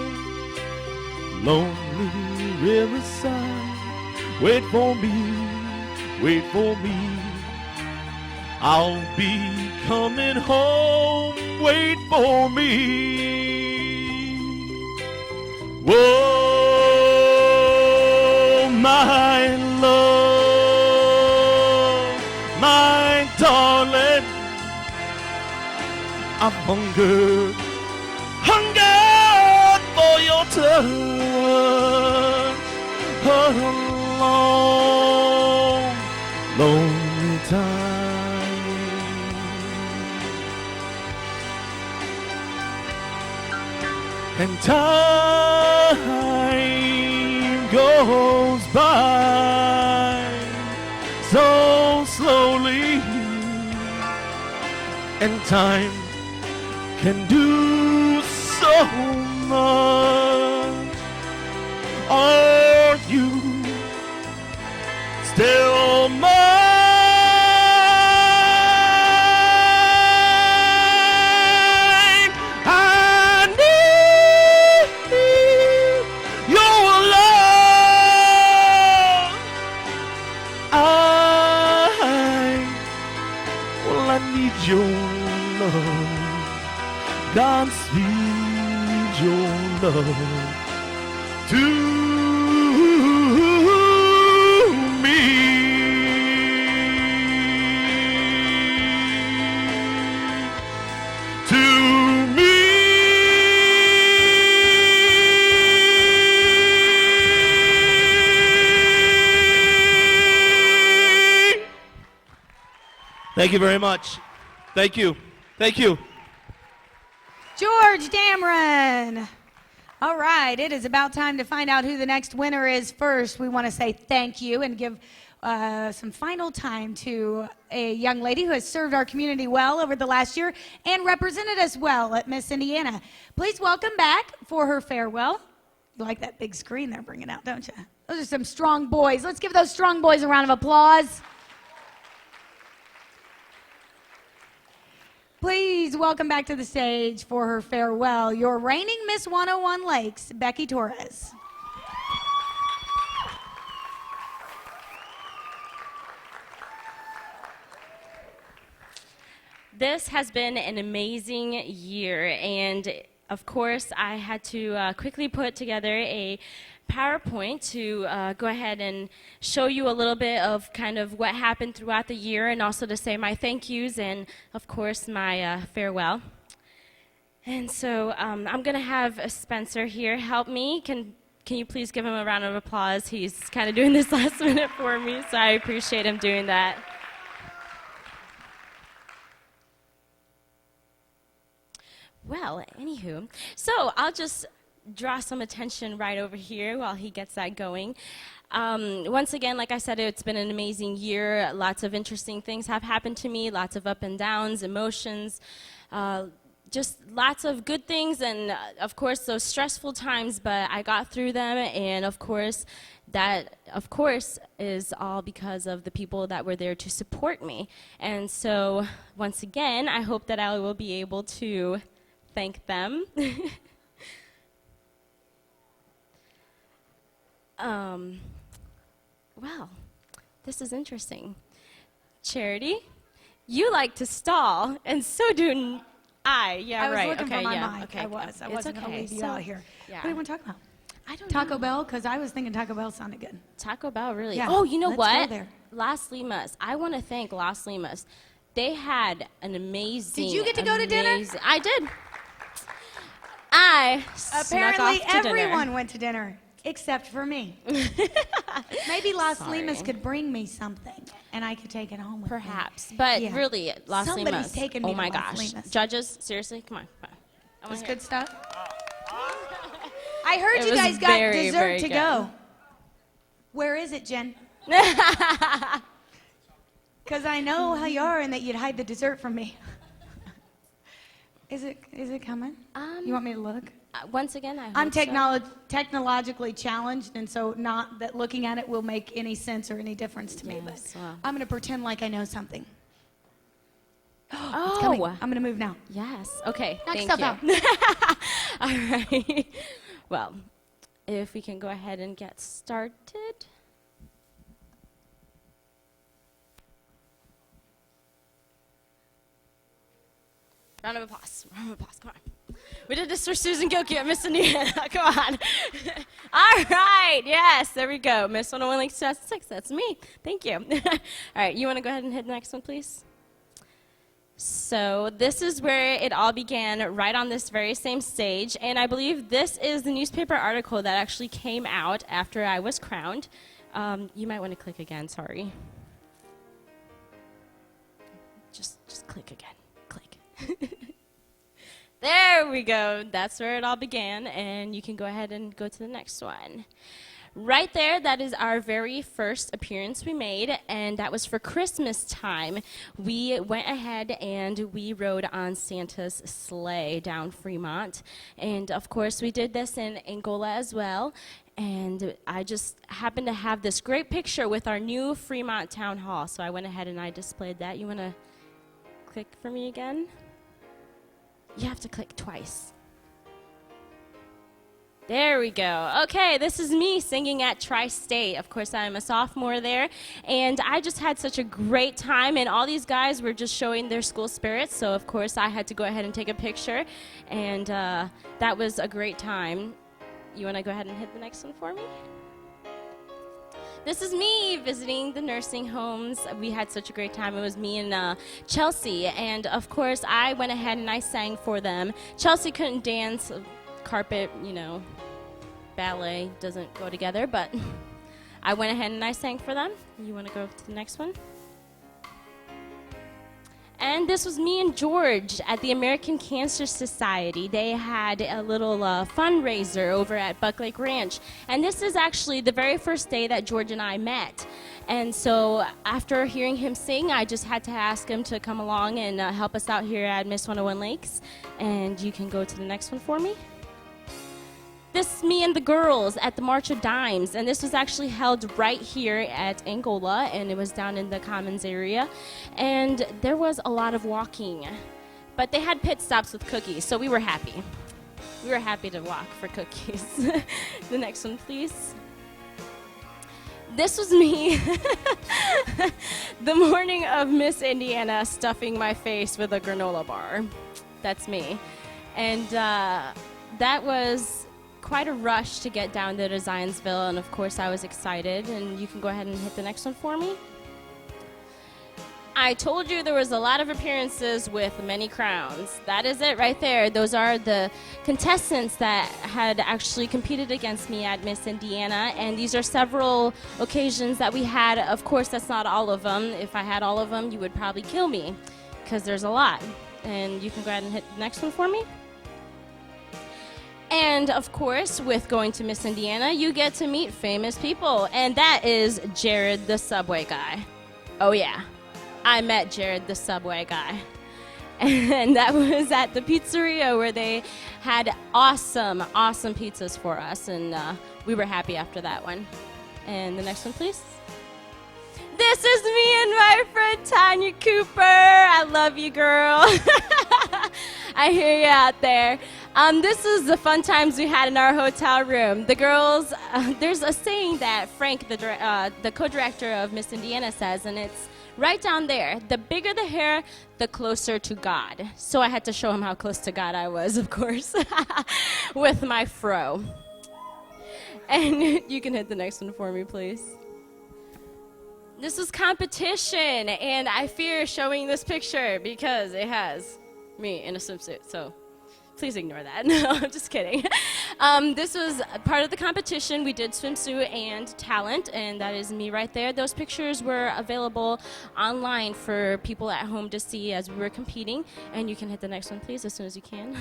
Speaker 17: Lonely riverside, wait for me, wait for me. I'll be coming home, wait for me. Whoa, my love, my darling, I've hungered for your touch, a long, lonely time. And time goes by so slowly, and time can do so much. Are you still mine? I need your love. I need your love. Godspeed your love to me. To me. Thank you very much. Thank you. Thank you.
Speaker 3: George Dameron. All right, it is about time to find out who the next winner is. First, we want to say thank you and give some final time to a young lady who has served our community well over the last year and represented us well at Miss Indiana. Please welcome back for her farewell. You like that big screen they're bringing out, don't you? Those are some strong boys. Let's give those strong boys a round of applause. Please welcome back to the stage for her farewell, your reigning Miss 101 Lakes, Becky Torres.
Speaker 12: This has been an amazing year, and of course, I had to quickly put together a PowerPoint to go ahead and show you a little bit of kind of what happened throughout the year, and also to say my thank yous and, of course, my farewell. And so I'm going to have Spencer here help me. Can you please give him a round of applause? He's kind of doing this last minute for me, so I appreciate him doing that. Well, anywho, so I'll just draw some attention right over here while he gets that going. Once again, like I said, it's been an amazing year. Lots of interesting things have happened to me, lots of up and downs, emotions, just lots of good things, and of course those stressful times, but I got through them, and of course that is all because of the people that were there to support me. And so once again, I hope that I will be able to thank them. Well, this is interesting. Charity, you like to stall, and so do I. Yeah,
Speaker 3: I was
Speaker 12: right.
Speaker 3: looking
Speaker 12: okay,
Speaker 3: for my
Speaker 12: yeah.
Speaker 3: mic.
Speaker 12: Okay,
Speaker 3: I was. I
Speaker 12: it's
Speaker 3: wasn't going to
Speaker 12: okay.
Speaker 3: leave you
Speaker 12: So,
Speaker 3: out here.
Speaker 12: yeah.
Speaker 3: What do you want to talk about?
Speaker 12: I don't
Speaker 3: Taco
Speaker 12: know.
Speaker 3: Bell, because I was thinking Taco Bell sounded good.
Speaker 12: Taco Bell, really?
Speaker 3: Yeah,
Speaker 12: Oh, you know
Speaker 3: let's
Speaker 12: what?
Speaker 3: go there.
Speaker 12: Las Limas. I want to thank Las Limas. They had an amazing.
Speaker 3: Did you get to go to dinner?
Speaker 12: I did. I snuck
Speaker 3: Apparently,
Speaker 12: off to dinner.
Speaker 3: everyone went to dinner except for me. Maybe Las
Speaker 12: Sorry.
Speaker 3: Limas could bring me something, and I could take it home with
Speaker 12: Perhaps,
Speaker 3: me.
Speaker 12: but
Speaker 3: Yeah.
Speaker 12: really, Las
Speaker 3: Somebody's
Speaker 12: Limas.
Speaker 3: taking me
Speaker 12: Oh
Speaker 3: to
Speaker 12: my
Speaker 3: Las
Speaker 12: gosh,
Speaker 3: Limas.
Speaker 12: judges, seriously, come on. I
Speaker 3: This
Speaker 12: wanna
Speaker 3: good
Speaker 12: hear-
Speaker 3: stuff. I heard
Speaker 12: It
Speaker 3: you
Speaker 12: was
Speaker 3: guys got
Speaker 12: very,
Speaker 3: dessert
Speaker 12: very
Speaker 3: to
Speaker 12: good.
Speaker 3: go. Where is it, Jen? Because I know how you are and that you'd hide the dessert from me. Is it coming? You want me to look?
Speaker 12: Once again,
Speaker 3: I'm
Speaker 12: so.
Speaker 3: technologically challenged, and so not that looking at it will make any sense or any difference to me. But
Speaker 12: Yes, well.
Speaker 3: I'm going to pretend like I know something.
Speaker 12: Oh,
Speaker 3: It's coming. I'm going to move now.
Speaker 12: Yes. Okay.
Speaker 3: Knock
Speaker 12: thank
Speaker 3: yourself
Speaker 12: you. All right. Well, if we can go ahead and get started. Round of applause. Round of applause. Come on. We did this for Susan Gilkey at Miss Indiana. Come on. All right. Yes. There we go. Miss 101 Links 2006. That's me. Thank you. All right. You want to go ahead and hit the next one, please? So this is where it all began, right on this very same stage. And I believe this is the newspaper article that actually came out after I was crowned. You might want to click again. Sorry. Just click again. Click. There we go. That's where it all began. And you can go ahead and go to the next one. Right there, that is our very first appearance we made, and that was for Christmas time. We went ahead and we rode on Santa's sleigh down Fremont. And of course, we did this in Angola as well. And I just happened to have this great picture with our new Fremont Town Hall. So I went ahead and I displayed that. You want to click for me again? You have to click twice. There we go. Okay, this is me singing at Tri-State. Of course, I'm a sophomore there, and I just had such a great time, and all these guys were just showing their school spirit, so of course I had to go ahead and take a picture, and that was a great time. You want to go ahead and hit the next one for me? This is me visiting the nursing homes. We had such a great time. It was me and Chelsea, and of course I went ahead and I sang for them. Chelsea couldn't dance. Carpet, you know, ballet doesn't go together, but I went ahead and I sang for them. You want to go to the next one? And this was me and George at the American Cancer Society. They had a little fundraiser over at Buck Lake Ranch. And this is actually the very first day that George and I met. And so after hearing him sing, I just had to ask him to come along and help us out here at Miss 101 Lakes. And you can go to the next one for me. This is me and the girls at the March of Dimes, and this was actually held right here at Angola, and it was down in the Commons area, and there was a lot of walking, but they had pit stops with cookies, so we were happy. We were happy to walk for cookies. The next one, please. This was me the morning of Miss Indiana stuffing my face with a granola bar. That's me. And that was quite a rush to get down to Zionsville, and of course I was excited, and you can go ahead and hit the next one for me. I told you there was a lot of appearances with many crowns. That is it right there. Those are the contestants that had actually competed against me at Miss Indiana, and these are several occasions that we had. Of course, that's not all of them. If I had all of them, you would probably kill me, because there's a lot. And you can go ahead and hit the next one for me. And, of course, with going to Miss Indiana, you get to meet famous people. And that is Jared, the Subway guy. Oh, yeah. I met Jared, the Subway guy. And that was at the pizzeria where they had awesome, awesome pizzas for us. And we were happy after that one. And the next one, please. This is me and my friend Tanya Cooper. I love you, girl. I hear you out there. This is the fun times we had in our hotel room. The girls, there's a saying that Frank, the co-director of Miss Indiana, says, and it's right down there. The bigger the hair, the closer to God. So I had to show him how close to God I was, of course, with my fro. And you can hit the next one for me, please. This is competition, and I fear showing this picture because it has me in a swimsuit, so please ignore that. No, I'm just kidding. This was part of the competition. We did swimsuit and talent, and that is me right there. Those pictures were available online for people at home to see as we were competing, and you can hit the next one, please, as soon as you can.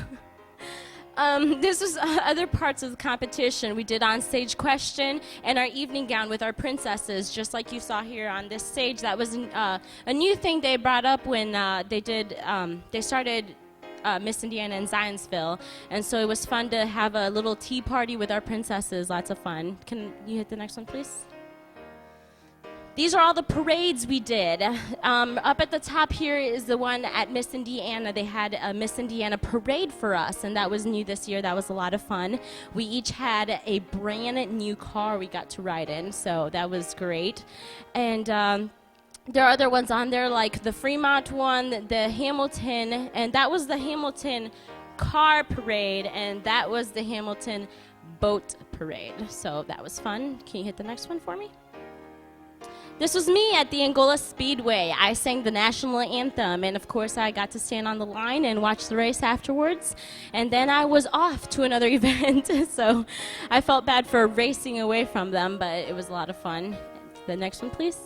Speaker 12: This was other parts of the competition. We did on-stage question and our evening gown with our princesses, just like you saw here on this stage. That was a new thing they brought up when they started Miss Indiana in Zionsville, and so it was fun to have a little tea party with our princesses. Lots of fun. Can you hit the next one, please? These are all the parades we did. Up at the top here is the one at Miss Indiana. They had a Miss Indiana parade for us, and that was new this year. That was a lot of fun. We each had a brand new car we got to ride in, so that was great. And there are other ones on there, like the Fremont one, the Hamilton, and that was the Hamilton car parade, and that was the Hamilton boat parade. So that was fun. Can you hit the next one for me? This was me at the Angola Speedway. I sang the national anthem, and of course I got to stand on the line and watch the race afterwards. And then I was off to another event, so I felt bad for racing away from them, but it was a lot of fun. The next one, please.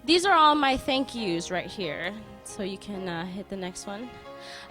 Speaker 12: These are all my thank yous right here, so you can hit the next one.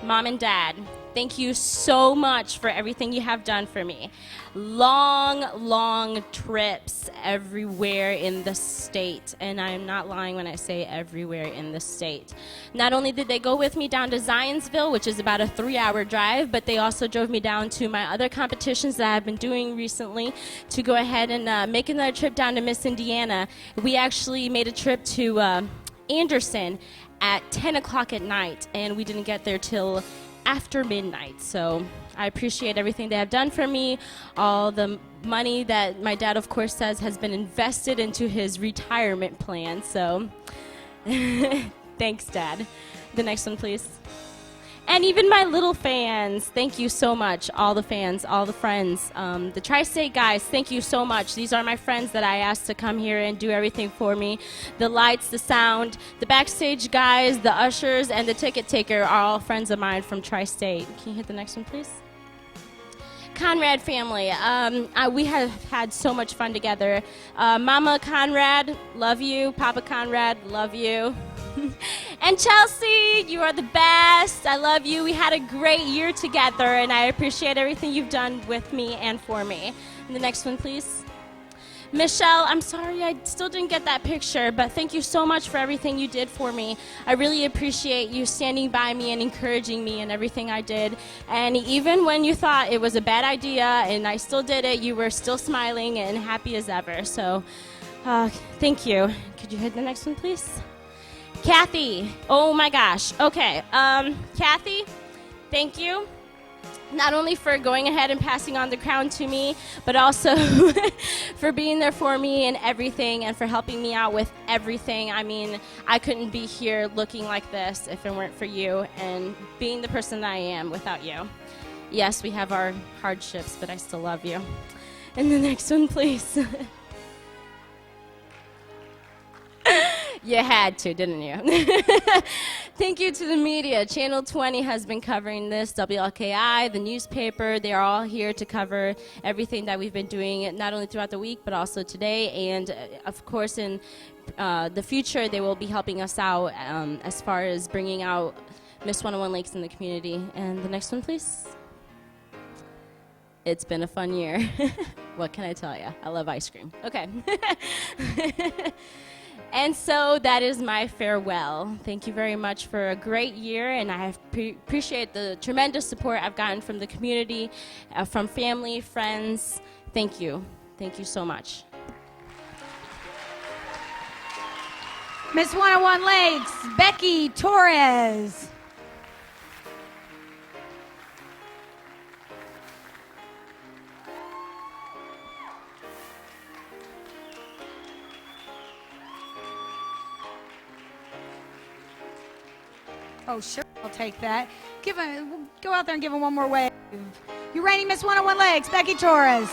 Speaker 12: Mom and Dad, thank you so much for everything you have done for me. Long trips everywhere in the state, and I am not lying when I say everywhere in the state. Not only did they go with me down to Zionsville, which is about a 3-hour drive, but they also drove me down to my other competitions that I've been doing recently to go ahead and make another trip down to Miss Indiana. We actually made a trip to Anderson at 10 o'clock at night, and we didn't get there till after midnight. So I appreciate everything they have done for me, all the money that my dad, of course, says has been invested into his retirement plan. So thanks, Dad. The next one, please. And even my little fans, thank you so much. All the fans, all the friends. The Tri-State guys, thank you so much. These are my friends that I asked to come here and do everything for me. The lights, the sound, the backstage guys, the ushers, and the ticket taker are all friends of mine from Tri-State. Can you hit the next one, please? Conrad family, we have had so much fun together. Mama Conrad, love you. Papa Conrad, love you. And Chelsea, you are the best. I love you. We had a great year together, and I appreciate everything you've done with me and for me. And the next one, please. Michelle, I'm sorry I still didn't get that picture, but thank you so much for everything you did for me. I really appreciate you standing by me and encouraging me in everything I did. And even when you thought it was a bad idea and I still did it, you were still smiling and happy as ever. So thank you. Could you hit the next one, please? Kathy, oh my gosh. Okay, Kathy, thank you. Not only for going ahead and passing on the crown to me, but also for being there for me and everything, and for helping me out with everything. I mean, I couldn't be here looking like this if it weren't for you and being the person that I am without you. Yes, we have our hardships, but I still love you. And the next one, please. You had to, didn't you? Thank you to the media. Channel 20 has been covering this. WLKI, the newspaper, they are all here to cover everything that we've been doing, not only throughout the week, but also today. And, of course, in the future, they will be helping us out as far as bringing out Miss 101 Lakes in the community. And the next one, please. It's been a fun year. What can I tell you? I love ice cream. Okay. And so that is my farewell. Thank you very much for a great year, and I appreciate the tremendous support I've gotten from the community, from family, friends. Thank you. Thank you so much.
Speaker 3: Miss 101 Lakes, Becky Torres. Oh, sure, I'll take that. We'll go out there and give him one more wave. Your reigning Miss 101 Lakes, Becky Torres.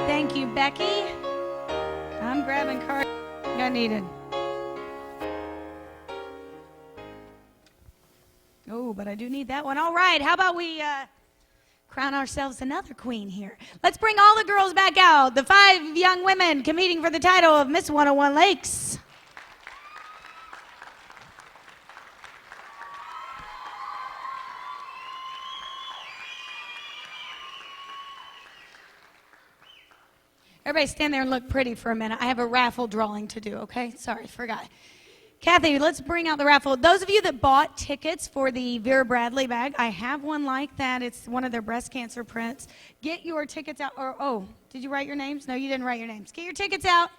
Speaker 3: Thank you, Becky. I'm grabbing cards I needed. Oh, but I do need that one. All right, how about we crown ourselves another queen here? Let's bring all the girls back out. The 5 young women competing for the title of Miss 101 Lakes. Everybody stand there and look pretty for a minute. I have a raffle drawing to do, okay? Sorry, forgot. Kathy, let's bring out the raffle. Those of you that bought tickets for the Vera Bradley bag, I have one like that. It's one of their breast cancer prints. Get your tickets out. Did you write your names? No, you didn't write your names. Get your tickets out.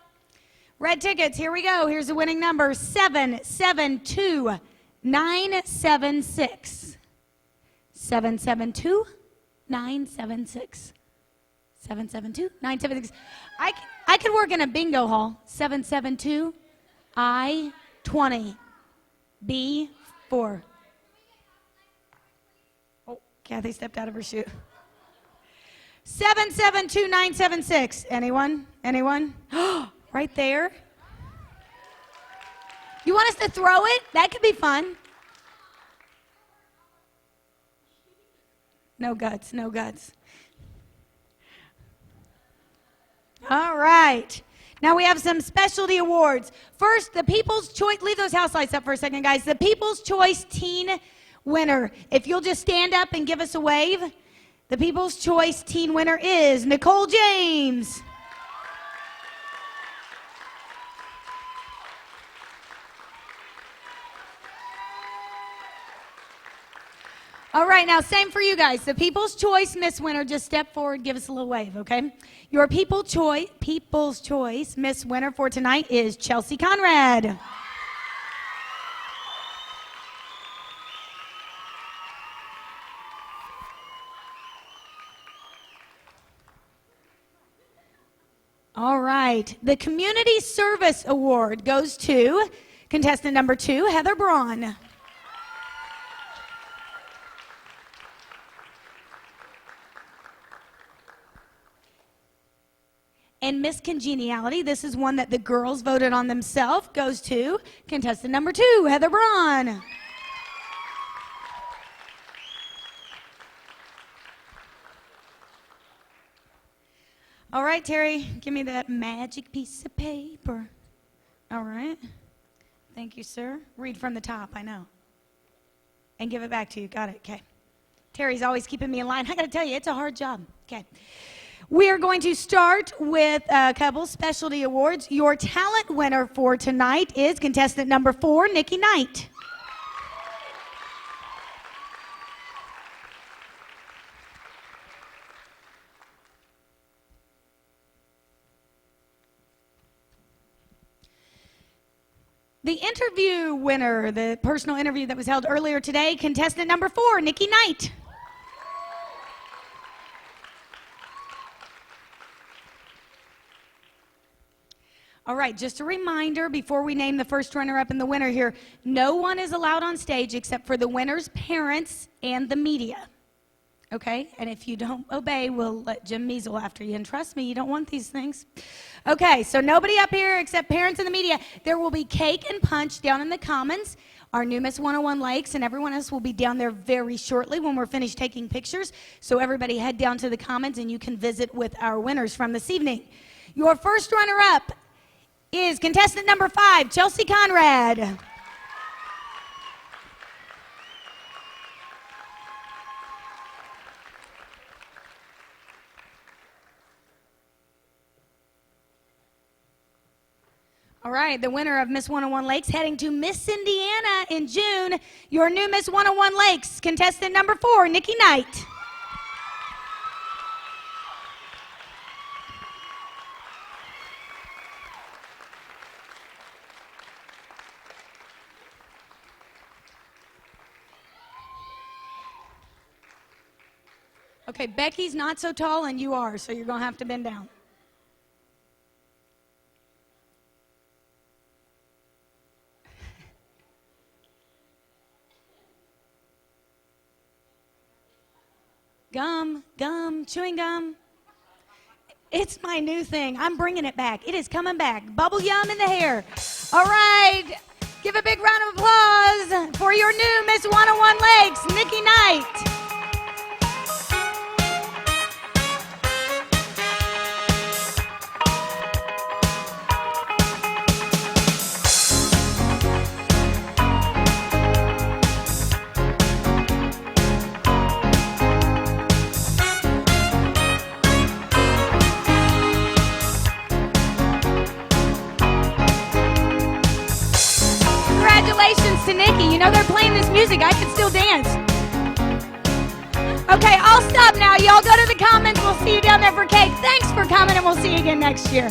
Speaker 3: Red tickets, here we go. Here's the winning number, 772976. 772976. 772-976. I could work in a bingo hall. 772 I-20 B4. Oh, Kathy stepped out of her shoe. 772-976. Anyone? Right there. You want us to throw it? That could be fun. No guts. All right. Now we have some specialty awards. First, the People's Choice. Leave those house lights up for a second, guys. The People's Choice Teen winner. If you'll just stand up and give us a wave. The People's Choice Teen winner is Nicole James. All right, now same for you guys. The People's Choice Miss winner, just step forward, give us a little wave, okay? Your People's Choice Miss winner for tonight is Chelsea Conrad. All right, the Community Service Award goes to contestant number 2, Heather Braun. And Miss Congeniality, this is one that the girls voted on themselves, goes to contestant number 2, Heather Braun. All right, Terry, give me that magic piece of paper. All right. Thank you, sir. Read from the top, I know. And give it back to you. Got it, okay. Terry's always keeping me in line. I got to tell you, it's a hard job. Okay. We are going to start with a couple specialty awards. Your talent winner for tonight is contestant number 4, Nikki Knight. The interview winner, the personal interview that was held earlier today, contestant number 4, Nikki Knight. All right, just a reminder before we name the first runner-up and the winner here, no one is allowed on stage except for the winner's parents and the media. Okay? And if you don't obey, we'll let Jim Measle after you. And trust me, you don't want these things. Okay, so nobody up here except parents and the media. There will be cake and punch down in the Commons. Our new Miss 101 Lakes and everyone else will be down there very shortly when we're finished taking pictures. So everybody head down to the Commons and you can visit with our winners from this evening. Your first runner-up is contestant number 5, Chelsea Conrad. All right, the winner of Miss 101 Lakes heading to Miss Indiana in June. Your new Miss 101 Lakes, contestant number 4, Nikki Knight. Okay, Becky's not so tall and you are, so you're going to have to bend down. Gum, chewing gum. It's my new thing. I'm bringing it back. It is coming back. Bubble yum in the hair. All right. Give a big round of applause for your new Miss 101 Lakes, Nikki Knight. To Nikki. You know they're playing this music. I can still dance. Okay, I'll stop now. Y'all go to the comments. We'll see you down there for cake. Thanks for coming, and we'll see you again next year.